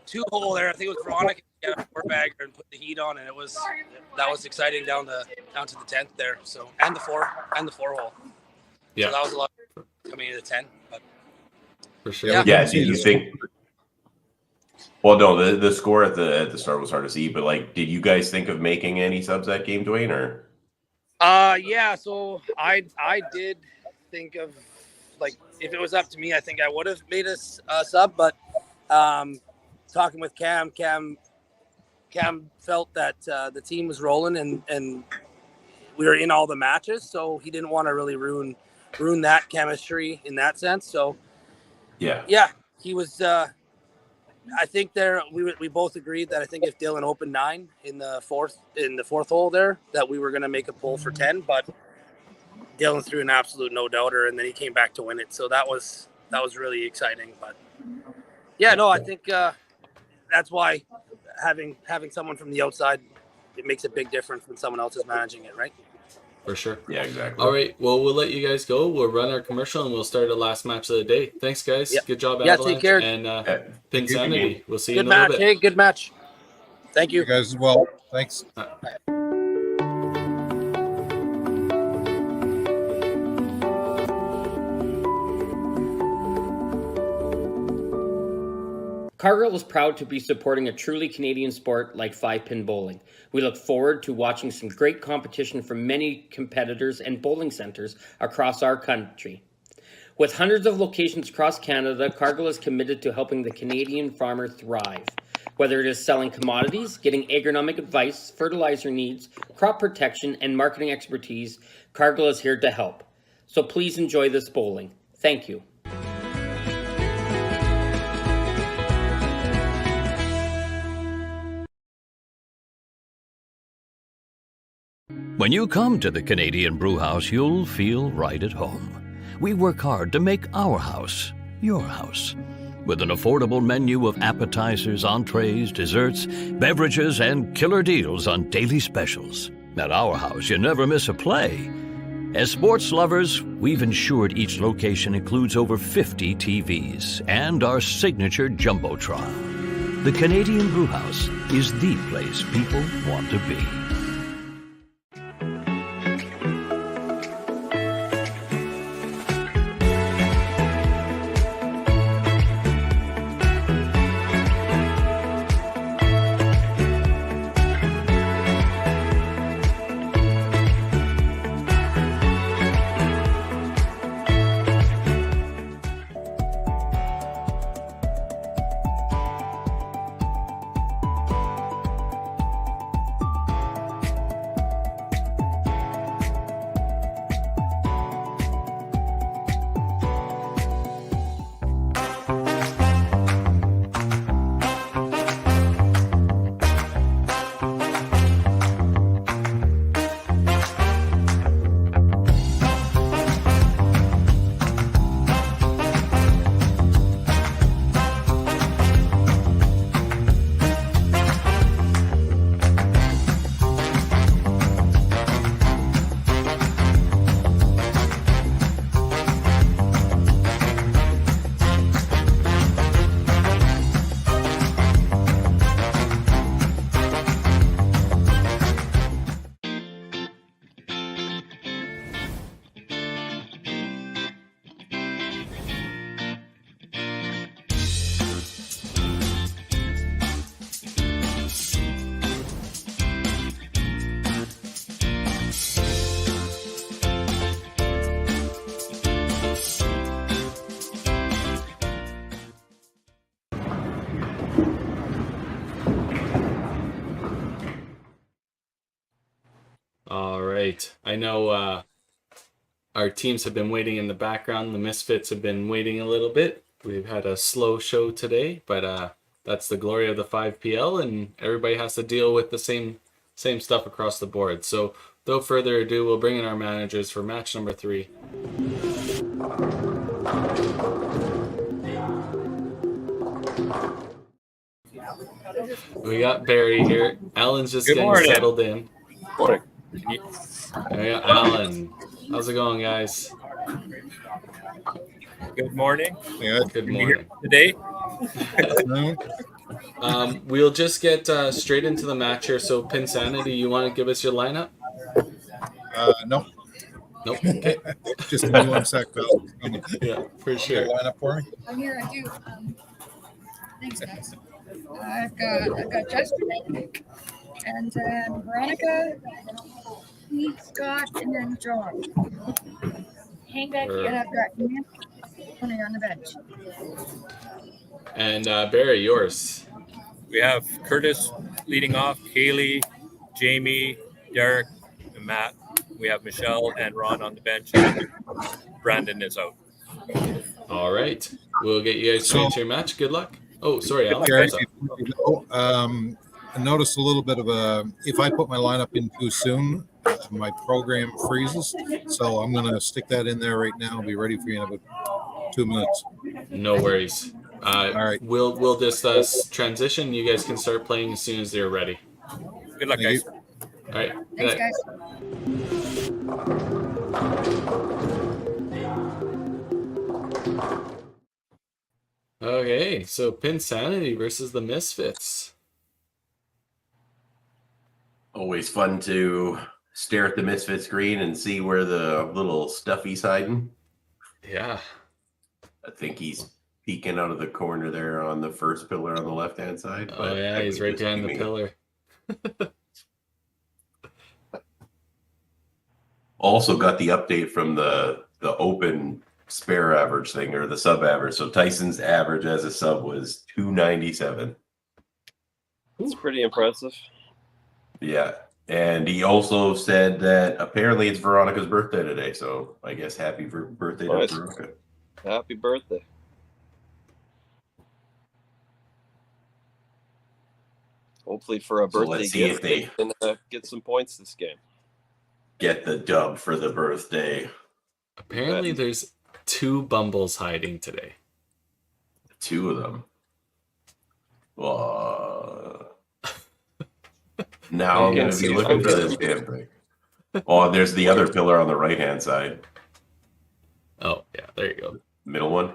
2-hole there. I think it was Veronica got a 4-bagger and put the heat on, and that was exciting down to the 10th there. So and the 4-hole. Yeah, so that was a lot coming into the 10, but for sure. Yeah. So you think? Well, no, the score at the start was hard to see, but like, did you guys think of making any subs that game, Dwayne, or? Yeah. So I did think of, like, if it was up to me, I think I would have made a sub, but talking with Cam felt that the team was rolling and we were in all the matches, so he didn't want to really ruin that chemistry in that sense. So yeah, he was. I think we both agreed that I think if Dylan opened 9 in the fourth hole there, that we were going to make a pull for 10, but Dylan threw an absolute no doubter, and then he came back to win it. So that was really exciting. But yeah, no, I think that's why having someone from the outside, it makes a big difference when someone else is managing it, right? For sure. Yeah, exactly. All right. Well, we'll let you guys go. We'll run our commercial and we'll start the last match of the day. Thanks, guys. Yep. Good job, Yeah, Avalanche. take care. And Pin Sanity. We'll see you Good in a little match. bit. Hey, good match. Thank you. You guys as well. Thanks. Cargill is proud to be supporting a truly Canadian sport like 5-pin bowling. We look forward to watching some great competition from many competitors and bowling centers across our country. With hundreds of locations across Canada, Cargill is committed to helping the Canadian farmer thrive. Whether it is selling commodities, getting agronomic advice, fertilizer needs, crop protection, and marketing expertise, Cargill is here to help. So please enjoy this bowling. Thank you. When you come to the Canadian Brewhouse, you'll feel right at home. We work hard to make our house your house. With an affordable menu of appetizers, entrees, desserts, beverages, and killer deals on daily specials. At our house, you never miss a play. As sports lovers, we've ensured each location includes over 50 TVs and our signature Jumbotron. The Canadian Brewhouse is the place people want to be. All right. I know our teams have been waiting in the background. The Misfits have been waiting a little bit. We've had a slow show today, but that's the glory of the 5PL, and everybody has to deal with the same stuff across the board. So without further ado, we'll bring in our managers for match number 3. We got Barry here. Alan's just Good getting morning. settled in. Morning. We got Alan. How's it going, guys? Good morning. Yeah, Good Can you hear morning. me today? no, We'll just get straight into the match here. So, Pin Sanity, you want to give us your lineup? no, Nope. Okay. just give me 1 sec. Yeah, for Your sure. lineup for me. I'm here, I do. Thanks, guys. I've got Justin and then Veronica, Pete, Scott, and then John. Hang back here. And I've got Nick on the bench. And Barry, yours. We have Curtis leading off, Kaylee, Jamie, Derek, and Matt. We have Michelle and Ron on the bench. And Brandon is out. All right. We'll get you guys straight to your match. Good luck. Oh, sorry, Alan. Gary, What's up? I noticed a little bit of if I put my lineup in too soon, my program freezes. So I'm going to stick that in there right now. I'll be ready for you in about 2 minutes. No worries. All right. We'll just transition. You guys can start playing as soon as they're ready. Good luck, Thank guys. you. All right. Thanks, Good night. guys. Okay, so Pin Sanity versus the Misfits. Always fun to stare at the Misfit screen and see where the little Stuffy's hiding. Yeah. I think he's peeking out of the corner there on the first pillar on the left-hand side. Oh But yeah, that he's could right just behind be the me. pillar. Also got the update from the open spare average thing, or the sub average. So Tyson's average as a sub was 297. It's pretty impressive. Yeah. And he also said that apparently it's Veronica's birthday today. So I guess happy birthday Nice. to Veronica. Happy birthday. Hopefully for a So birthday let's see gift, if they can get some points this game. get the dub for the birthday. Apparently, there's 2 Bumbles hiding today. 2 of them. Now I'm going to be looking for this damn thing. Oh, there's the other pillar on the right-hand side. Oh, yeah, there you go. Middle one.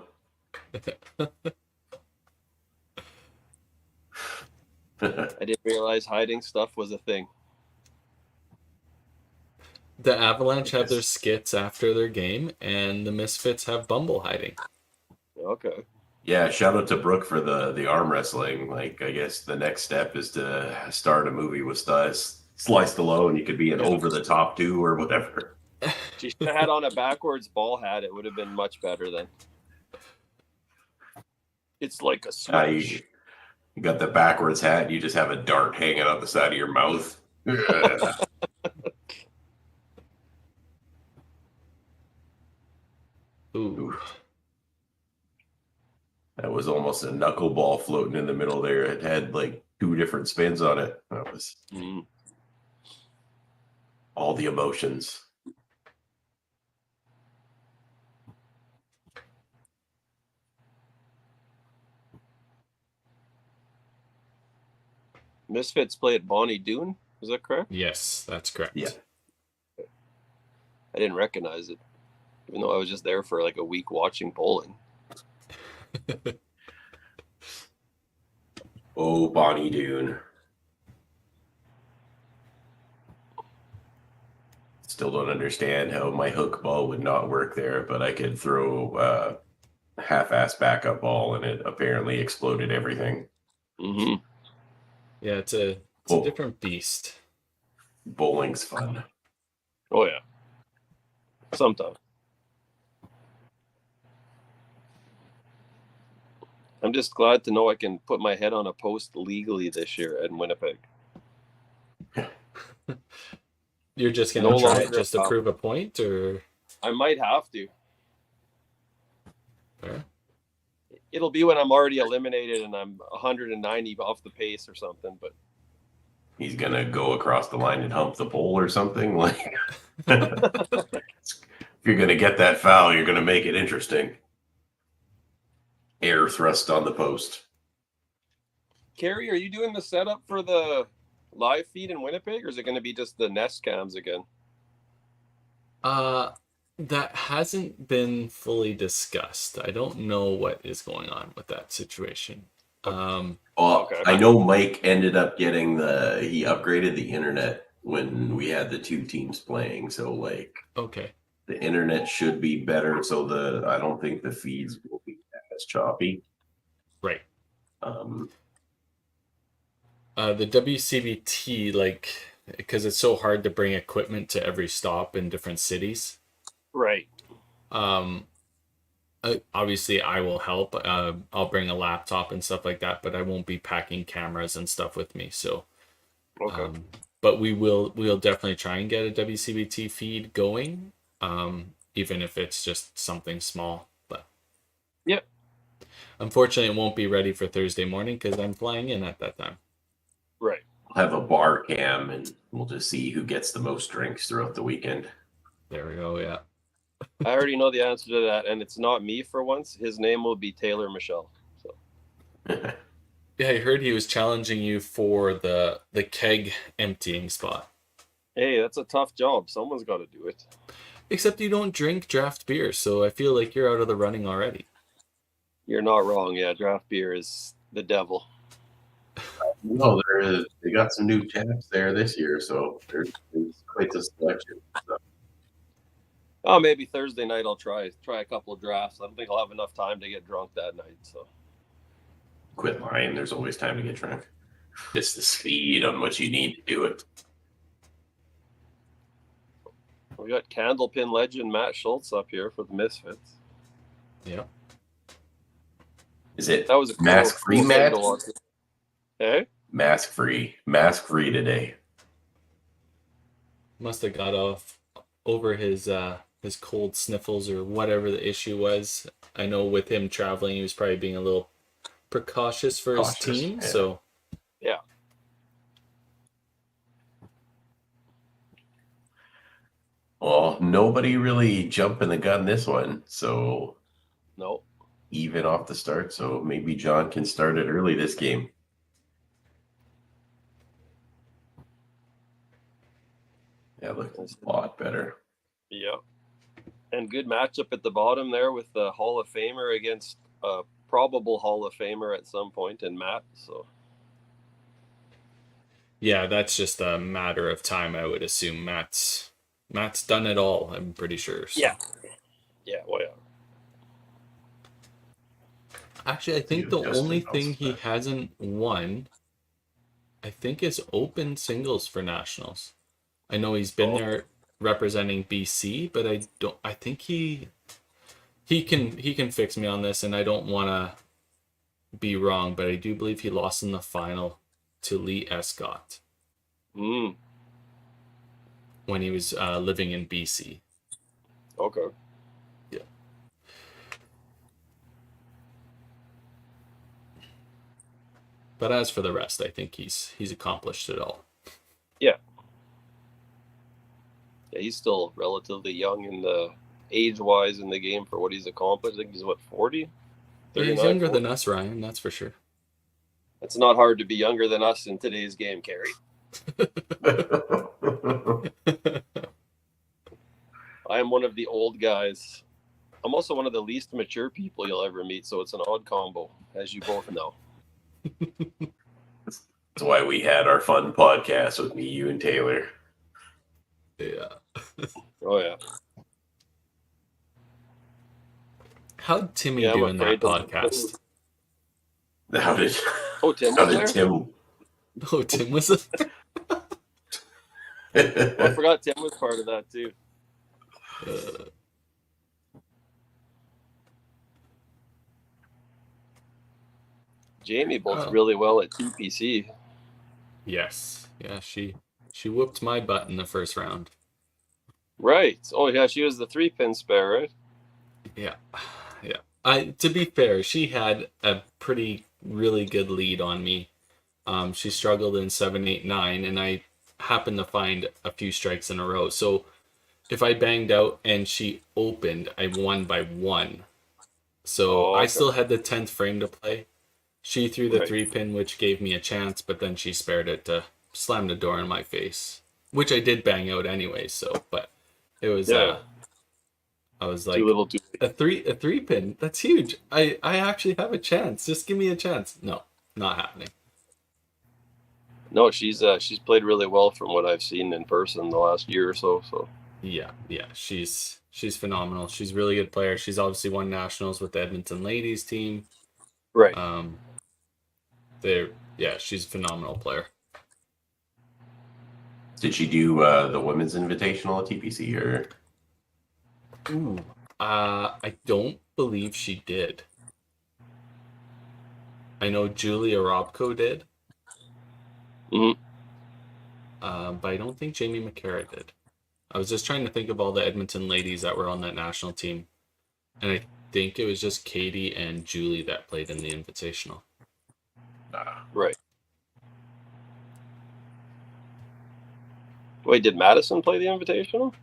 I didn't realize hiding stuff was a thing. The Avalanche have their skits after their game, and the Misfits have Bumble hiding. Okay. Yeah, shout out to Brooke for the arm wrestling. Like, I guess the next step is to start a movie with Slice Stallone, and you could be an over the top 2 or whatever. She should have had on a backwards ball hat. It would have been much better then. It's like a smash. You got the backwards hat, and you just have a dart hanging out the side of your mouth. Ooh. That was almost a knuckleball floating in the middle there. It had like 2 different spins on it. That was all the emotions. Misfits play at Bonnie Doon. Is that correct? Yes, that's correct. Yeah. I didn't recognize it, even though I was just there for like a week watching bowling. Oh, Bonnie Doon. Still don't understand how my hook ball would not work there, but I could throw half-ass backup ball, and it apparently exploded everything. Mm-hmm. Yeah, it's a different beast. Bowling's fun. Oh yeah. Sometimes. I'm just glad to know I can put my head on a post legally this year in Winnipeg. You're just gonna No try longer it just to prove a point, or I might have to. yeah. It'll be when I'm already eliminated and I'm 190 off the pace or something, but He's gonna go across the line and hump the pole or something. Like, if you're gonna get that foul, you're gonna make it interesting. Air thrust on the post. Carrie, are you doing the setup for the live feed in Winnipeg, or is it going to be just the Nest cams again? That hasn't been fully discussed. I don't know what is going on with that situation. Okay. I know Mike ended up getting he upgraded the internet when we had the 2 teams playing. So like, okay, the internet should be better. So I don't think the feeds will be as choppy. right. The WCBT, like, because it's so hard to bring equipment to every stop in different cities. Right. Obviously, I will help. I'll bring a laptop and stuff like that, but I won't be packing cameras and stuff with me. So, okay. But we'll definitely try and get a WCBT feed going, even if it's just something small. But yep. Unfortunately, it won't be ready for Thursday morning because I'm flying in at that time. Right. I'll have a bar cam, and we'll just see who gets the most drinks throughout the weekend. There we go. Yeah. I already know the answer to that, and it's not me for once. His name will be Taylor Michelle. So. Yeah, I heard he was challenging you for the keg emptying spot. Hey, that's a tough job. Someone's got to do it. Except you don't drink draft beer, so I feel like you're out of the running already. You're not wrong. Yeah, draft beer is the devil. No, they got some new taps there this year, so there's quite a selection. So. Oh, maybe Thursday night I'll try a couple of drafts. I don't think I'll have enough time to get drunk that night. So Quit lying. There's always time to get drunk. Just the speed on what you need to do it. we got Candlepin legend Matt Schultz up here for the Misfits. Yeah. Is it That was a mask free, Matt? Hey? Mask free today. Must have got over his cold sniffles or whatever the issue was. I know with him traveling, he was probably being a little precautious for his team. Yeah. So Yeah. Well, nobody really jumping the gun this one, so No. even off the start. So maybe John can start it early this game. Yeah, looks a lot better. Yeah. And good matchup at the bottom there with the Hall of Famer against a probable Hall of Famer at some point in Matt. So yeah, that's just a matter of time. I would assume Matt's done it all. I'm pretty sure. So. Yeah. Well, yeah. Actually, I think the only thing he hasn't won, I think, is open singles for nationals. I know he's been there representing BC, but I think he can fix me on this, and I don't want to be wrong, but I do believe he lost in the final to Lee Escott when he was living in BC. Okay. Yeah. But as for the rest, I think he's accomplished it all. Yeah. Yeah, he's still relatively young in the age-wise in the game for what he's accomplished. I think he's, 40? He's younger than us, Ryan, that's for sure. It's not hard to be younger than us in today's game, Carey. I am one of the old guys. I'm also one of the least mature people you'll ever meet, so it's an odd combo, as you both know. That's why we had our fun podcast with me, you, and Taylor. Yeah. Oh, yeah. How'd Timmy do in that podcast? How did Tim how was did there? Tim? Oh, Tim was there? Well, I forgot Tim was part of that, too. Jamie bolts really well at TPC. Yes. Yeah, she whooped my butt in the first round. Right. Oh, yeah, she was the 3-pin spare, right? Yeah. To be fair, she had a really good lead on me. She struggled in 7, 8, 9, and I happened to find a few strikes in a row. So if I banged out and she opened, I won by 1. So I still had the 10th frame to play. She threw the 3-pin, which gave me a chance, but then she spared it to slam the door in my face, which I did bang out anyway. So, but it was I was like, too little, too late. a 3-pin. That's huge. I actually have a chance. Just give me a chance. No, not happening. No, she's played really well from what I've seen in person the last year or so. So yeah, she's phenomenal. She's a really good player. She's obviously won nationals with the Edmonton ladies team. Right. She's a phenomenal player. Did she do the women's invitational at TPC or? Ooh, I don't believe she did. I know Julia Robko did. Mm-hmm. But I don't think Jamie McCara did. I was just trying to think of all the Edmonton ladies that were on that national team, and I think it was just Katie and Julie that played in the invitational. Right. Wait, did Madison play the invitational?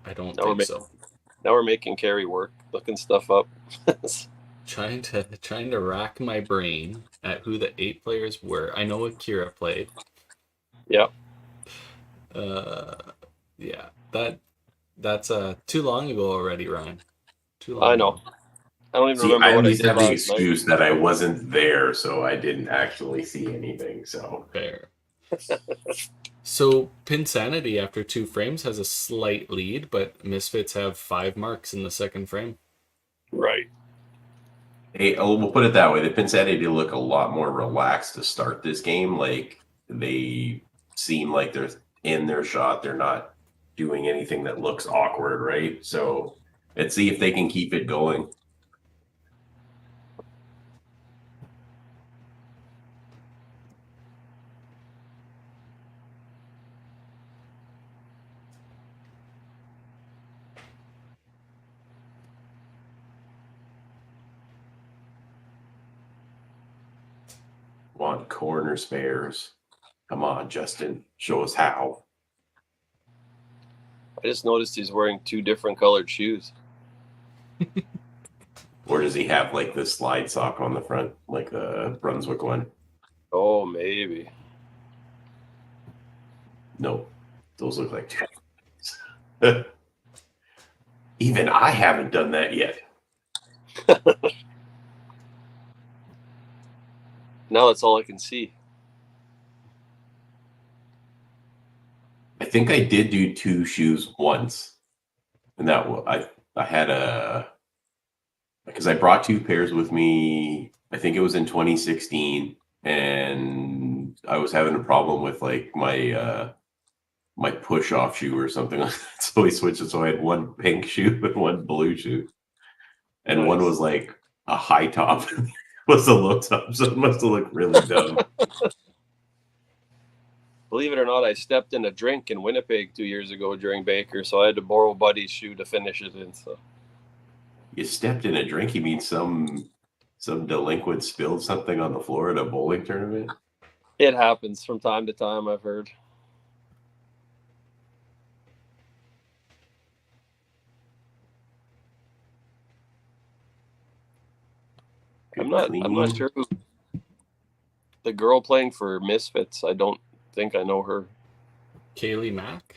I don't think so. Now we're making Carey work, looking stuff up. Trying to rack my brain at who the 8 players were. I know Akira played. Yeah. Yeah. That's too long ago already, Ryan. Too long. I know. Ago. I don't even See, remember I what I used to did have the last excuse night. that I wasn't there, so I didn't actually see anything. So Fair. So Pin Sanity after 2 frames has a slight lead, but Misfits have 5 marks in the second frame. Right. Hey, we'll put it that way. The Pin Sanity look a lot more relaxed to start this game. Like, they seem like they're in their shot. They're not doing anything that looks awkward, right? So let's see if they can keep it going. Want corner spares. Come on, Justin. Show us how. I just noticed he's wearing 2 different colored shoes. Or does he have like the slide sock on the front, like the Brunswick one? Oh, maybe. No, those look like even I haven't done that yet. Now that's all I can see. I think I did do 2 shoes once, and that I had a because I brought 2 pairs with me. I think it was in 2016, and I was having a problem with like my push off shoe or something like that. So we switched it. So I had one pink shoe and one blue shoe, and Nice. one was like a high top, was a low top. So it must have looked really dumb. Believe it or not, I stepped in a drink in Winnipeg 2 years ago during Baker, so I had to borrow Buddy's shoe to finish it in. So You stepped in a drink? You mean some delinquent spilled something on the floor at a bowling tournament? it happens from time to time, I've heard. I'm not sure who the girl playing for Misfits. I don't think I know her. Kaylee Mack?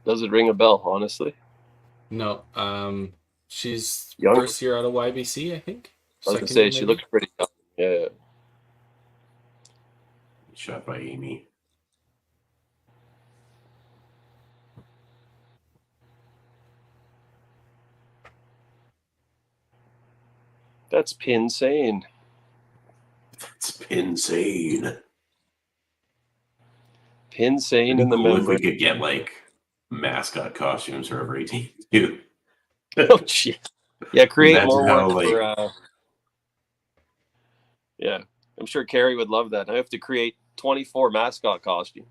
Does it ring a bell, honestly? No. She's Young? first year out of YBC, I think. I was gonna Second say year, she maybe? looks pretty young. Yeah. Shot by Amy. That's pinsane. It's insane. Pinsane in the Cool if we membrane. could get like mascot costumes for every team too. Oh shit. Yeah, create Imagine more how, work for yeah. I'm sure Carrie would love that. I have to create 24 mascot costumes.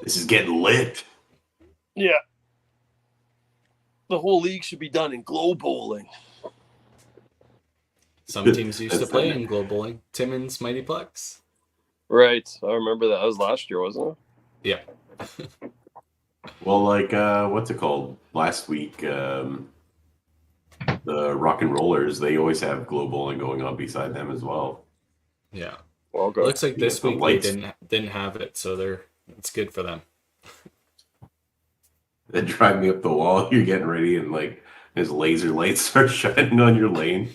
This is getting lit. Yeah. The whole league should be done in glow bowling. Some teams used to That's play funny. in glow bowling. Timmins Mighty Plex. Right. I remember that. That was last year, wasn't it? Yeah. Well, like what's it called? Last week, the Rock and Rollers, they always have glow bowling going on beside them as well. Yeah. Well, good. Looks like this the week lights. they didn't have it, so it's good for them. They drive me up the wall. You're getting ready, and like his laser lights start shining on your lane.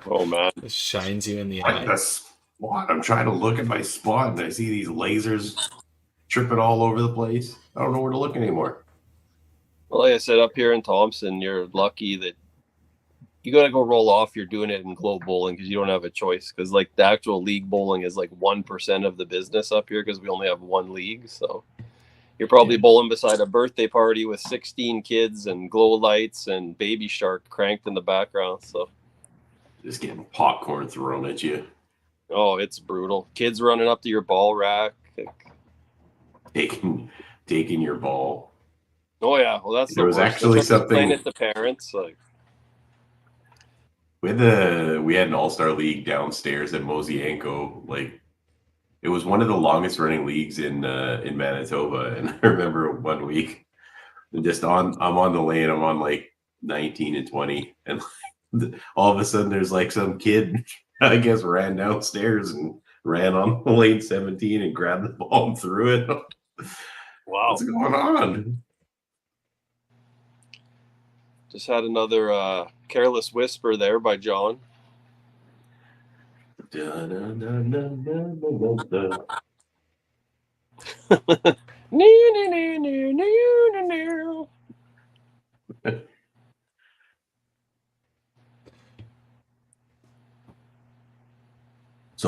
Oh man. It shines you in the Like eye. the spot. I'm trying to look at my spot, and I see these lasers tripping all over the place. I don't know where to look anymore. Well, like I said, up here in Thompson, you're lucky that you got to go roll off. You're doing it in glow bowling because you don't have a choice. Because like the actual league bowling is like 1% of the business up here because we only have one league. So you're probably bowling beside a birthday party with 16 kids and glow lights and Baby Shark cranked in the background. So Just getting popcorn thrown at you. oh, it's brutal. Kids running up to your ball rack. Taking your ball. Oh yeah, well that's There the was worst. actually That's why I explain something- it to parents like. We had an all-star league downstairs at Mosaico. Like it was one of the longest running leagues in Manitoba. And I remember one week, I'm on the lane. I'm on like 19 and 20, and all of a sudden there's like some kid, I guess, ran downstairs and ran on lane 17 and grabbed the ball and threw it. Wow. What's going on? Just had another careless whisper there by John. So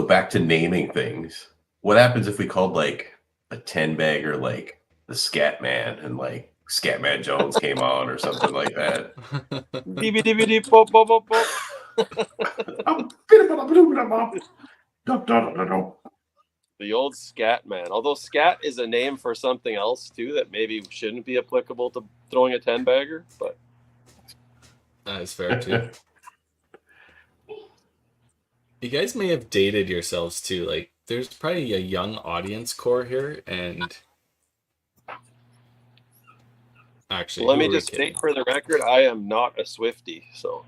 back to naming things. What happens if we called like a 10-bagger like the Scat Man and like Scatman Jones came on or something like that? DVD pop pop pop pop. The old Scat Man. Although Scat is a name for something else too that maybe shouldn't be applicable to throwing a 10-bagger, but That is fair too. You guys may have dated yourselves too. Like, there's probably a young audience core here, and actually, let who me are we just kidding? state for the record, I am not a Swiftie, so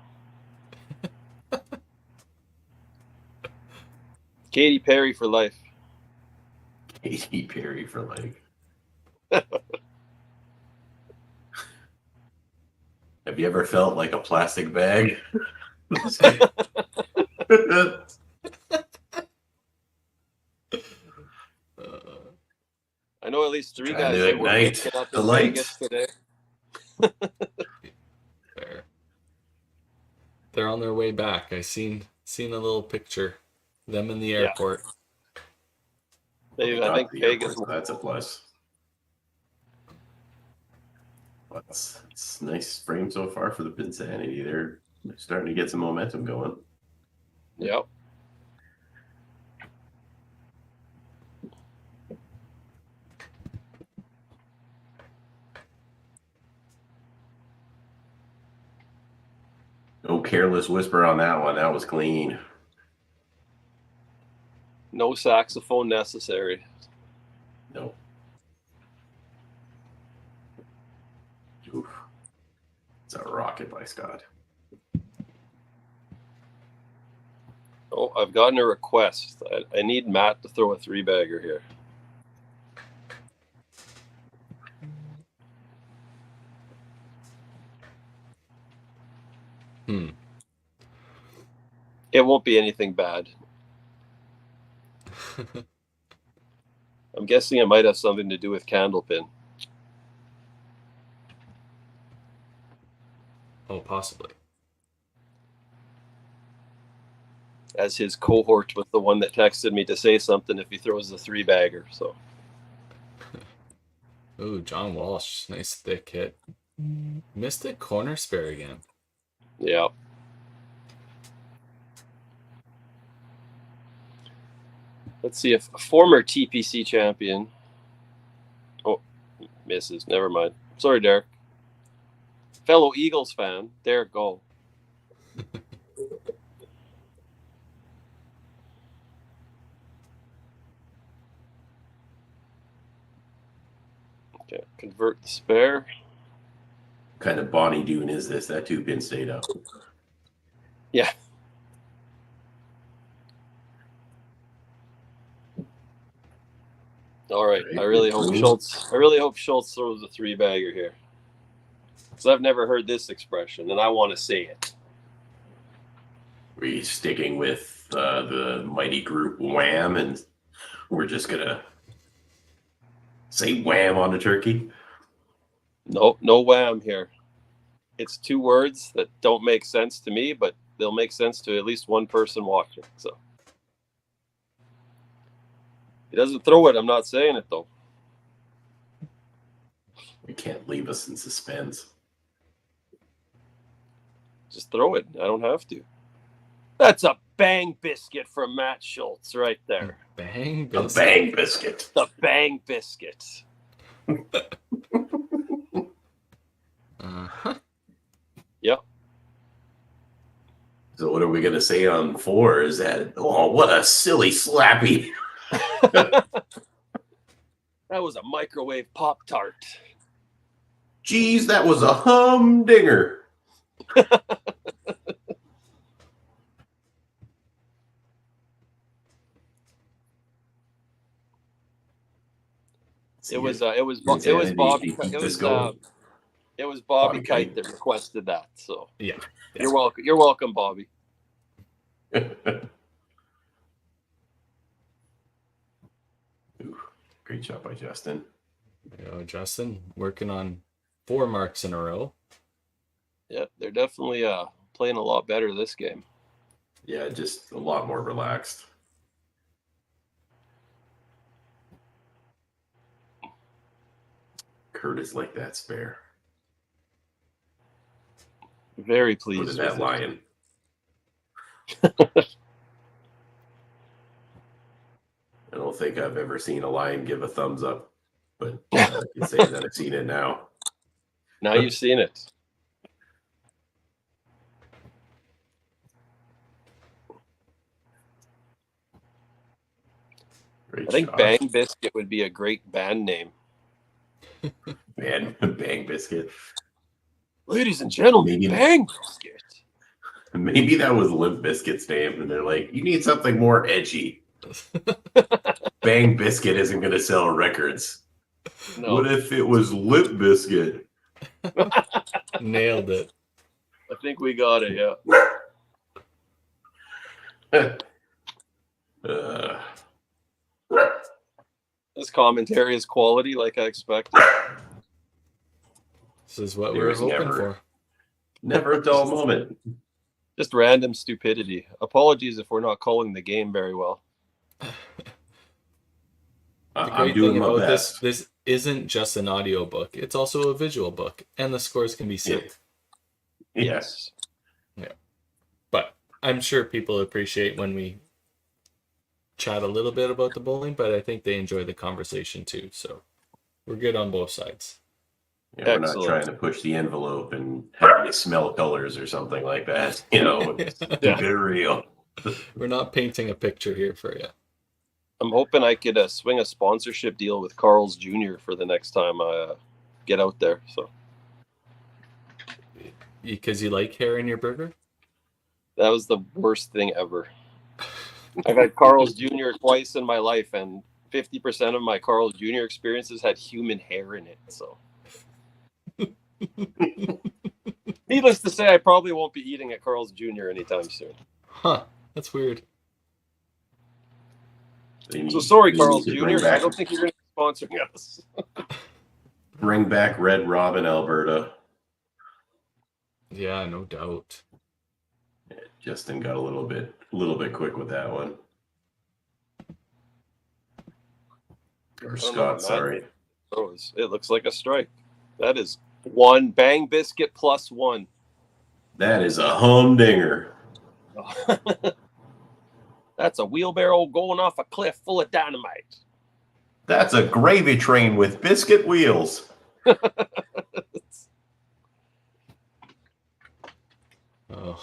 Katy Perry for life. Katy Perry for like. Have you ever felt like a plastic bag? I know at least 3 Trying guys to that were ignite waking up the in light. Vegas today. Fair. They're on their way back. I seen a little picture, them in the airport. I think Vegas. So that's a plus. It's nice frame so far for the Pin Sanity. They're starting to get some momentum going. Yep. No careless whisper on that one. That was clean. No saxophone necessary. No. Oof. It's a rocket by Scott. Oh, I've gotten a request. I need Matt to throw a 3-bagger here. It won't be anything bad. I'm guessing it might have something to do with Candlepin. Oh, possibly. As his cohort was the one that texted me to say something if he throws the 3-bagger. So. Ooh, John Walsh, nice thick hit. Missed the corner spare again. Yeah. Let's see if a former TPC champion. Oh, misses. Never mind. Sorry, Derek. Fellow Eagles fan, Derek Gall. Okay, convert the spare. What kind of Bonnie Doon is this? That 2-pin stayed up. Yeah. All right. I really hope Schultz throws a 3-bagger here. Because I've never heard this expression, and I want to say it. Are you sticking with the mighty group Wham, and we're just gonna say wham on the turkey? No wham here. It's 2 words that don't make sense to me, but they'll make sense to at least one person watching. So he doesn't throw it. I'm not saying it though. You can't leave us in suspense. Just throw it. I don't have to. That's a bang biscuit from Matt Schultz right there. Bang A biscuit. bang biscuit. The bang biscuit. Uh-huh. Yep. So what are we gonna say on 4? Is that, oh, what a silly slappy? That was a microwave Pop-Tart. Geez, that was a humdinger. It was Bobby Kite that requested that. So Yeah. you're welcome, Bobby. Great shot by Justin. There you go, Justin, working on 4 marks in a row. Yeah, they're definitely playing a lot better this game. Yeah, just a lot more relaxed. Curtis like that spare. Very Look pleased at that with it. lion. I don't think I've ever seen a lion give a thumbs up, but you say that I've seen it now. Now you've seen it. Great I think shot. Bang Biscuit would be a great band name. Man, Bang Biscuit. Ladies and gentlemen, Maybe- Bang Biscuit. Maybe that was Limp Bizkit's name, and they're like, you need something more edgy. Bang Biscuit isn't going to sell records. No, What if it was Limp Bizkit? Nailed it. I think we got it, yeah. This commentary is quality like I expected. This is what we There were was hoping for. Never a dull moment. Just random stupidity. Apologies if we're not calling the game very well. The I'm great doing thing my about best. this isn't just an audio book. It's also a visual book, and the scores can be seen. Yes. But I'm sure people appreciate when we chat a little bit about the bowling, but I think they enjoy the conversation too. So we're good on both sides. Yeah, we're not Excellent. trying to push the envelope and have you smell colors or something like that. You know, keep it real. We're not painting a picture here for you. I'm hoping I could swing a sponsorship deal with Carl's Jr. for the next time I get out there. So Because you like hair in your burger? that was the worst thing ever. I've had Carl's Jr. twice in my life, and 50% of my Carl's Jr. experiences had human hair in it. So, needless to say, I probably won't be eating at Carl's Jr. anytime soon. Huh. That's weird. So sorry, they Carl's need to bring Jr. I back- don't think you're going to be sponsoring us. Bring back Red Robin, Alberta. Yeah, no doubt. Justin got a little bit quick with that one. Or don't know, Scott, Matt. sorry. Oh, it looks like a strike. That is one Bang Biscuit plus one. That is a humdinger. That's a wheelbarrow going off a cliff full of dynamite. That's a gravy train with biscuit wheels. Oh,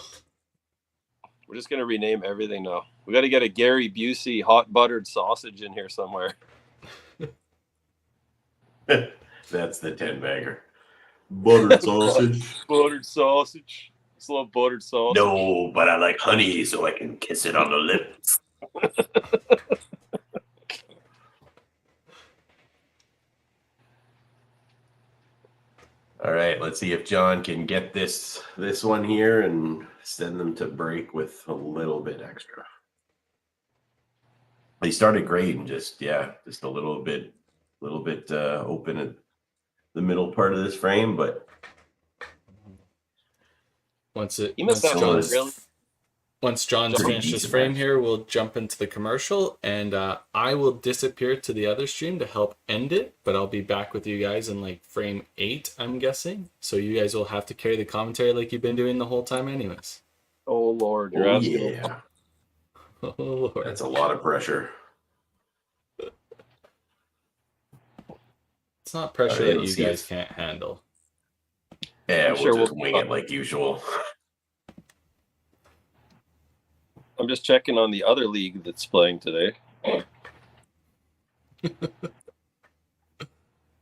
We're just going to rename everything now. We got to get a Gary Busey hot buttered sausage in here somewhere. That's the 10-bagger. Buttered sausage. Buttered sausage. Just love buttered sausage. No, but I like honey so I can kiss it on the lips. All right, let's see if John can get this one here and send them to break with a little bit extra. They started great and just a little bit open at the middle part of this frame, but once John's Pretty finished his decent frame match. here, we'll jump into the commercial, and I will disappear to the other stream to help end it, but I'll be back with you guys in like frame 8, I'm guessing. So you guys will have to carry the commentary like you've been doing the whole time anyways. Oh, Lord. You're asking. yeah, Oh, Lord. that's a lot of pressure. It's not pressure All right, that let's you see guys if- can't handle. Yeah, I'm we'll sure just we'll- wing it like usual. I'm just checking on the other league that's playing today.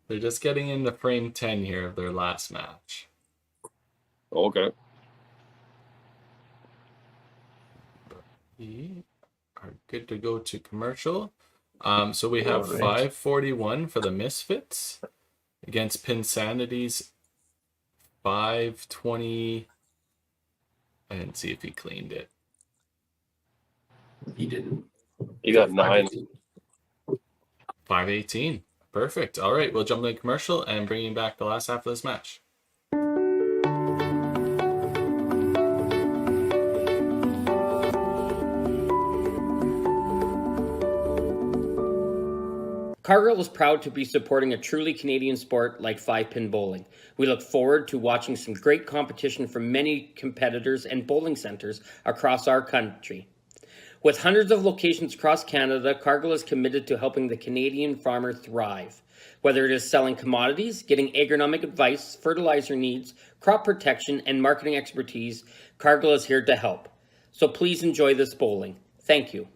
They're just getting into frame 10 here of their last match. Okay. We are good to go to commercial. So we have All right. 541 for the Misfits against Pin Sanity's 520. I didn't see if he cleaned it. He didn't. You got 9. 518. Perfect. All right, we'll jump into commercial and bring you back the last half of this match. Cargill is proud to be supporting a truly Canadian sport like 5-pin bowling. We look forward to watching some great competition from many competitors and bowling centers across our country. With hundreds of locations across Canada, Cargill is committed to helping the Canadian farmer thrive. Whether it is selling commodities, getting agronomic advice, fertilizer needs, crop protection, and marketing expertise, Cargill is here to help. So please enjoy this bowling. Thank you.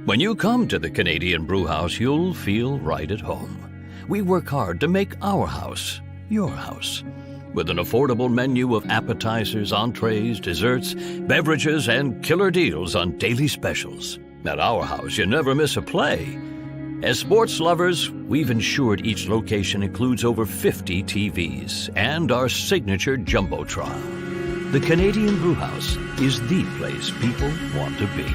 When you come to the Canadian Brewhouse, you'll feel right at home. We work hard to make our house your house. With an affordable menu of appetizers, entrees, desserts, beverages, and killer deals on daily specials. At our house, you never miss a play. As sports lovers, we've ensured each location includes over 50 TVs and our signature Jumbotron. The Canadian Brewhouse is the place people want to be.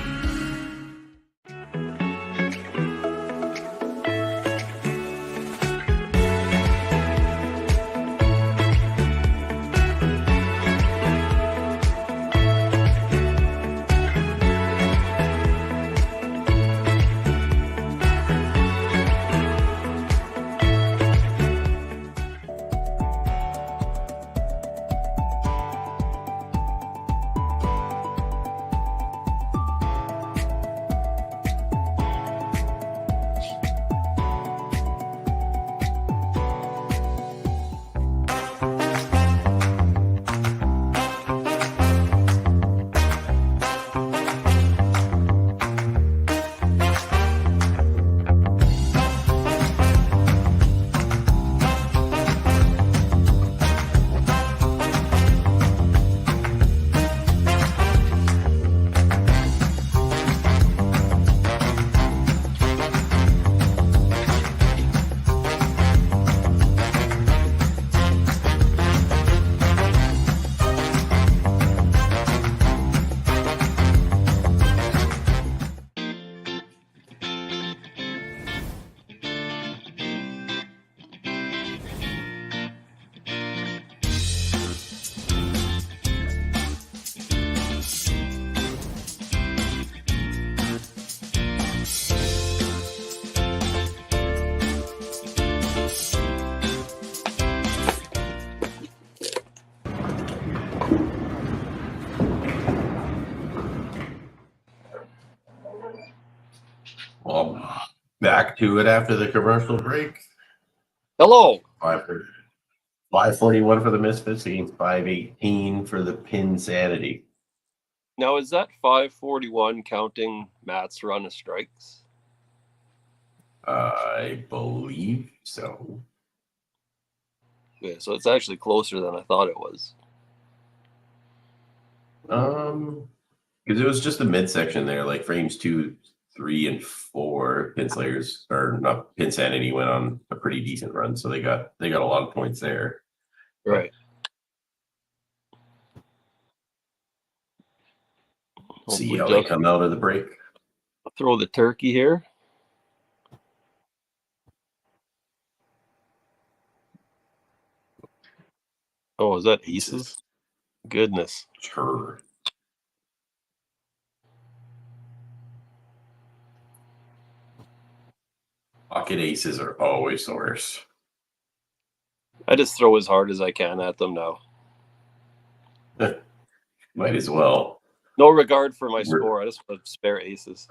Well, back to it after the commercial break. Hello. 541 for the Misfits against 518 for the Pin Sanity. Now, is that 541 counting Matt's run of strikes? I believe so. Yeah, so it's actually closer than I thought it was. Because it was just the midsection there, like frames 2, 3, and 4. Pin Slayers, or not, Pin Sanity went on a pretty decent run, so they got a lot of points there. Right. See how they come out of the break. Throw the turkey here. Oh, is that aces? Goodness. Sure. Pocket aces are always the worst. I just throw as hard as I can at them now. Might as well. No regard for my score. I just want to spare aces.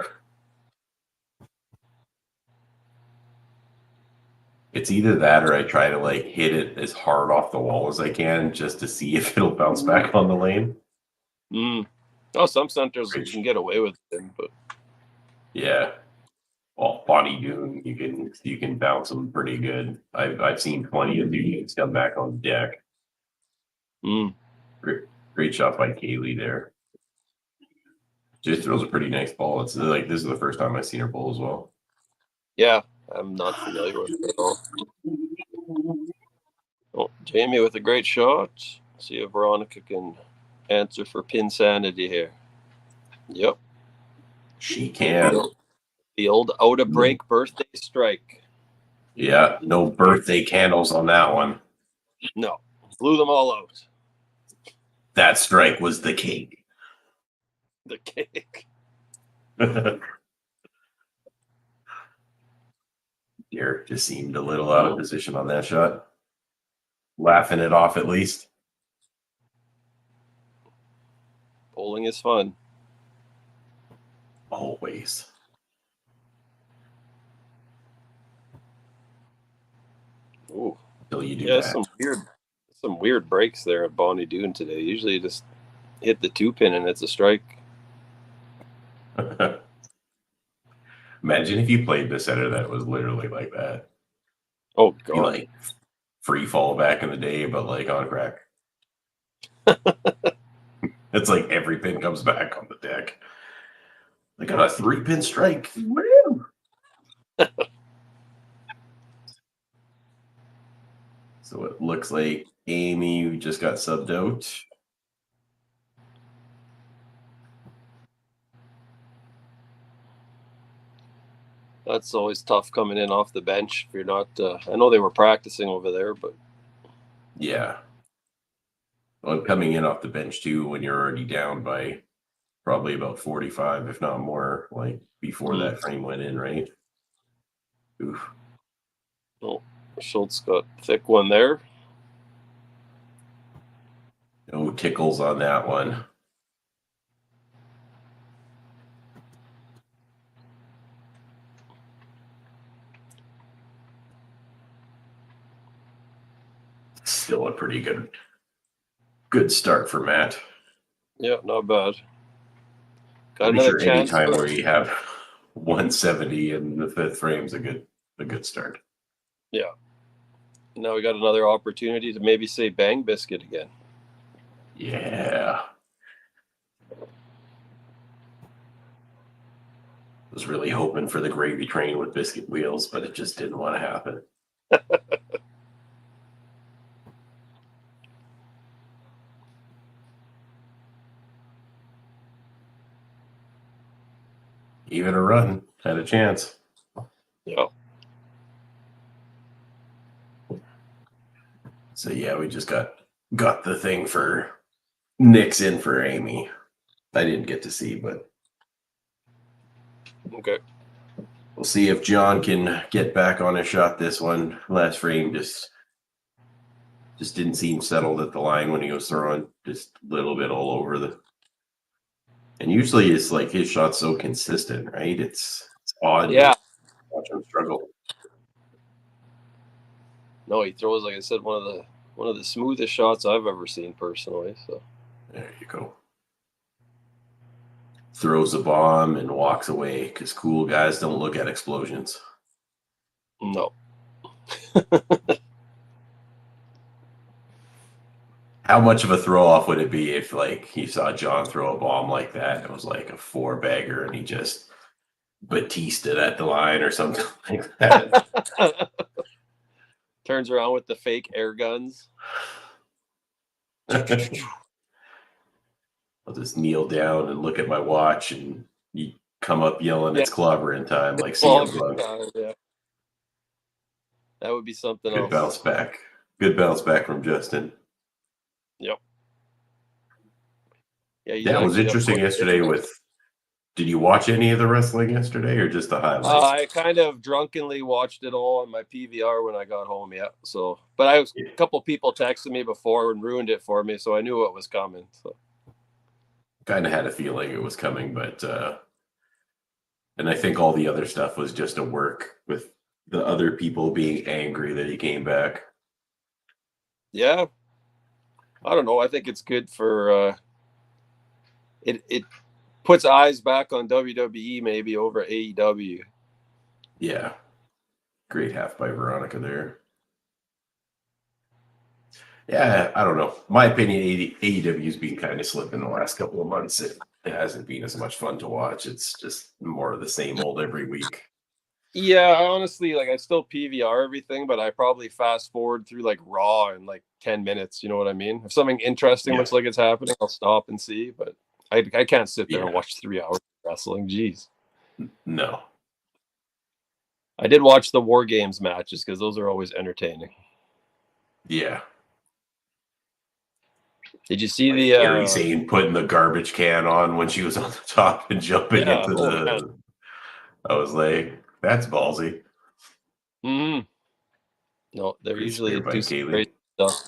It's either that or I try to like hit it as hard off the wall as I can just to see if it'll bounce back on the lane. Oh, some centers you can get away with it, but yeah. Well, Bonnie Doon, you can bounce them pretty good. I've seen plenty of dudes come back on the deck. Great shot by Kaylee there. Just throws a pretty nice ball. It's like this is the first time I've seen her bowl as well. Yeah, I'm not familiar with it at all. Oh, Jamie with a great shot. See if Veronica can answer for Pin Sanity here. Yep. She can. The old out of break birthday strike. Yeah, no birthday candles on that one. No. Blew them all out. That strike was the cake. The cake. Derek just seemed a little out of position on that shot. Laughing it off at least. Bowling is fun. Always. Ooh. Till you do Yeah, that. some weird breaks there at Bonnie Doon today. Usually you just hit the 2-pin and it's a strike. Imagine if you played the center that was literally like that. Oh Be god. like free fall back in the day, but like on crack. It's like every pin comes back on the deck. They got a 3-pin strike. Woo! So it looks like Amy just got subbed out. That's always tough coming in off the bench if you're not. I know they were practicing over there, but Yeah. Well, coming in off the bench too when you're already down by probably about 45, if not more, like before that frame went in, right? Oof. oh, Schultz got a thick one there. No tickles on that one. Still a pretty good start for Matt. Yeah, not bad. Got I'm another sure any chance. time where you have 170 in the 5th frame is a good start. Yeah. Now we got another opportunity to maybe say bang biscuit again. Yeah. Was really hoping for the gravy train with biscuit wheels, but it just didn't want to happen. Even a run had a chance. Yeah. So yeah, we just got the thing for Nick's in for Amy. I didn't get to see, but Okay. we'll see if John can get back on a shot this one. Last frame just didn't seem settled at the line when he was throwing. Just a little bit all over the. And usually it's like his shot's so consistent, right? It's odd. Yeah. To watch him struggle. No, he throws, like I said, one of the smoothest shots I've ever seen personally. So There you go. Throws a bomb and walks away because cool guys don't look at explosions. no. How much of a throw off would it be if like you saw John throw a bomb like that? It was like a 4-bagger and he just Batista at the line or something like that. Turns around with the fake air guns. I'll just kneel down and look at my watch and you come up yelling it's clobbering time like CM Punk. Yeah. That would be something Good else. bounce back. Good bounce back from Justin. Yep. Yeah, That was interesting yesterday with. Did you watch any of the wrestling yesterday or just the highlights? I kind of drunkenly watched it all on my PVR when I got home. Yeah. So, but a couple people texted me before and ruined it for me, so I knew what was coming. So, kind of had a feeling it was coming, but and I think all the other stuff was just a work with the other people being angry that he came back. Yeah. I don't know. I think it's good for it puts eyes back on WWE maybe over AEW. Yeah. Great half by Veronica there. Yeah, I don't know. My opinion, AEW's been kind of slipping the last couple of months. It hasn't been as much fun to watch. It's just more of the same old every week. Yeah, honestly, like I still PVR everything, but I probably fast forward through like Raw in like 10 minutes. You know what I mean? If something interesting Yeah. looks like it's happening, I'll stop and see. But I can't sit there and Yeah. watch 3 hours of wrestling. Jeez. No. I did watch the War Games matches because those are always entertaining. Yeah. Did you see Like the Gary Zane putting the garbage can on when she was on the top and jumping Yeah, into oh, the. man. I was like, that's ballsy. No, they're Great usually spear by do some Kaylee. great stuff.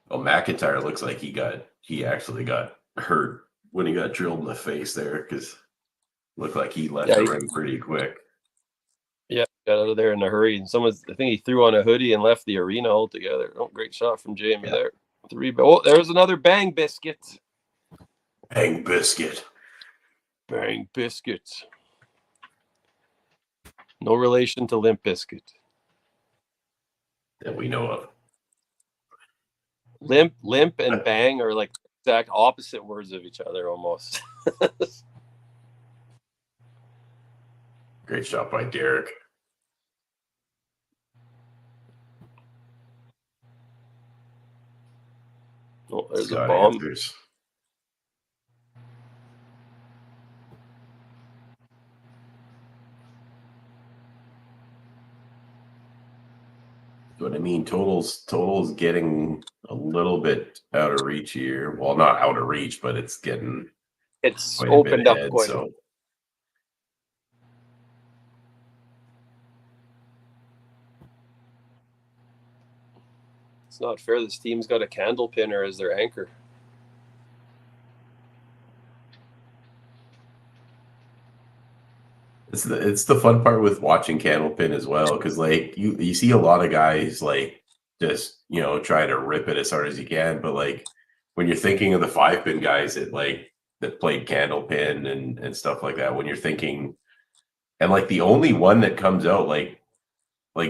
Well, McIntyre looks like he actually got hurt when he got drilled in the face there because looked like he left Yeah, the ring pretty quick. Yeah, got out of there in a hurry. And I think he threw on a hoodie and left the arena altogether. Oh, great shot from Jamie there. Oh, there's another bang biscuit. Bang biscuit. Bang biscuit. No relation to Limp Biscuit. That we know of. Limp and bang are like exact opposite words of each other almost. Great shot by Derek. Oh, there's Scott a bomb. Answers. What I mean, totals getting a little bit out of reach here. Well, not out of reach, but it's getting It's quite opened a up bit ahead, quite a so. bit. It's not fair. This team's got a candle pinner as their anchor. It's the fun part with watching Candlepin as well, because like you see a lot of guys like just try to rip it as hard as you can, but like when you're thinking of the 5-pin guys that played Candlepin and stuff like that, when you're thinking and like the only one that comes out like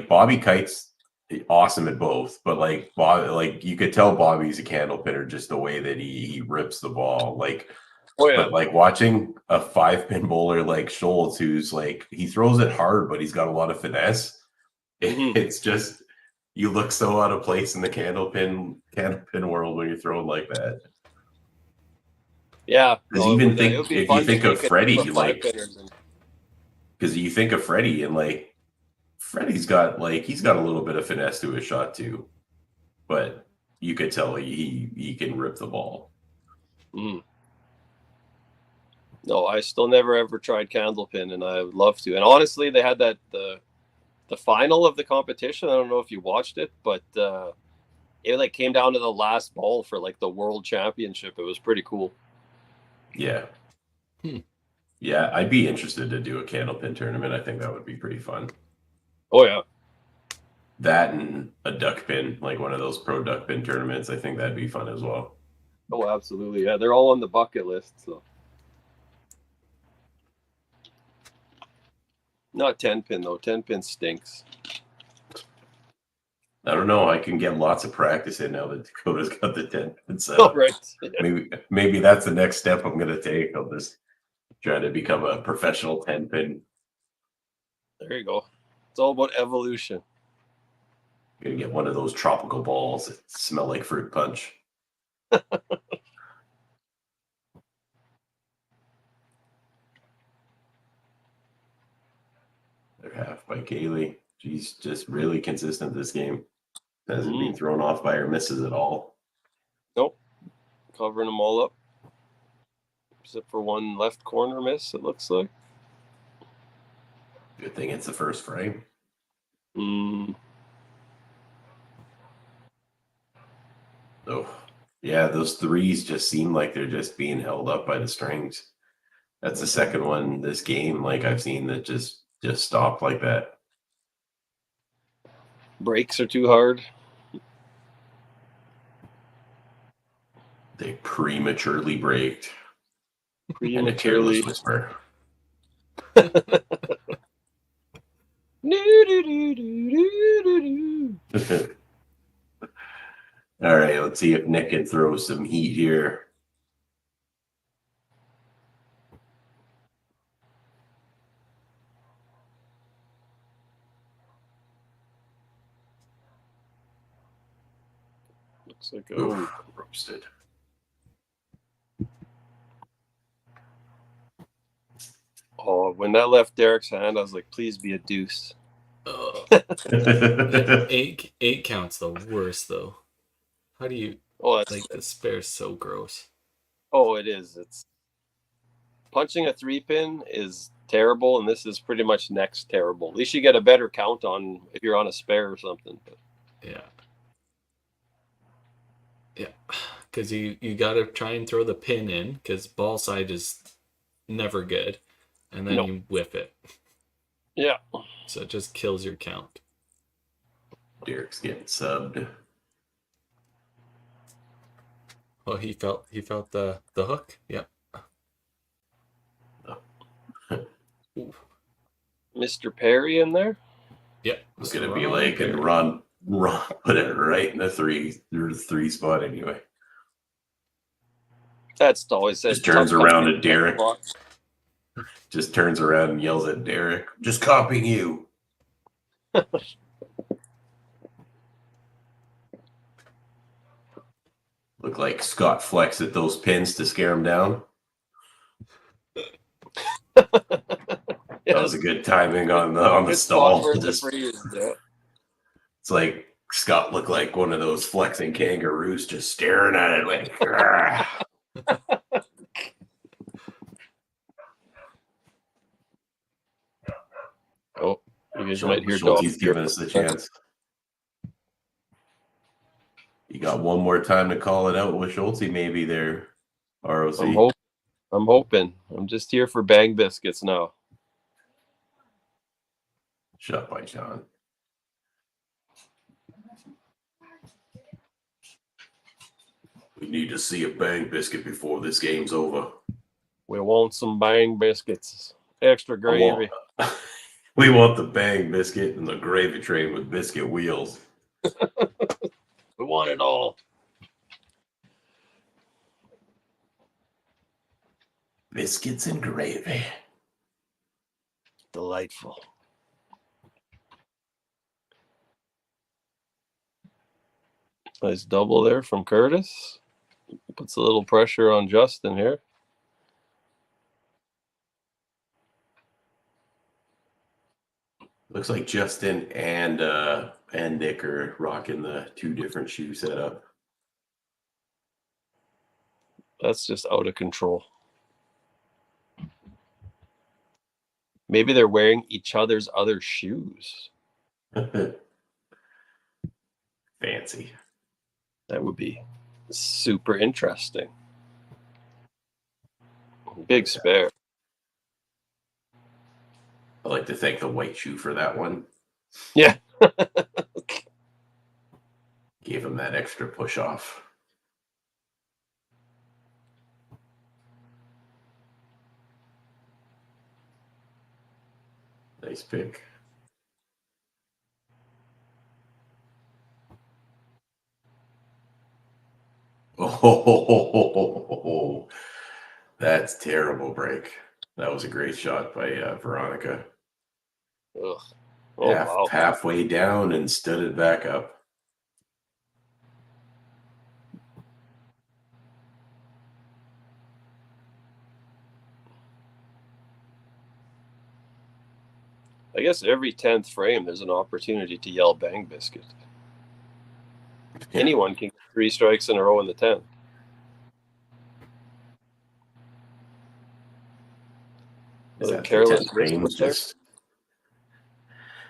Bobby Kite's awesome at both, but like you could tell Bobby's a Candlepinner just the way that he rips the ball like. Oh yeah. But like watching a 5-pin bowler like Schultz, who's like he throws it hard, but he's got a lot of finesse. It's just you look so out of place in the candlepin world when you're throwing like that. Yeah, Because even think if you think of Freddie, like because you think of Freddie and like Freddie's got he's got a little bit of finesse to his shot too, but you could tell he can rip the ball. No, I still never ever tried Candlepin, and I would love to. And honestly, they had the final of the competition. I don't know if you watched it, but it like came down to the last ball for like the world championship. It was pretty cool. Yeah. Yeah, I'd be interested to do a Candlepin tournament. I think that would be pretty fun. Oh yeah. That and a duck pin, like one of those pro duck pin tournaments. I think that'd be fun as well. Oh, absolutely. Yeah, they're all on the bucket list. So not 10-pin though. 10-pin stinks. I don't know. I can get lots of practice in now that Dakota's got the 10-pin set. Oh, right. Maybe that's the next step I'm going to take. I'll just try to become a professional 10-pin. There you go. It's all about evolution. Gonna get one of those tropical balls that smell like fruit punch. They're half by Kaylee. She's just really consistent this game. Hasn't been thrown off by her misses at all. Nope. Covering them all up. Except for one left corner miss, it looks like. Good thing it's the first frame. Oh, yeah, those threes just seem like they're just being held up by the strings. That's the second one this game, like I've seen that just stopped like that. Breaks are too hard. They prematurely braked. Prematurely. And a careless whisper. All right, let's see if Nick can throw some heat here. Looks like Oof, roasted. when that left Derek's hand, I was like, please be a deuce. Yeah, eight counts the worst though. How do you like the spare's so gross? Oh, it is. It's punching a 3-pin is terrible, and this is pretty much next terrible. At least you get a better count on if you're on a spare or something. But yeah, because you got to try and throw the pin in because ball side is never good, and then you whip it. Yeah, so it just kills your count. Derek's getting subbed. Oh, he felt the hook. Yep. Mr. Perry in there. Yep. It's gonna be like and Ron put it right in the three spot anyway. That's always said. Just turns around at Derek. Just turns around and yells at Derek. Just copying you. Look like Scott flexed at those pins to scare him down. That was a good timing on the stall. It's like Scott looked like one of those flexing kangaroos just staring at it like oh, you guys might hear He's giving us the chance. You got one more time to call it out with Schulte, maybe there, ROC. I'm hoping. I'm just here for bang biscuits now. Shut by John. We need to see a bang biscuit before this game's over. We want some bang biscuits. Extra gravy. We want the bang biscuit and the gravy train with biscuit wheels. We want it all. Biscuits and gravy. Delightful. Nice double there from Curtis. Puts a little pressure on Justin here. Looks like Justin and Nick are rocking the two different shoe setup. That's just out of control. Maybe they're wearing each other's other shoes. Fancy. That would be super interesting. Big spare. I'd like to thank the white shoe for that one. Yeah. Gave him that extra push off. Nice pick. Oh, that's terrible break. That was a great shot by Veronica. Ugh. Oh, wow. Halfway down and stood it back up. I guess every 10th frame there's an opportunity to yell bang biscuit. Anyone can get 3 strikes in a row in the 10th. Is that careless frame?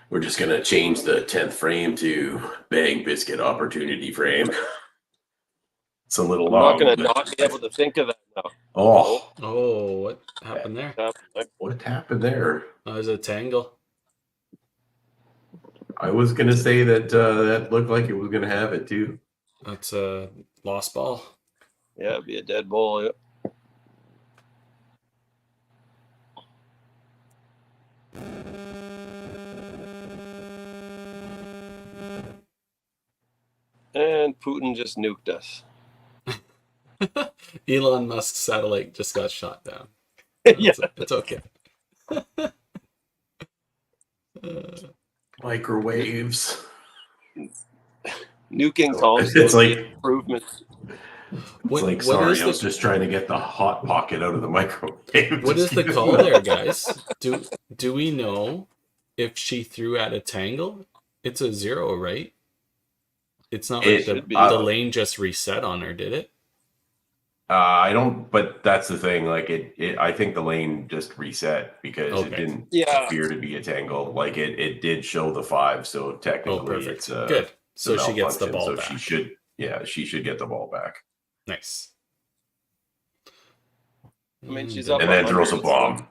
We're just gonna change the 10th frame to bang biscuit opportunity frame. It's a little long. I'm not gonna not be able to think of that now. Oh, what happened there? What happened there? Oh, there's a tangle. I was gonna say that that looked like it was gonna have it too. That's a lost ball. Yeah, it'd be a dead ball. Yeah. And Putin just nuked us. Elon Musk's satellite just got shot down. Yeah, it's okay. Microwaves. New King Thompson It's would be like an improvement. What sorry, is I was just trying to get the hot pocket out of the microwave. what is Just the keep it call moving. there, guys? Do we know if she threw at a tangle? It's a 0, right? It's not like It should be. the lane just reset on her, did it? I don't, but that's the thing. Like I think the lane just reset because it Okay. didn't Yeah. appear to be a tangle. Like it did show the 5, so Oh, technically perfect. it's Good. So a she gets the malfunction. ball So back. she should get the ball back. Nice. I mean, she's Mm, up And then 100. throws a bomb.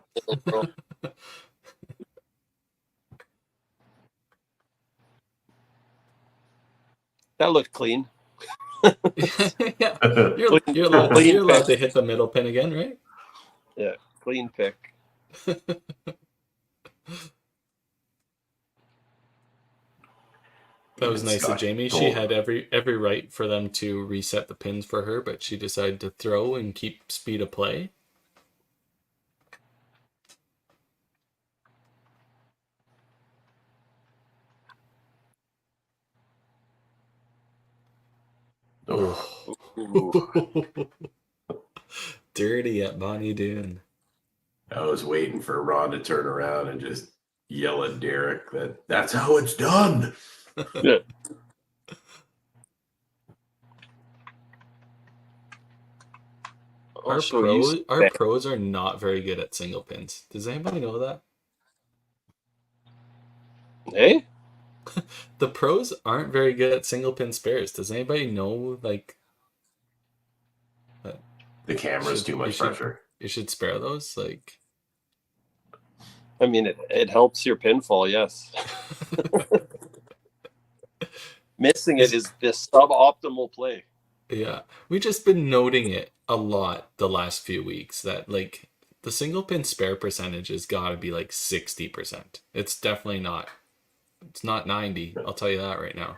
That looked clean. yeah. Clean You're allowed pick. to hit the middle pin again, right? Yeah, clean pick. That was Even nice of Scott Jamie. She told- had every right for them to reset the pins for her, but she decided to throw and keep speed of play. Oh, Ooh. Dirty at Bonnie Doon. I was waiting for Ron to turn around and just yell at Derek that's how it's done. Yeah. Our show you pros are not very good at single pins. Does anybody know that? Hey? The pros aren't very good at single pin spares. Does anybody know, like, The camera's too much pressure. you should spare those? Like, I mean, it helps your pinfall, yes. Missing it is the suboptimal play. yeah, we've just been noting it a lot the last few weeks that, like, the single pin spare percentage has got to be like 60%. It's definitely not. It's not 90. I'll tell you that right now.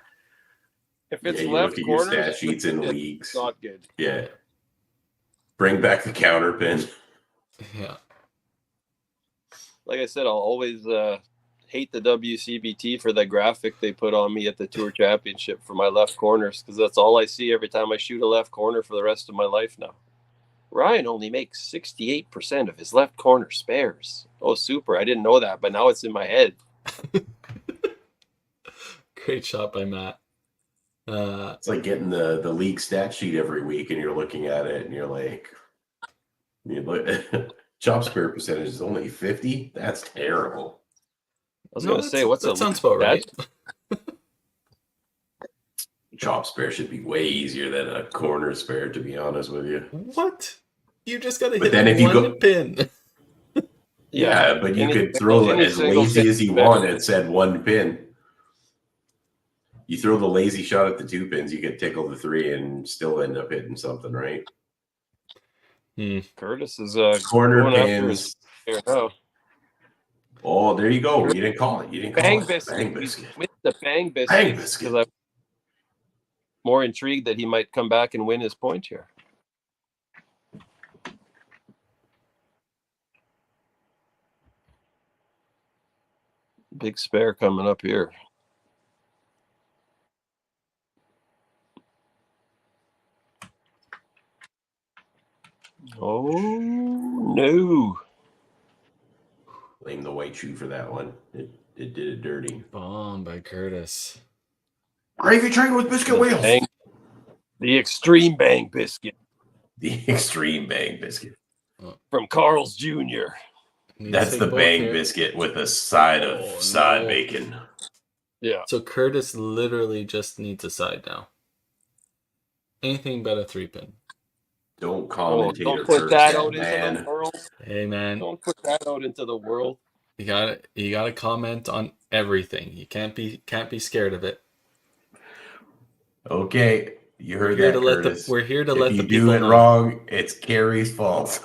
If it's You left look at your corner, stat sheets in it's leagues. not good. Yeah. Bring back the counter pin. Yeah. Like I said, I'll always hate the WCBT for the graphic they put on me at the Tour Championship for my left corners, because that's all I see every time I shoot a left corner for the rest of my life now. Ryan only makes 68% of his left corner spares. Oh, super. I didn't know that, but now it's in my head. Great shot by Matt. It's like getting the league stat sheet every week and you're looking at it and you're like, chop spare percentage is only 50? That's terrible. I was going to say, what's that sounds about right. Chop spare should be way easier than a corner spare, to be honest with you. What? You just got to But hit then if you one go- pin. Yeah, but you could throw it as lazy as you want and said one pin. You throw the lazy shot at the 2 pins, you could tickle the 3 and still end up hitting something, right? Curtis is corner going after his pins. here now. Oh, there you go. You didn't call it. You didn't call Bang it. biscuit. Bang biscuit. With the bang biscuit. Bang biscuit. Because I'm more intrigued that he might come back and win his point here. Big spare coming up here. Oh, no. Blame the white shoe for that one. It did it dirty. Bomb by Curtis. Gravy train with biscuit wheels. The extreme bang biscuit. The extreme bang biscuit. From Carl's Jr. That's the bang biscuit with a side of side bacon. Yeah. So Curtis literally just needs a side now. Anything but a 3-pin. Don't commentate. Don't put that out into the world. Hey man. Don't put that out into the world. You gotta comment on everything. You can't be scared of it. Okay. You heard that, Curtis. We're here to let the people know. If you do it wrong, it's Carrie's fault.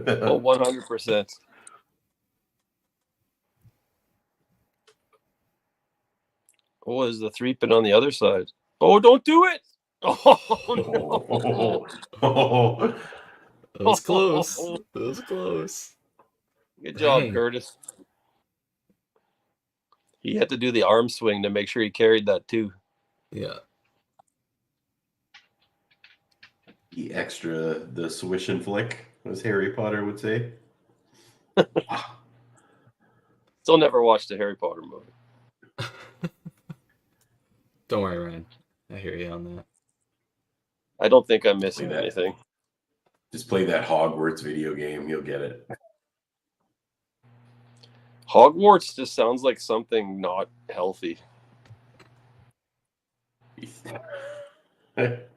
Oh, 100%. Oh, is the 3-pin on the other side? Oh, don't do it! Oh, no. That was close. That was close. Good job, Curtis. He had to do the arm swing to make sure he carried that too. Yeah. The swish and flick, as Harry Potter would say. Still never watched a Harry Potter movie. Don't worry, Ryan. I hear you on that. I don't think I'm missing Play that. anything. Just play that Hogwarts video game. You'll get it. Hogwarts just sounds like something not healthy. What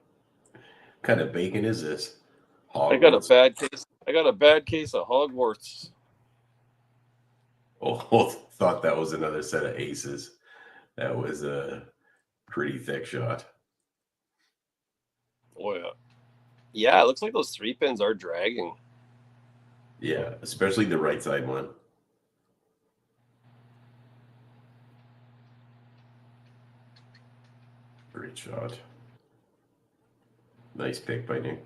kind of bacon is this? I got a Hogwarts. bad case of Hogwarts. Oh, thought that was another set of aces. That was a pretty thick shot. Oh yeah. Yeah, it looks like those 3 pins are dragging. Yeah, especially the right side one. Great shot. Nice pick by Nick.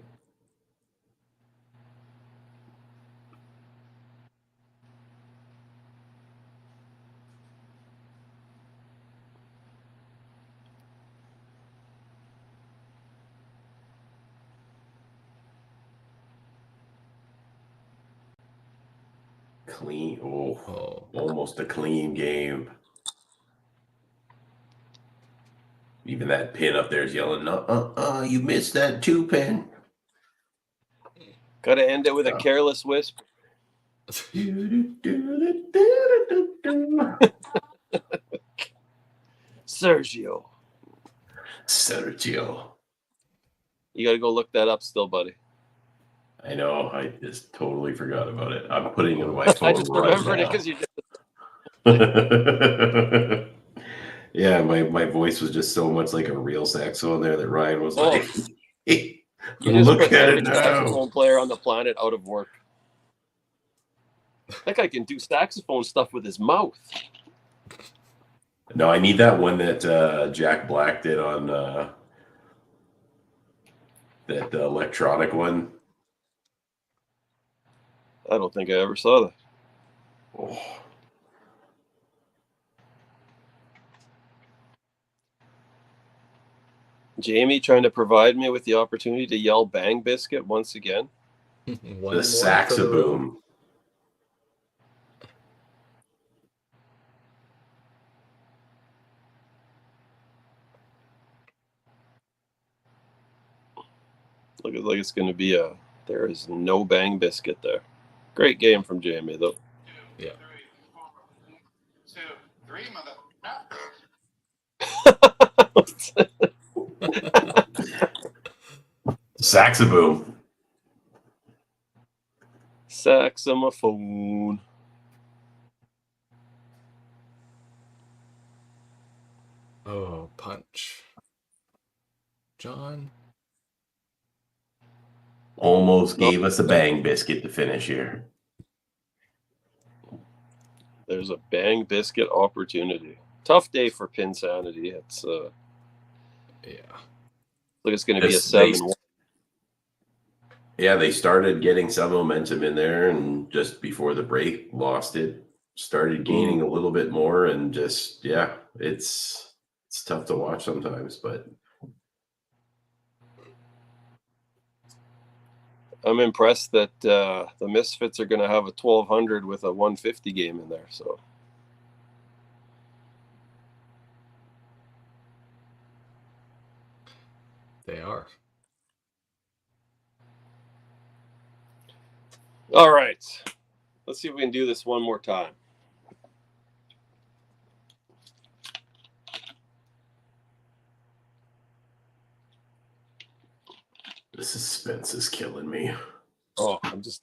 Clean. Oh, almost a clean game. Even that pin up there is yelling, you missed that 2 pin. Gotta end it with a careless whisper. Sergio. You gotta go look that up still, buddy. I know. I just totally forgot about it. I'm putting it on my phone. I just remembered it because you did. Yeah, my voice was just so much like a real saxophone there that Ryan was like, hey, you just look put at every it now. saxophone player on the planet out of work. That guy can do saxophone stuff with his mouth. No, I need that one that Jack Black did on that electronic one. I don't think I ever saw that. Oh. Jamie trying to provide me with the opportunity to yell "Bang Biscuit" once again. The saxaboom. Looks like it's going to be there is no Bang Biscuit there. Great game from Jamie, though. Yeah. 2, 3, mother. Saxaboom. Saxophone. Oh, punch. John. Almost gave us a Bang Biscuit to finish here. There's a Bang Biscuit opportunity. Tough day for Pin Sanity. It's yeah. Look, it's going to be a 7-1. Yeah, they started getting some momentum in there, and just before the break, lost it. Started gaining a little bit more, and just it's tough to watch sometimes, but I'm impressed that the Misfits are going to have a 1200 with a 150 game in there. So they are. All right, let's see if we can do this one more time. the suspense is killing me. Oh, I'm just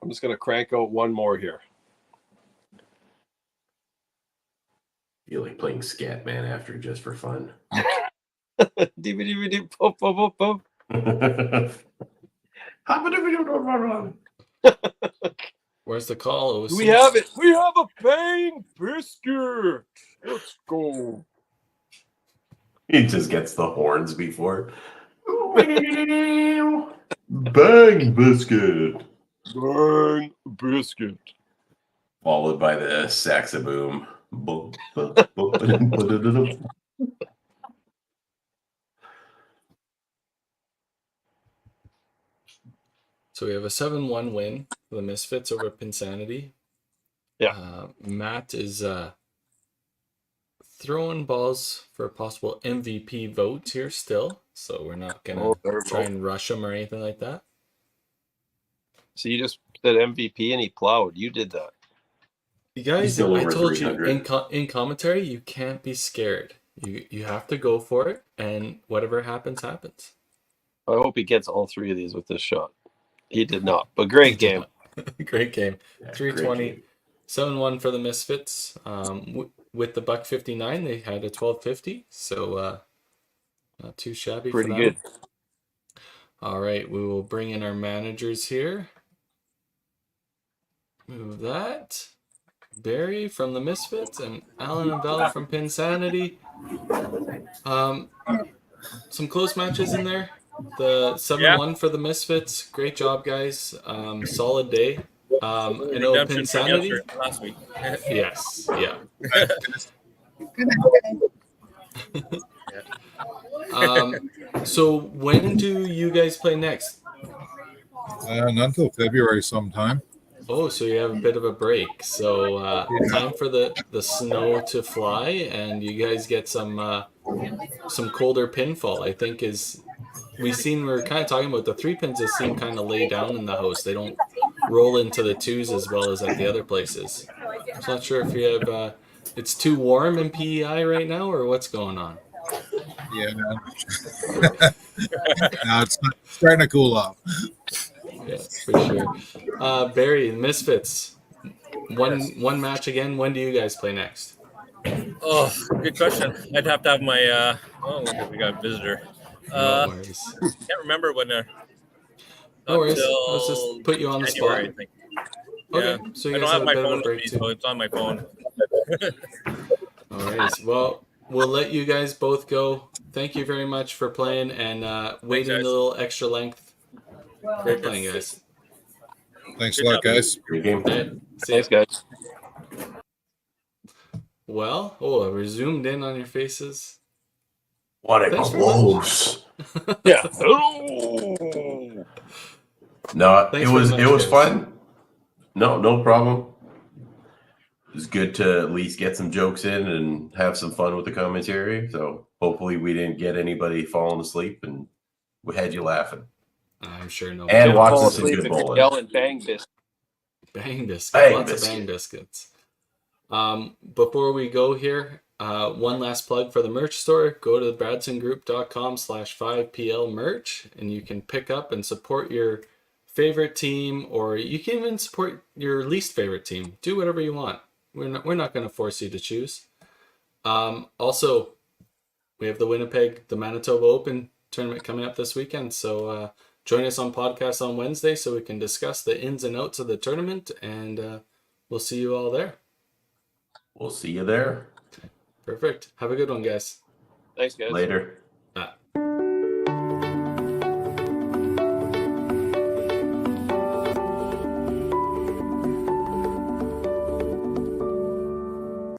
going to crank out one more here. Feel like playing Scatman after just for fun. DVD, pop, pop, pop, pop. Where's the call? We have it. We have a Bang Biscuit. Let's go. He just gets the horns before. Bang Biscuit. Bang Biscuit. Followed by the saxaboom. So we have a 7-1 win for the Misfits over Pin Sanity. Yeah. Matt is throwing balls for a possible MVP vote here still. So we're not going to try and rush him or anything like that. So you just said MVP and he plowed. You did that. You guys, still I over told you 300. in commentary, you can't be scared. You have to go for it, and whatever happens, happens. I hope he gets all 3 of these with this shot. He did not, but great game. Great game. Yeah, 320, great game. 7-1 for the Misfits. With the $1.59, they had a 12.50, so not too shabby. Pretty for good. All right, we will bring in our managers here. Move that. Barry from the Misfits and Alan and Val from Pin Sanity. Some close matches in there. The 7-1 for the Misfits. Great job, guys. Solid day. I know Redemption Pin from Sanity. last week. Yes, yeah. So when do you guys play next? Not until February sometime. Oh, so you have a bit of a break. So time for the snow to fly, and you guys get some colder pinfall. I think we're kind of talking about the 3 pins that seem kind of lay down in the house. They don't roll into the 2s as well as at the other places. I'm not sure if you have it's too warm in PEI right now or what's going on. Yeah. No, it's starting to cool off. Yeah, for sure. Barry, the Misfits. One match again. When do you guys play next? Oh, good question. I'd have to have my. We got a visitor. No worries. Can't remember when. No worries. Let's just put you on the January, spot. I think. Okay, Yeah. so you I guys don't have my a bit of phone a with break me, too. so it's on my phone. All right. Well, we'll let you guys both go. Thank you very much for playing and waiting a guys. little extra length. Great playing, guys. Thanks Good a lot, job. guys. Great game. All right, see ya. Thanks, guys. Well, I zoomed in on your faces. What a Thanks very close. Yeah. No, Thanks it was very much, guys. fun. No problem. It was good to at least get some jokes in and have some fun with the commentary. So hopefully we didn't get anybody falling asleep and we had you laughing. I'm sure no. And watching Fall some asleep good if you're bowling. yelling bang biscuit. Bang biscuits. Bang Lots biscuit. of bang biscuits. Before we go here, one last plug for the merch store. Go to bradsongroup.com/5pl merch and you can pick up and support your favorite team, or you can even support your least favorite team. Do whatever you want. We're not going to force you to choose. Also, we have the Manitoba Open tournament coming up this weekend. So join us on podcast on Wednesday so we can discuss the ins and outs of the tournament, and we'll see you all there. We'll see you there. Perfect. Have a good one, guys. Thanks, guys. Later. Bye.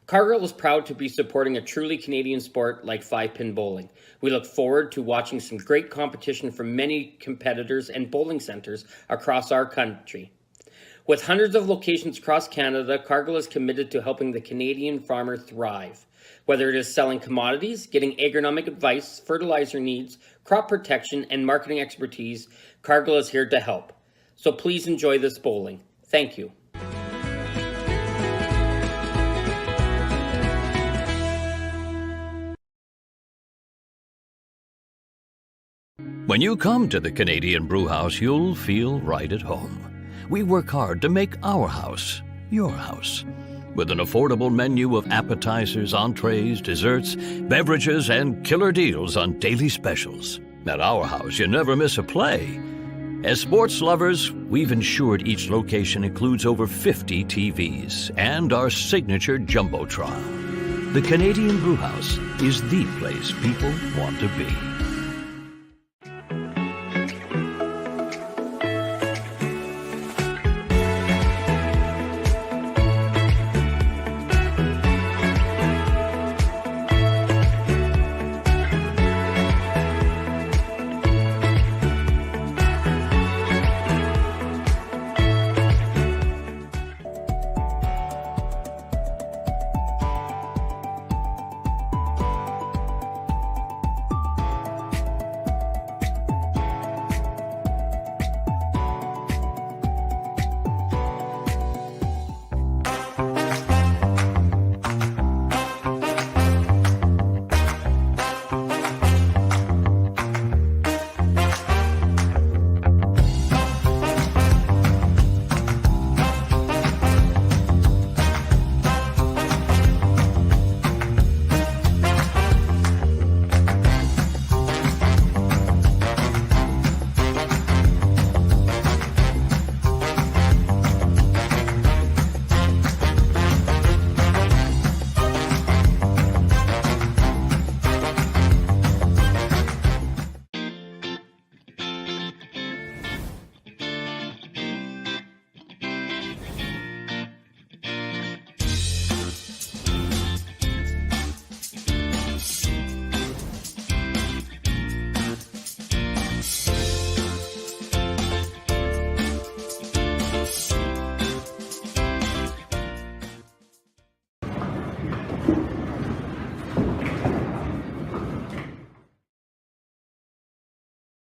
Cargill is proud to be supporting a truly Canadian sport like 5-pin bowling. We look forward to watching some great competition from many competitors and bowling centers across our country. With hundreds of locations across Canada, Cargill is committed to helping the Canadian farmer thrive. Whether it is selling commodities, getting agronomic advice, fertilizer needs, crop protection, and marketing expertise, Cargill is here to help. So please enjoy this bowling. Thank you. When you come to the Canadian Brewhouse, you'll feel right at home. We work hard to make our house your house. With an affordable menu of appetizers, entrees, desserts, beverages, and killer deals on daily specials. At our house, you never miss a play. As sports lovers, we've ensured each location includes over 50 TVs and our signature Jumbotron. The Canadian Brewhouse is the place people want to be.